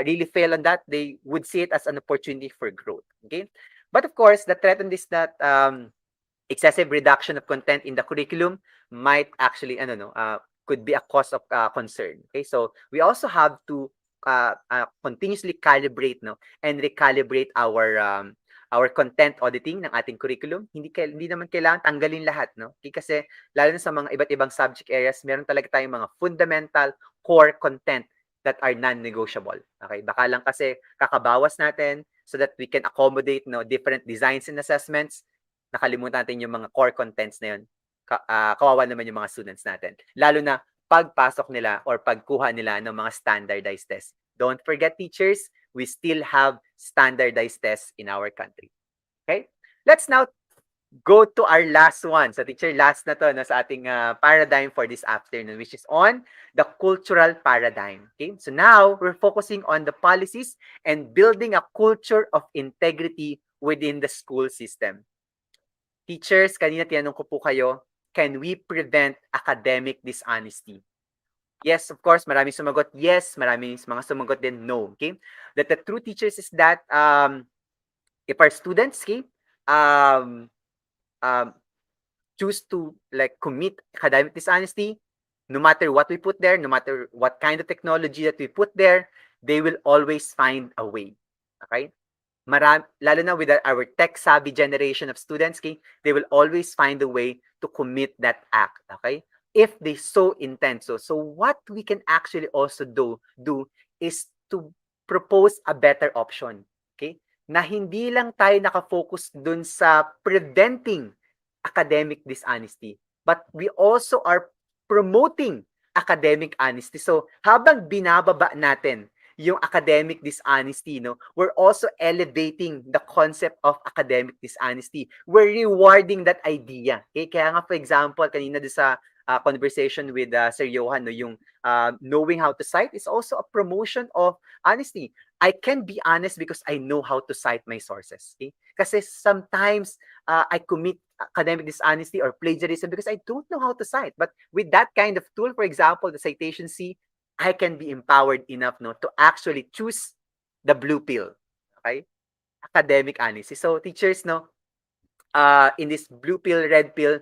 really fail on that, they would see it as an opportunity for growth. Okay, but of course, the threat on this that excessive reduction of content in the curriculum might actually could be a cause of concern. Okay, so we also have to continuously calibrate and recalibrate our content auditing ng ating curriculum. Hindi naman kailangan tanggalin lahat, okay? Kasi lalo na sa mga iba't ibang subject areas, meron talaga tayong mga fundamental core content that are non-negotiable. Okay, baka lang kasi kakabawas natin so that we can accommodate different designs and assessments. Nakalimutan natin yung mga core contents na yun. Kawawa naman yung mga students natin. Lalo na pagpasok nila or pagkuha nila ng mga standardized tests. Don't forget, teachers, we still have standardized tests in our country. Okay? Let's now go to our last one. So, teacher, last na to sa ating paradigm for this afternoon, which is on the cultural paradigm. Okay? So now, we're focusing on the policies and building a culture of integrity within the school system. Teachers, kanina tinanong ko po kayo, can we prevent academic dishonesty? Yes, of course, maraming sumagot yes, maraming mga sumagot din no. Okay? That the true teachers is that if our students choose to like commit academic dishonesty, no matter what we put there, no matter what kind of technology that we put there, they will always find a way. Okay? Lalo na with our tech-savvy generation of students, okay, they will always find a way to commit that act, okay? If they so intend so. So what we can actually also do is to propose a better option, okay? Na hindi lang tayo nakafocus dun sa preventing academic dishonesty, but we also are promoting academic honesty. So, habang binababa natin yung academic dishonesty, no, we're also elevating the concept of academic dishonesty. We're rewarding that idea. Okay? Kaya nga, for example, kanina doon sa conversation with Sir Johan, no, yung knowing how to cite is also a promotion of honesty. I can be honest because I know how to cite my sources. Okay? Kasi sometimes I commit academic dishonesty or plagiarism because I don't know how to cite. But with that kind of tool, for example, the Citation C, I can be empowered enough, no, to actually choose the blue pill. Okay? Academic honesty. So teachers, no, in this blue pill, red pill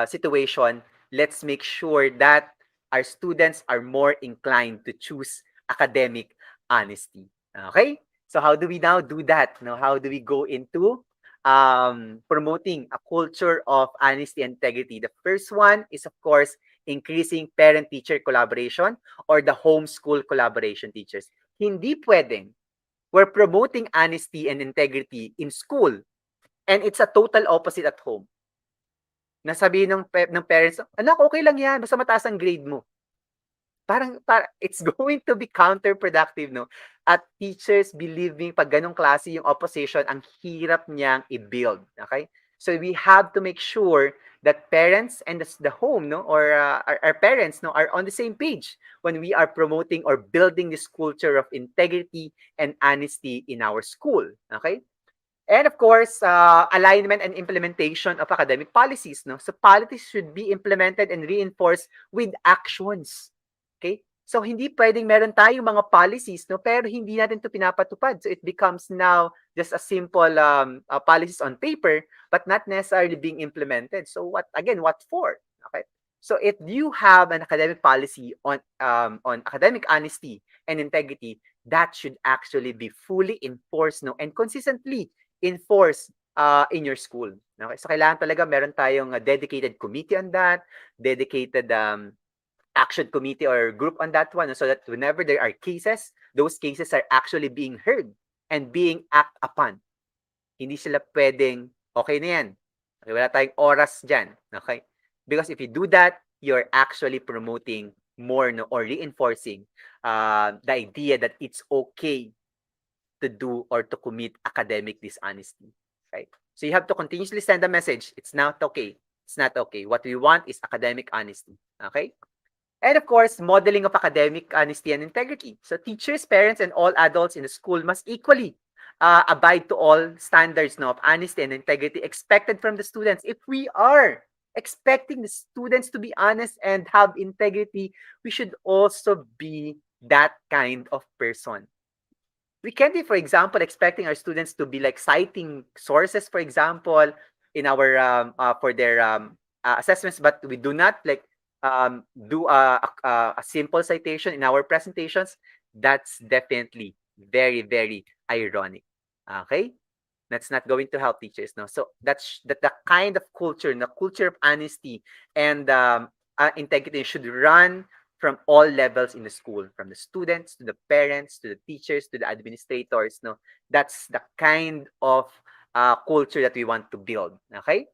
situation, let's make sure that our students are more inclined to choose academic honesty. Okay? So how do we now do that? No, how do we go into promoting a culture of honesty and integrity? The first one is, of course, increasing parent-teacher collaboration or the homeschool collaboration, teachers. Hindi pwedeng we're promoting honesty and integrity in school and it's a total opposite at home. Nasabihin ng parents, anak, okay lang yan, basta mataas ang grade mo. Parang it's going to be counterproductive, no? At teachers believing pag ganong klase yung opposition, ang hirap niyang i-build. Okay? So we have to make sure that parents and the home, no, or our parents, no, are on the same page when we are promoting or building this culture of integrity and honesty in our school. Okay? And of course, alignment and implementation of academic policies. No? So policies should be implemented and reinforced with actions. Okay? So hindi pwedeng meron tayong mga policies, no, pero hindi natin ito pinapatupad. So it becomes now just a simple policies on paper, but not necessarily being implemented. So what for? Okay? So if you have an academic policy on academic honesty and integrity, that should actually be fully enforced, no, and consistently enforced in your school. Okay? So kailangan talaga meron tayong dedicated committee on that, dedicated action committee or group on that one, so that whenever there are cases, those cases are actually being heard and being act upon. Hindi sila pwedeng, okay na yan. Okay, wala tayong oras dyan. Okay? Because if you do that, you're actually promoting more, no, or reinforcing the idea that it's okay to do or to commit academic dishonesty. Right? So you have to continuously send a message. It's not okay. It's not okay. What we want is academic honesty. Okay? And of course, modeling of academic honesty and integrity. So teachers, parents, and all adults in the school must equally abide to all standards, no, of honesty and integrity expected from the students. If we are expecting the students to be honest and have integrity, we should also be that kind of person. We can't be, for example, expecting our students to be like citing sources, for example, in our for their assessments, but we do not like do a simple citation in our presentations. That's definitely very, very ironic. Okay? That's not going to help teachers. No, so that's the kind of culture, the culture of honesty and integrity should run from all levels in the school, from the students to the parents to the teachers to the administrators. No, that's the kind of culture that we want to build. Okay,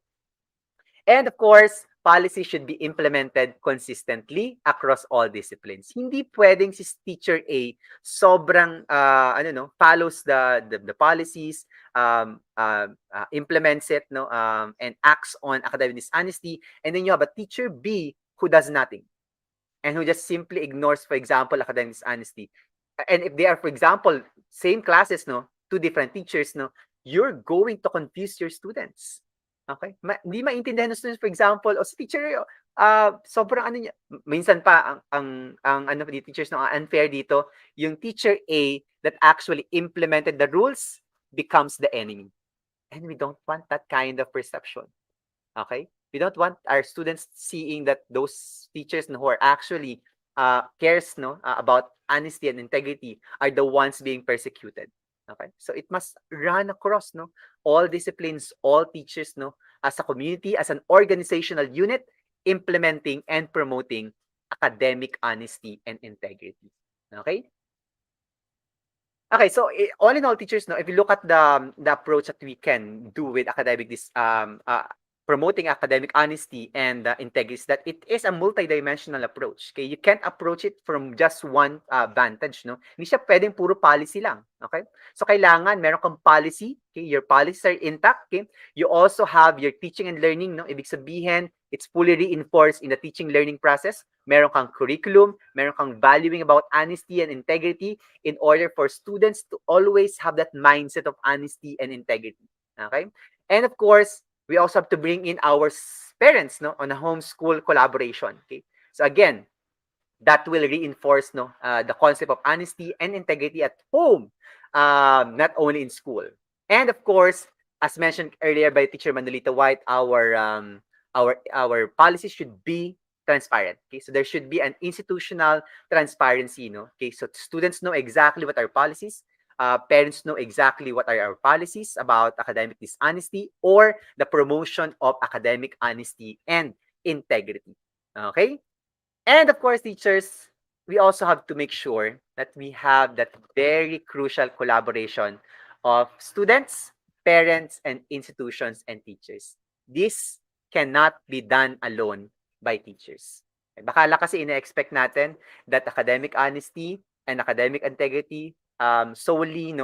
and of course, policy should be implemented consistently across all disciplines. Hindi pwedeng si teacher A sobrang follows the policies, implements it, no, and acts on academic dishonesty, and then you have a teacher B who does nothing and who just simply ignores, for example, academic dishonesty. And if they are, for example, same classes, no, two different teachers, no, you're going to confuse your students. Okay? Hindi maintindihan ng students, for example, o si teacher, sobrang ano niya, minsan pa ang ano di teachers, no, unfair dito, yung teacher A that actually implemented the rules becomes the enemy. And we don't want that kind of perception. Okay? We don't want our students seeing that those teachers, no, who are actually cares, no, about honesty and integrity are the ones being persecuted. Okay? So it must run across, no, all disciplines, all teachers, no, as a community, as an organizational unit, implementing and promoting academic honesty and integrity. Okay? Okay, so all in all, teachers, no, if you look at the approach that we can do with academic promoting academic honesty and integrity is that it is a multidimensional approach. Okay, you can't approach it from just one vantage, no? Hindi siya pwedeng puro policy lang, okay? So kailangan meron kang policy, okay? Your policies are intact, okay? You also have your teaching and learning, no? Ibig sabihin, it's fully reinforced in the teaching learning process. Meron kang curriculum, meron kang valuing about honesty and integrity in order for students to always have that mindset of honesty and integrity. Okay? And of course, we also have to bring in our parents, no, on a homeschool collaboration. Okay, so again, that will reinforce, no, the concept of honesty and integrity at home, not only in school. And of course, as mentioned earlier by Teacher Manolita White, our policies should be transparent. Okay, so there should be an institutional transparency. No, okay, so students know exactly what our policies. Parents know exactly what are our policies about academic dishonesty or the promotion of academic honesty and integrity. Okay? And of course, teachers, we also have to make sure that we have that very crucial collaboration of students, parents, and institutions and teachers. This cannot be done alone by teachers. Baka kasi ina-expect natin that academic honesty and academic integrity solely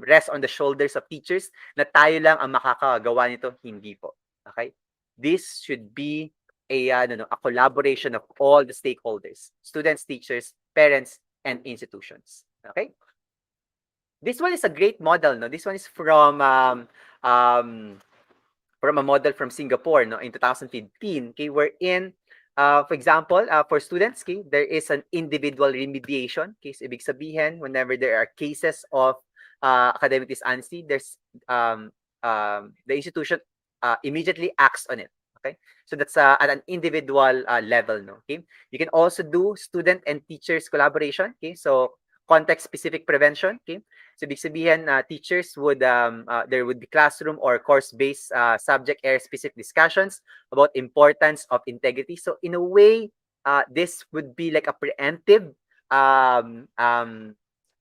rest on the shoulders of teachers na tayo lang ang makakagawa nito. Hindi po. Okay? This should be a collaboration of all the stakeholders, students, teachers, parents, and institutions. Okay? This one is a great model. No? This one is from a model from Singapore, no, in 2015. Okay, wherein, for example, for students, okay, there is an individual remediation. Okay, so ibig sabihin, whenever there are cases of academic dishonesty, there's the institution immediately acts on it. Okay, so that's at an individual level. No, okay, you can also do student and teachers collaboration. Okay, so context-specific prevention. Okay, so ibig sabihin, teachers would there would be classroom or course-based subject area-specific discussions about importance of integrity. So in a way, this would be like a preemptive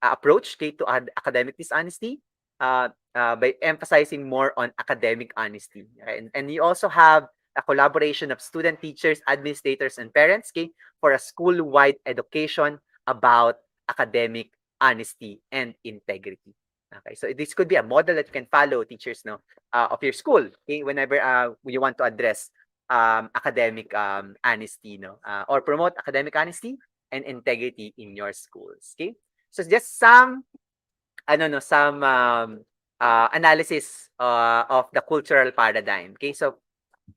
approach, okay, to academic dishonesty by emphasizing more on academic honesty. Right? And you also have a collaboration of student, teachers, administrators, and parents, okay, for a school-wide education about academic honesty and integrity. Okay, so this could be a model that you can follow, teachers, no, of your school, okay, whenever you want to address academic honesty, no, or promote academic honesty and integrity in your schools. Okay, so just some analysis of the cultural paradigm. Okay, so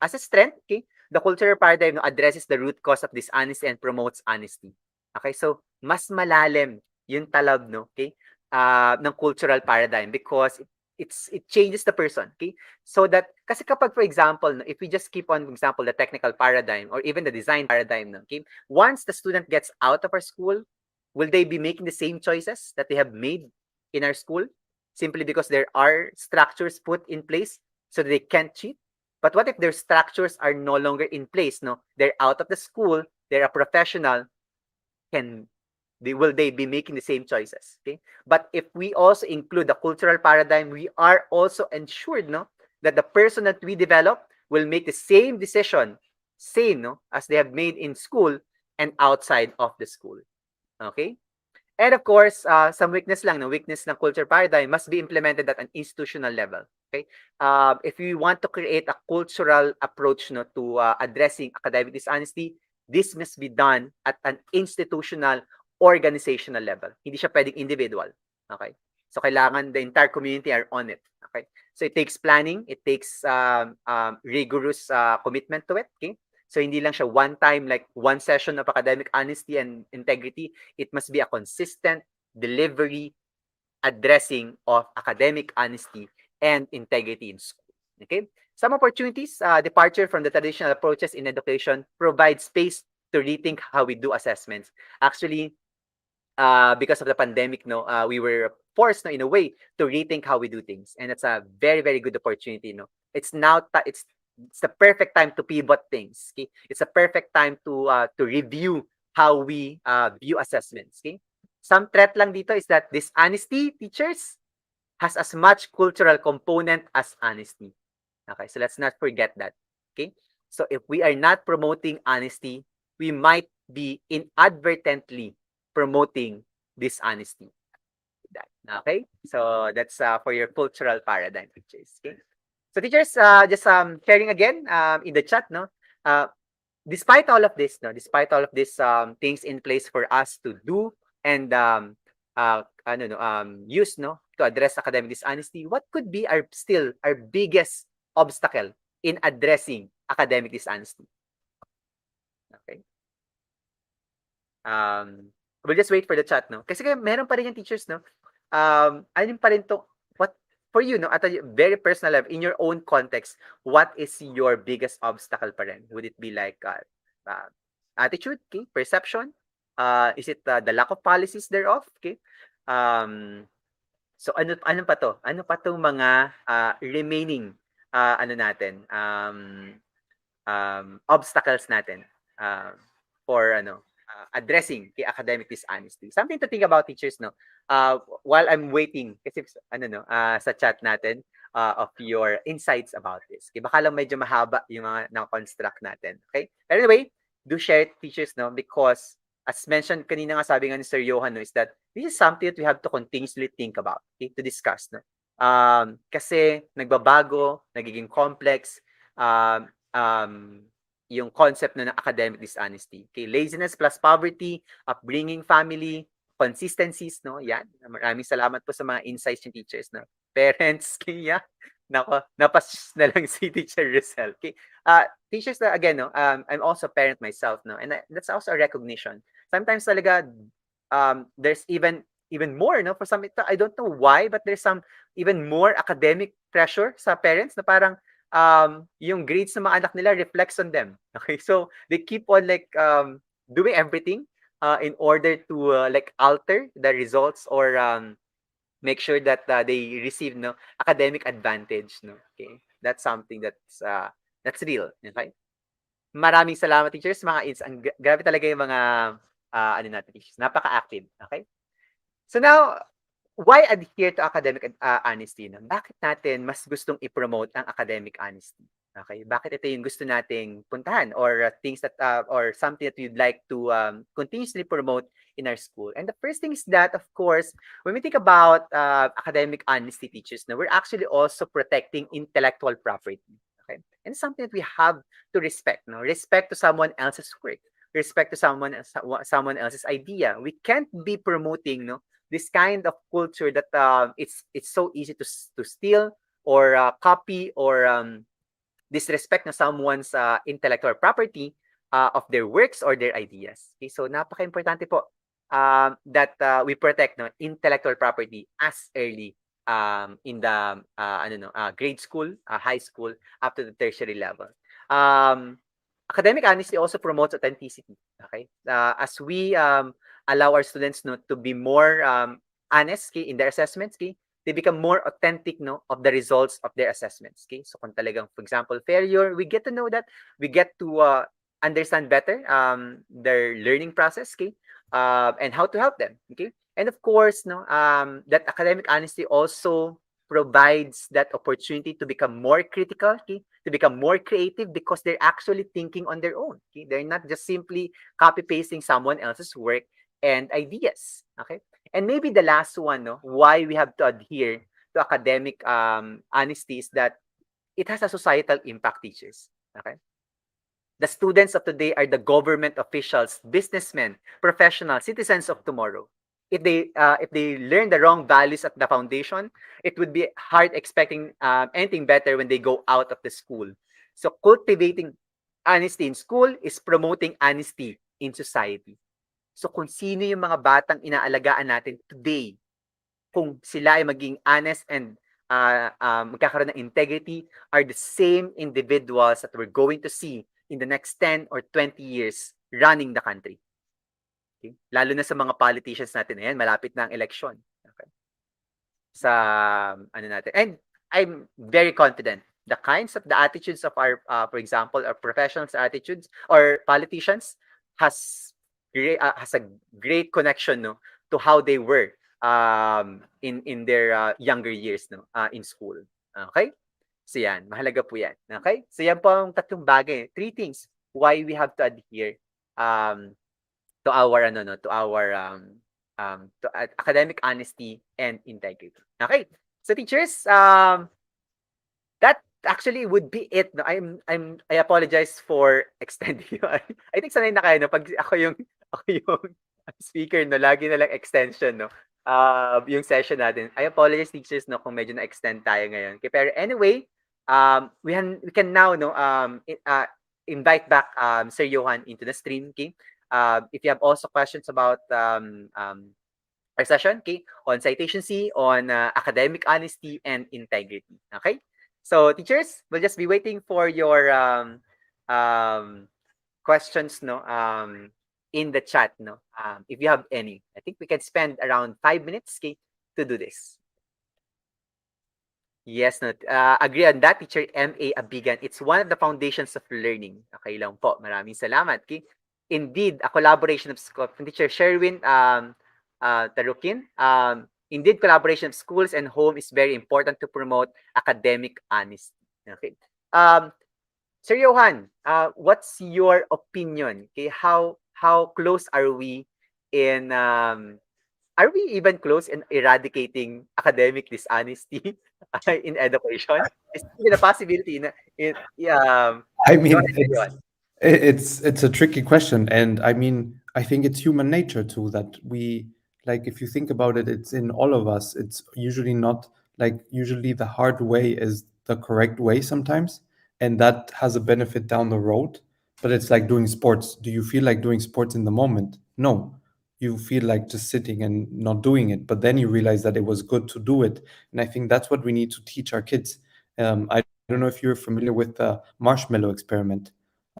as a strength, okay, the cultural paradigm, no, addresses the root cause of dishonesty and promotes honesty. Okay, so mas malalim yung talab, no, okay, ng cultural paradigm because it changes the person, okay? So that, kasi kapag, for example, no, if we just keep on, for example, the technical paradigm or even the design paradigm, no, okay, once the student gets out of our school, will they be making the same choices that they have made in our school simply because there are structures put in place so that they can't cheat? But what if their structures are no longer in place? No, they're out of the school, they're a professional. Will they be making the same choices? Okay, but if we also include the cultural paradigm, we are also ensured, no, that the person that we develop will make the same decision, same, no, as they have made in school and outside of the school. Okay. And of course, some weakness lang, no, weakness ng culture paradigm must be implemented at an institutional level. Okay, if we want to create a cultural approach, no, to addressing academic dishonesty, this must be done at an institutional, organizational level. Hindi siya pwedeng individual. Okay, so kailangan the entire community are on it. Okay, so it takes planning, it takes rigorous commitment to it. Okay, so hindi lang siya one time, like one session of academic honesty and integrity. It must be a consistent delivery addressing of academic honesty and integrity in school. Okay, some opportunities, departure from the traditional approaches in education provide space to rethink how we do assessments. Actually, because of the pandemic, no, we were forced, no, in a way, to rethink how we do things, and it's a very, very good opportunity. No, it's now it's the perfect time to pivot things. Okay, it's a perfect time to review how we view assessments. Okay, some threat lang dito is that dishonesty, teachers, has as much cultural component as honesty. Okay, so let's not forget that. Okay? So if we are not promoting honesty, we might be inadvertently promoting dishonesty. Okay? So that's for your cultural paradigm, teachers. Okay? So teachers, just sharing again in the chat, no? Uh, despite all of this, no, despite all of these things in place for us to do and use, no, to address academic dishonesty, what could be our biggest obstacle in addressing academic dishonesty? Okay. We'll just wait for the chat, no? Kasi meron pa rin yung teachers, no? Alin pa rin to, what, for you, no, at a very personal level, in your own context, what is your biggest obstacle pa rin? Would it be like uh, attitude, okay? Perception? Is it the lack of policies thereof? Okay? So ano pa to? Ano pa tong mga remaining natin obstacles natin uh, for addressing the academic dishonesty. Something to think about, teachers, no. While I'm waiting kasi sa chat natin of your insights about this. Okay, baka lang medyo mahaba yung mga na-construct natin. Okay? But anyway, do share it, teachers, no, because as mentioned kanina nga, sabi nga ni Sir Johan, no, is that this is something that we have to continuously think about, okay, to discuss, no. Kasi nagbabago, nagiging complex, um, yung concept na ng academic dishonesty. Okay, laziness plus poverty, upbringing family, consistencies, no? Yan. Maraming salamat po sa mga insights ng teachers, no? Parents, kaya, nako, napas na lang si Teacher Rizal. Okay. Teachers na, again, no, I'm also a parent myself, no? And that's also a recognition. Sometimes talaga, there's even more, no? For some, I don't know why, but there's some even more academic pressure sa parents na parang, yung grades ng mga anak nila reflects on them. Okay, so they keep on like doing everything in order to like alter the results or make sure that they receive no academic advantage. No, okay, that's something that's real. Okay, maraming salamat, teachers. Mga grabe talaga yung mga natin, teachers. Napaka-active. Okay, so now why adhere to academic honesty? No? Bakit natin mas gustong i-promote ang academic honesty? Okay, bakit ito yung gusto nating puntahan or things that or something that we'd like to continuously promote in our school? And the first thing is that, of course, when we think about academic honesty, teachers, no, we're actually also protecting intellectual property. Okay, and something that we have to respect. No, respect to someone else's work, respect to someone else's idea. We can't be promoting no this kind of culture that it's so easy to steal or copy or disrespect na someone's intellectual property of their works or their ideas. Okay, so napaka-importante po that we protect no intellectual property as early in the grade school, high school, up to the tertiary level. Academic honesty also promotes authenticity. Okay, as we allow our students no to be more honest in their assessments, they become more authentic no of the results of their assessments. Okay, so kung talagang, for example, failure, we get to know that, we get to understand better their learning process, and how to help them. Okay, and of course, no, that academic honesty also provides that opportunity to become more critical, to become more creative because they're actually thinking on their own. Okay? They're not just simply copy pasting someone else's work and ideas. Okay, and maybe the last one, no, why we have to adhere to academic honesty is that it has a societal impact, teachers. Okay, the students of today are the government officials, businessmen, professionals, citizens of tomorrow. If they learn the wrong values at the foundation, it would be hard expecting anything better when they go out of the school. So cultivating honesty in school is promoting honesty in society. So kung sino yung mga batang inaalagaan natin today, kung sila ay maging honest and magkakaroon ng integrity, are the same individuals that we're going to see in the next 10 or 20 years running the country. Okay? Lalo na sa mga politicians natin ngayon, malapit na ang election. Okay? Sa natin. And I'm very confident the kinds of the attitudes of our, for example, our professionals' attitudes or politicians has a great connection no to how they were in their younger years no in school. Okay? So yan, mahalaga po yan. Okay? So yan po ang tatlong bagay. Three things why we have to adhere um, to our ano no, to academic honesty and integrity. Okay? So teachers, that actually would be it. No, I apologize for extending you. I think sanay na kayo no pag ako yung speaker no, lagi na lang extension no. Yung session natin. I apologize teachers no kung medyo na-extend tayo ngayon. Okay, pero anyway, we can now no invite back Sir Johan into the stream. Okay? If you have also questions about our session, okay, on Citation C, on academic honesty and integrity. Okay? So, teachers, we'll just be waiting for your um, questions, no, in the chat, no, if you have any. I think we can spend around 5 minutes, okay, to do this. Yes, no, agree on that, Teacher M.A. Abigan. It's one of the foundations of learning. Okay lang po. Maraming salamat. Okay? Indeed, a collaboration of schools. Teacher Sherwin Tarukin, indeed, collaboration of schools and home is very important to promote academic honesty. Okay. Sir Johan, what's your opinion? Okay, how close are we in are we even close in eradicating academic dishonesty in education? Is there even a possibility in I go mean, ahead, Sir Johan. it's a tricky question, and I mean, I think it's human nature too that we like. If you think about it, it's in all of us. It's usually not like usually the hard way is the correct way sometimes, and that has a benefit down the road. But it's like doing sports. Do you feel like doing sports in the moment? No. You feel like just sitting and not doing it, but then you realize that it was good to do it. And I think that's what we need to teach our kids. I don't know if you're familiar with the marshmallow experiment,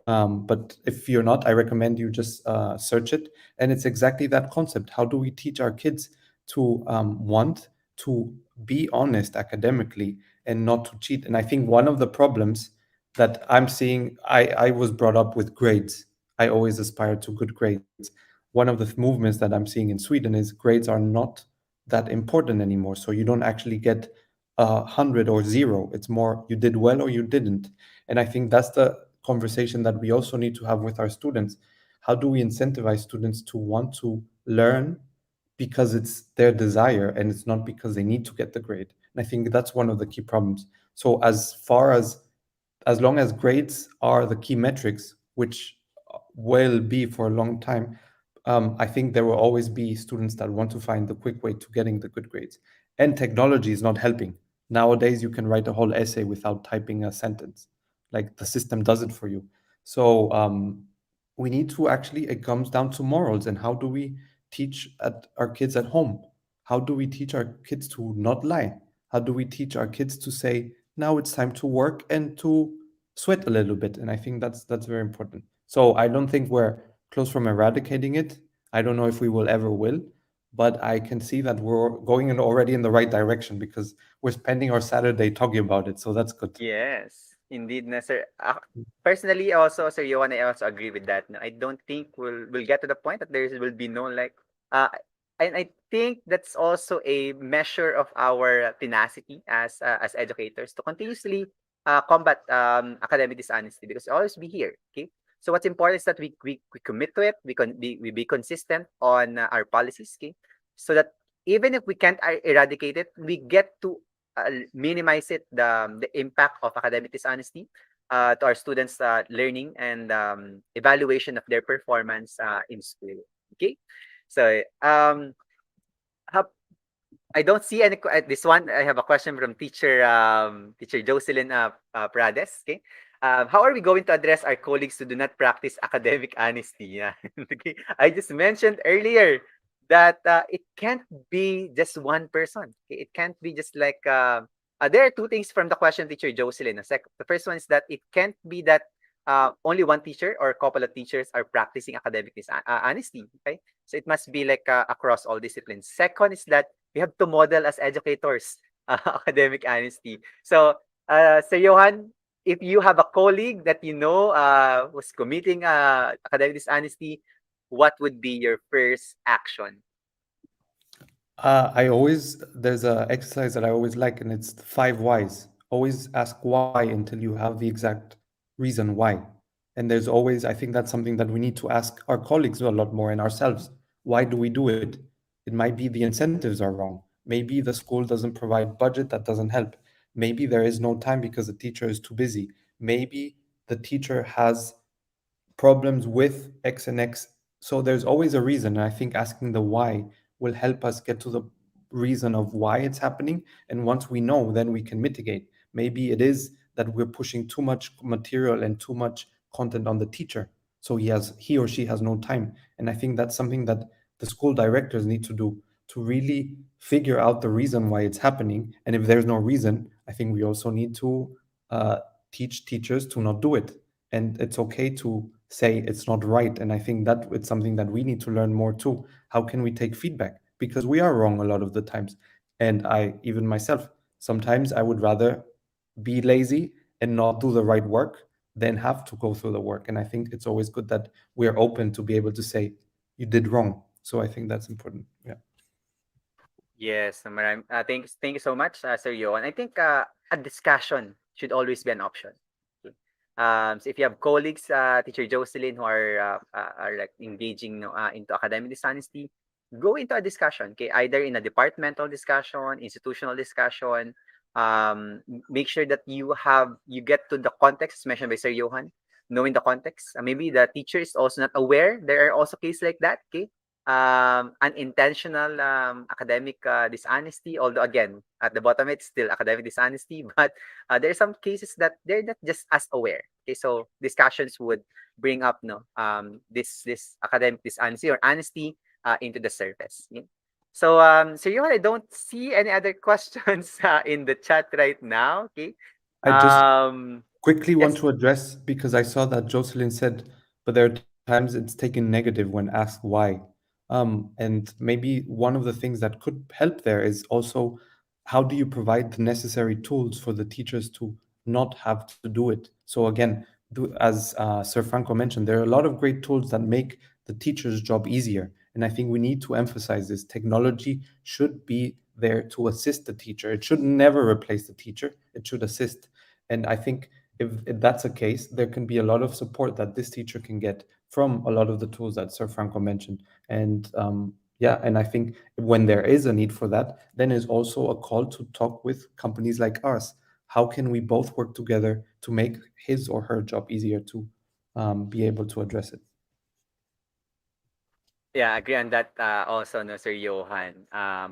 but if you're not, I recommend you just search it. And it's exactly that concept. How do we teach our kids to want to be honest academically and not to cheat? And I think one of the problems that I'm seeing, I was brought up with grades. I always aspired to good grades. One of the movements that I'm seeing in Sweden is grades are not that important anymore. So you don't actually get 100 or zero. It's more you did well or you didn't. And I think that's the conversation that we also need to have with our students. How do we incentivize students to want to learn because it's their desire and it's not because they need to get the grade? And I think that's one of the key problems. So as long as grades are the key metrics, which will be for a long time, I think there will always be students that want to find the quick way to getting the good grades. And technology is not helping. Nowadays, you can write a whole essay without typing a sentence. Like the system does it for you. So we need to actually, it comes down to morals and how do we teach our kids at home? How do we teach our kids to not lie? How do we teach our kids to say, now it's time to work and to sweat a little bit? And I think that's very important. So I don't think we're close from eradicating it. I don't know if we will ever will, but I can see that we're going in already in the right direction because we're spending our Saturday talking about it. So that's good. Yes, indeed, na sir. Personally, also, Sir Johan, I also agree with that. No, I don't think we'll get to the point that there will be no like, uh, and I think that's also a measure of our tenacity as educators to continuously combat academic dishonesty because it'll always be here. Okay, so what's important is that we commit to it. We be consistent on our policies. Okay, so that even if we can't eradicate it, we get to minimize it the impact of academic dishonesty to our students' learning and evaluation of their performance in school. Okay, so hap- I don't see any this one. I have a question from teacher Jocelyn Prades. Okay. How are we going to address our colleagues who do not practice academic honesty? Yeah. Okay. I just mentioned earlier that it can't be just one person. Okay? It can't be just like there are two things from the question, teacher Jocelyn. The first one is that it can't be that only one teacher or a couple of teachers are practicing academic honesty. Okay, so it must be like across all disciplines. Second is that we have to model as educators academic honesty. So, Sir Johan, if you have a colleague that you know was committing academic dishonesty, what would be your first action? I always there's a exercise that I always like, and it's the five whys. Always ask why until you have the exact reason why. And there's always, I think that's something that we need to ask our colleagues a lot more and ourselves. Why do we do it? It might be the incentives are wrong. Maybe the school doesn't provide budget that doesn't help. Maybe there is no time because the teacher is too busy. Maybe the teacher has problems with X and X. So there's always a reason. And I think asking the why will help us get to the reason of why it's happening. And once we know, then we can mitigate. Maybe it is that we're pushing too much material and too much content on the teacher. So he or she has no time. And I think that's something that the school directors need to do to really figure out the reason why it's happening. And if there's no reason, I think we also need to uh, teach teachers to not do it, and it's okay to say it's not right. And I think that it's something that we need to learn more too. How can we take feedback, because we are wrong a lot of the times. And I, even myself, sometimes I would rather be lazy and not do the right work than have to go through the work. And I think it's always good that we are open to be able to say you did wrong. So I think that's important. Yeah. Yes, thank you so much, Sir Johan. I think a discussion should always be an option. Okay. So if you have colleagues, Teacher Jocelyn, who are like engaging, into academic dishonesty, go into a discussion. Okay, either in a departmental discussion, institutional discussion. Make sure that you get to the context mentioned by Sir Johan, knowing the context. Maybe the teacher is also not aware. There are also cases like that. Okay, unintentional academic dishonesty, although again at the bottom it's still academic dishonesty, but there are some cases that they're not just as aware. Okay, so discussions would bring up this academic dishonesty or honesty into the surface. Yeah. So so Johan, I don't see any other questions in the chat right now. Okay. I just quickly want Yes. to address, because I saw that Jocelyn said, but there are times it's taken negative when asked why. And maybe one of the things that could help there is also, how do you provide the necessary tools for the teachers to not have to do it? So again, as Sir Franco mentioned, there are a lot of great tools that make the teacher's job easier. And I think we need to emphasize this. Technology should be there to assist the teacher. It should never replace the teacher. It should assist. And I think if that's the case, there can be a lot of support that this teacher can get from a lot of the tools that Sir Franco mentioned. And yeah, and I think when there is a need for that, then is also a call to talk with companies like ours. How can we both work together to make his or her job easier to be able to address it? Yeah, I agree on that also, no, Sir Johan.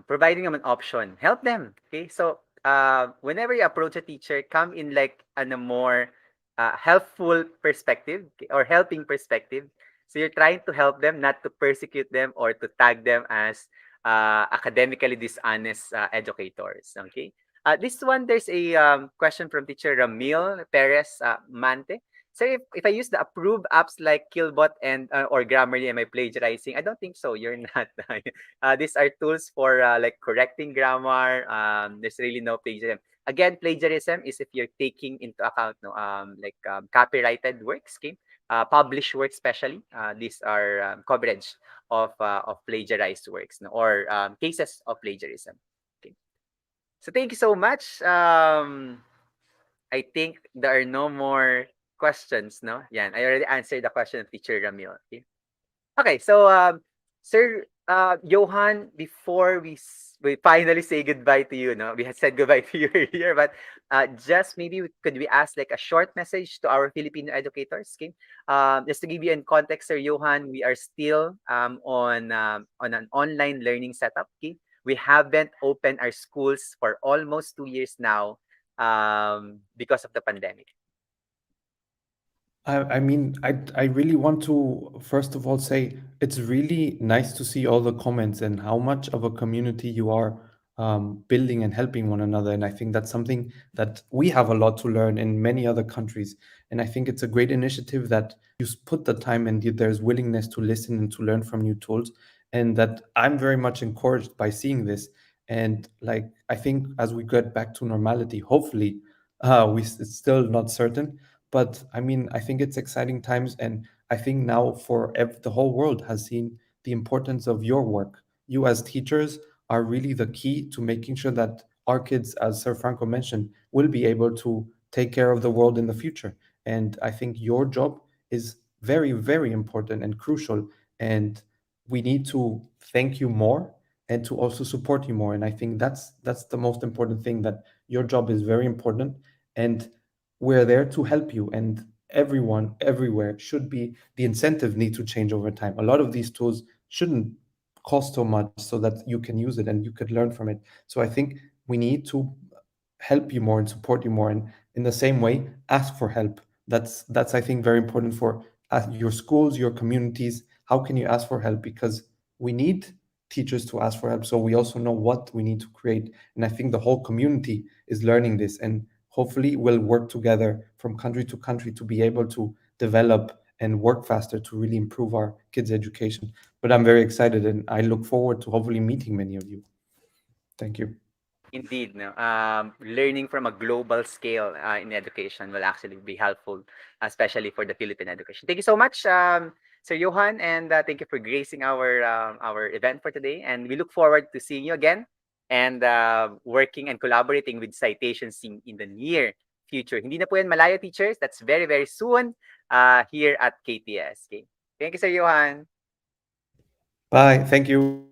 Providing them an option, help them. Okay, so whenever you approach a teacher, come in like on a more helpful perspective, okay, or helping perspective. So you're trying to help them, not to persecute them or to tag them as academically dishonest educators. Okay. This one, there's a question from teacher Ramil Perez Mante. So if I use the approved apps like Killbot and or Grammarly, am I plagiarizing? I don't think so. You're not. These are tools for like correcting grammar. There's really no plagiarism. Again, plagiarism is if you're taking into account no like copyrighted works, okay, published works especially. These are coverage of plagiarized works, no, or cases of plagiarism. Okay. So thank you so much. I think there are no more questions, no? Yan, I already answered the question of Teacher Ramil. Okay, okay, so Sir Johan, before we finally say goodbye to you, no? We had said goodbye to you earlier, but just maybe could we ask like a short message to our Filipino educators, okay? Just to give you in context, Sir Johan, we are still on an online learning setup, okay? We haven't opened our schools for almost 2 years now because of the pandemic. I mean, I really want to first of all say it's really nice to see all the comments and how much of a community you are building and helping one another. And I think that's something that we have a lot to learn in many other countries. And I think it's a great initiative that put the time and there's willingness to listen and to learn from new tools. And that I'm very much encouraged by seeing this. And like, I think as we get back to normality, hopefully, it's still not certain, but I mean, I think it's exciting times, and I think now the whole world has seen the importance of your work. You as teachers are really the key to making sure that our kids, as Sir Franco mentioned, will be able to take care of the world in the future. And I think your job is very, very important and crucial. And we need to thank you more and to also support you more. And I think that's the most important thing, that your job is very important, and we're there to help you. And everyone everywhere should be, the incentive need to change over time. A lot of these tools shouldn't cost so much so that you can use it and you could learn from it. So I think we need to help you more and support you more, and in the same way ask for help. That's I think very important for your schools, your communities. How can you ask for help? Because we need teachers to ask for help, so we also know what we need to create. And I think the whole community is learning this, and hopefully we'll work together from country to country to be able to develop and work faster to really improve our kids' education. But I'm very excited and I look forward to hopefully meeting many of you. Thank you. Indeed, no. Learning from a global scale in education will actually be helpful, especially for the Philippine education. Thank you so much, Sir Johan, and thank you for gracing our event for today. And we look forward to seeing you again and working and collaborating with Citation C in the near future. Hindi na po yan malayo, teachers. That's very, very soon here at KTS. Okay. Thank you, Sir Johan. Bye. Thank you.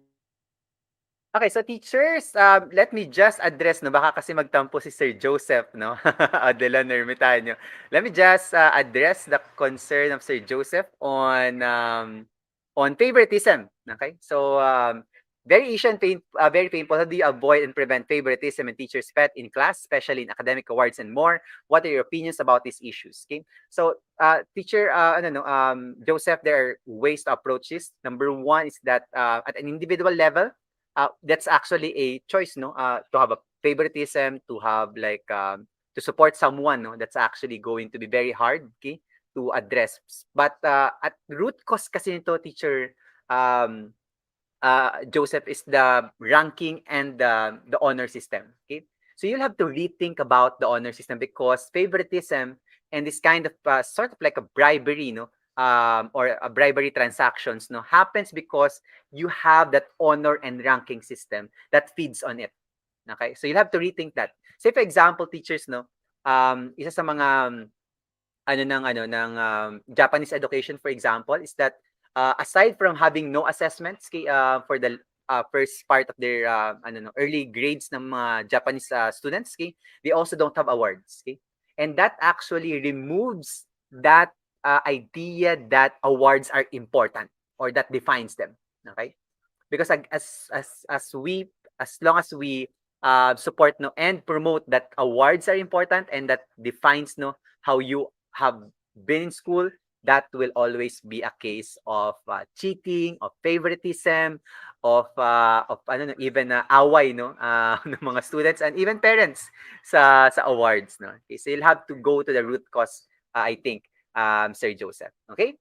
Okay, so teachers, let me just address, no, baka kasi magtampo si Sir Joseph, no, Adelan Ermitanyo. Let me just address the concern of Sir Joseph on favoritism. Okay, so very painful. How do you avoid and prevent favoritism and teachers' pet in class, especially in academic awards and more? What are your opinions about these issues? Okay, so teacher, Joseph, there are ways to approach this. Number one is that at an individual level, that's actually a choice, no, to have a favoritism, to have like to support someone, no, that's actually going to be very hard, okay, to address. But at root cause kasi nito, teacher, um Joseph, is the ranking and the honor system, okay. So you'll have to rethink about the honor system, because favoritism and this kind of sort of like a bribery, no, or a bribery transactions, no, happens because you have that honor and ranking system that feeds on it. Okay, so you'll have to rethink that. Say for example, teachers, no, isa sa mga Japanese education, for example, is that aside from having no assessments, okay, for the first part of their early grades ng mga Japanese students, okay, they also don't have awards, okay, and that actually removes that idea that awards are important or that defines them, okay, because as long as we support, no, and promote that awards are important and that defines, no, how you have been in school, that will always be a case of cheating, of favoritism, of even away, no, ng mga students and even parents sa awards, no. Okay, so you'll have to go to the root cause, I think, Sir Joseph. Okay.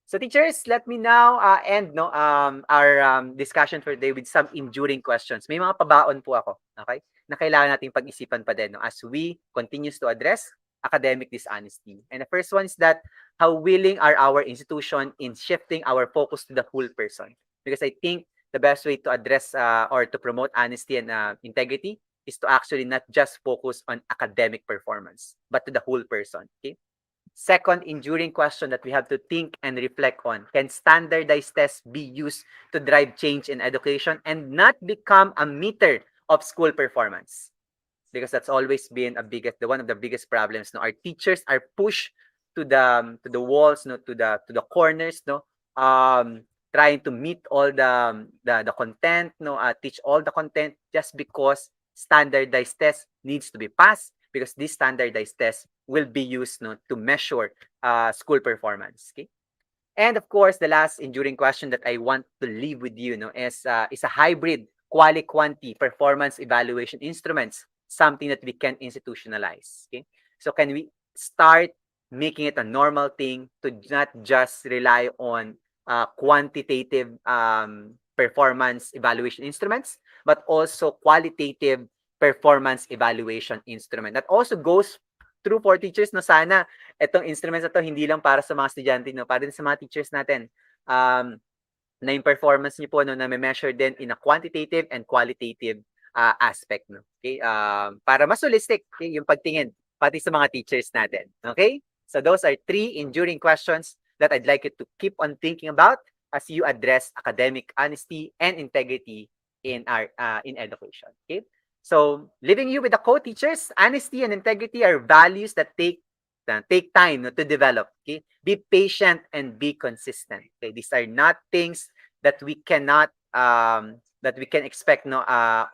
So teachers, let me now end, no, our discussion for today with some enduring questions. May mga pabaon po ako, okay, na kailangan nating pag-isipan pa din, no, as we continues to address academic dishonesty. And the first one is that how willing are our institution in shifting our focus to the whole person? Because I think the best way to address or to promote honesty and integrity is to actually not just focus on academic performance, but to the whole person. Okay. Second enduring question that we have to think and reflect on: can standardized tests be used to drive change in education and not become a meter of school performance? Because that's always been one of the biggest problems. No, our teachers are pushed to the walls, no, to the corners, no, trying to meet all the content, no, teach all the content just because standardized test needs to be passed, because this standardized test will be used, no, to measure school performance. Okay. And of course, the last enduring question that I want to leave with you, no, is a hybrid quali-quanti performance evaluation instruments something that we can institutionalize? Okay, so can we start making it a normal thing to not just rely on quantitative performance evaluation instruments, but also qualitative performance evaluation instrument? That also goes true for teachers, no. Sana itong instruments na to hindi lang para sa mga estudyante, no, para din sa mga teachers natin. Na yung performance niyo po, no, na may measure din in a quantitative and qualitative aspect, no? Okay? Para mas holistic, okay, yung pagtingin pati sa mga teachers natin. Okay? So those are 3 enduring questions that I'd like you to keep on thinking about as you address academic honesty and integrity in our in education. Okay? So leaving you with the quote, teachers, honesty and integrity are values that take time, no, to develop. Okay? Be patient and be consistent. Okay? These are not things that we cannot that we can expect, no,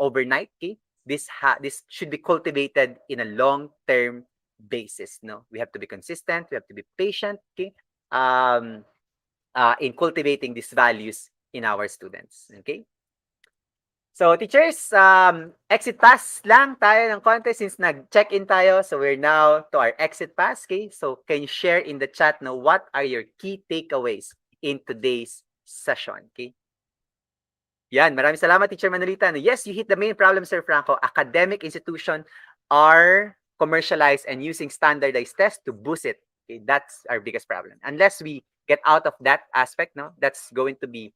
overnight. Okay? This should be cultivated in a long term basis. No, we have to be consistent. We have to be patient. Okay, in cultivating these values in our students. Okay. So teachers, exit pass lang tayo ng konti since nag-check-in tayo. So we're now to our exit pass. Okay. So can you share in the chat now what are your key takeaways in today's session? Okay. Yan, maraming salamat, Teacher Manolita. Yes, you hit the main problem, Sir Franco. Academic institutions are commercialized and using standardized tests to boost it. Okay, that's our biggest problem. Unless we get out of that aspect, no, that's going to be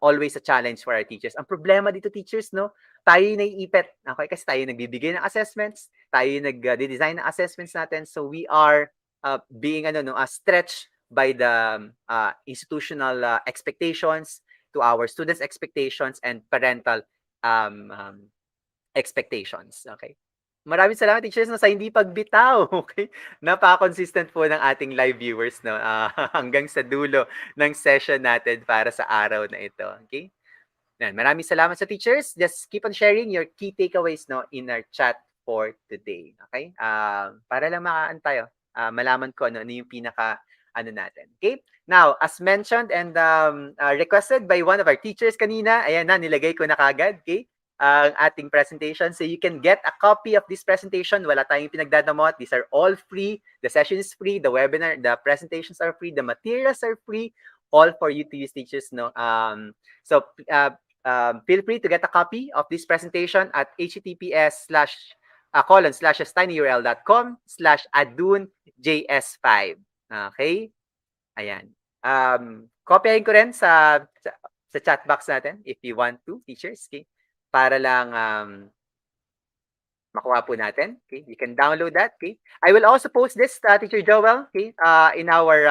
always a challenge for our teachers. Ang problema dito, teachers, no, tayo yung naiipit. Okay, kasi tayo nagbibigay ng assessments, tayo yung nag-design ng assessments natin. So we are being stretched by the institutional expectations, to our students' expectations and parental expectations. Okay. Maraming salamat, teachers, no, sa hindi pagbitaw. Okay. Napaka-consistent po ng ating live viewers, no, hanggang sa dulo ng session natin para sa araw na ito. Okay. Yan. Maraming salamat sa teachers. Just keep on sharing your key takeaways, no, in our chat for today. Okay. Para lang makaan tayo. Malaman ko ano yung pinaka natin. Okay? Now, as mentioned and requested by one of our teachers kanina, ayan na, nilagay ko na kagad, okay? Ang ating presentation. So you can get a copy of this presentation. Wala tayong pinagdadamot. These are all free. The session is free. The webinar, the presentations are free. The materials are free. All for you to use, teachers. No? So feel free to get a copy of this presentation at https://tinyurl.com/adunjs5. Okay? Ayan. Kopyahin ko rin sa chat box natin if you want to, teachers. Okay? Para lang makuha po natin. Okay? You can download that. Okay? I will also post this, Teacher Joel, okay? In our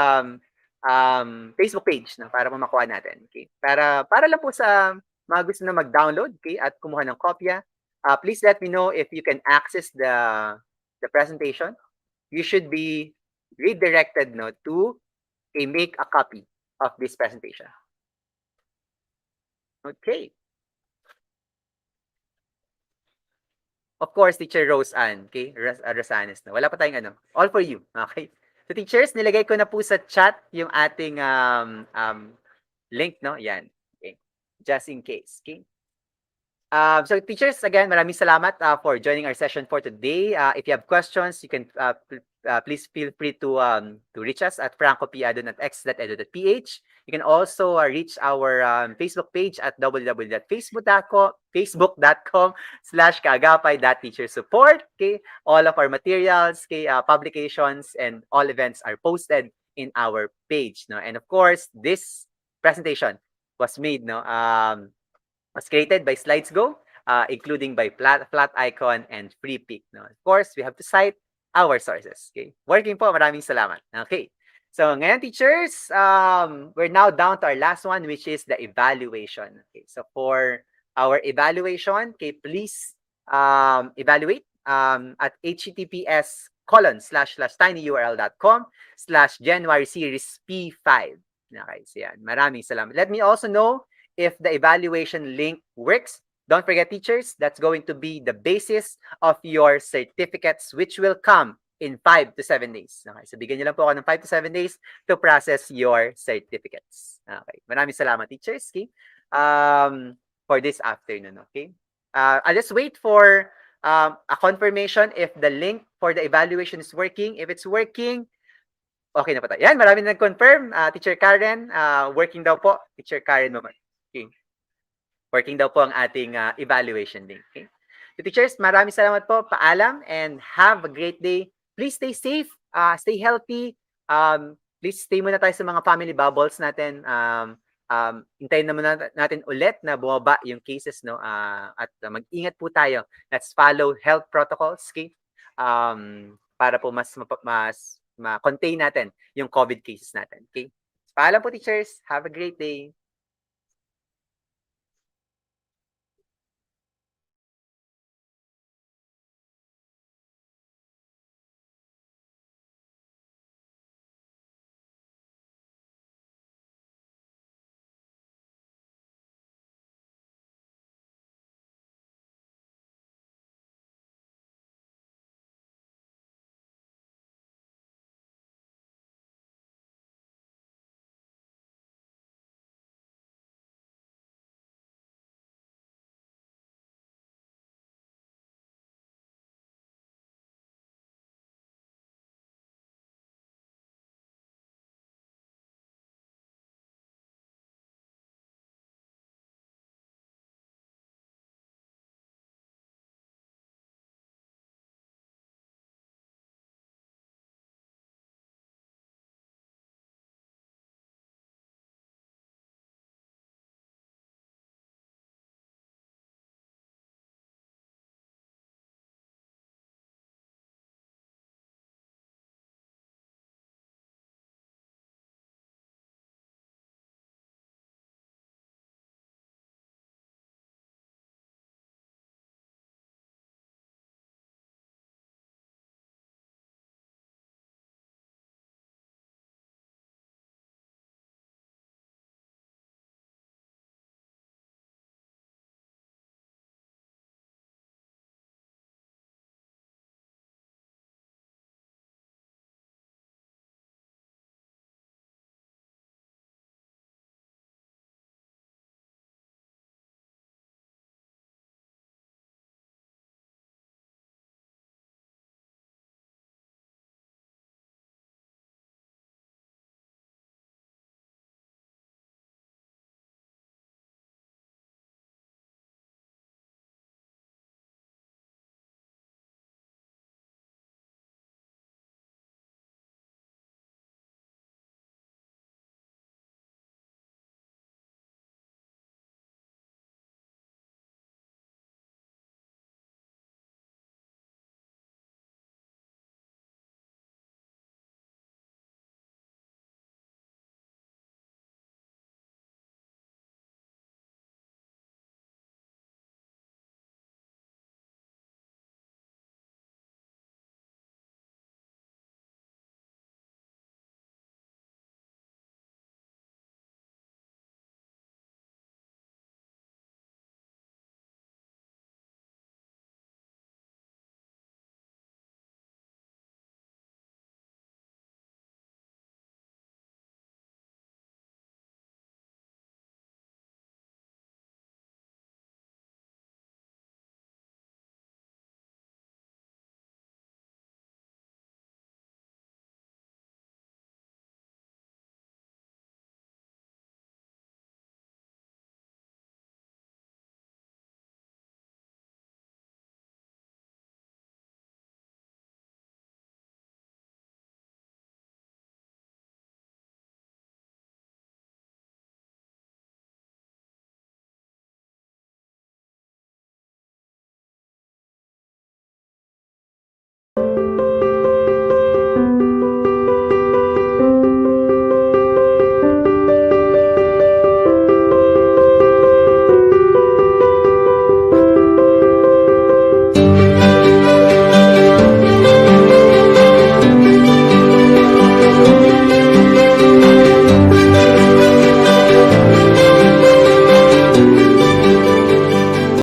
Facebook page, no? Para po makuha natin. Okay? Para lang po sa mga gusto na mag-download, okay, at kumuha ng kopya. Please let me know if you can access the presentation. You should be redirected, no, to make a copy of this presentation. Okay. Of course, Teacher Rose Ann, okay? Rosanes na. Wala pa tayong ano. All for you, okay? So teachers, nilagay ko na po sa chat yung ating link, no? Yan. Okay. Just in case, okay? So teachers, again, maraming salamat for joining our session for today. If you have questions, you can please feel free to reach us at francopiadon@x.edu.ph. You can also reach our Facebook page at www.facebook.com/kaagapay.teachersupport. Okay, all of our materials, okay, publications, and all events are posted in our page. No, and of course, this presentation was made, no, was created by SlidesGo, including by Flat Icon and FreePic. No? Of course, we have to cite our sources. Okay? Working po, maraming salamat. Okay. So ngayon, teachers, we're now down to our last one, which is the evaluation. Okay. So for our evaluation, okay, please evaluate at https://tinyurl.com/January series P5. Okay, so yan. Maraming salamat. Let me also know if the evaluation link works. Don't forget, teachers, that's going to be the basis of your certificates, which will come in 5 to 7 days. Okay, so bigyan niyo lang po ako ng 5 to 7 days to process your certificates. Okay, maraming salamat, teachers, okay, for this afternoon. Okay, I'll just wait for a confirmation if the link for the evaluation is working. If it's working, okay na po tayo. Yan, maraming nag-confirm. Teacher Karen, working daw po. Teacher Karen naman. Okay. Working daw po ang ating evaluation link. Okay? So teachers, maraming salamat po. Paalam and have a great day. Please stay safe, stay healthy. Please stay muna tayo sa mga family bubbles natin. hintayin naman natin ulit na bumaba yung cases, no? At mag-ingat po tayo. Let's follow health protocols, okay? Para po mas ma-contain natin yung COVID cases natin, okay? Paalam po, teachers. Have a great day.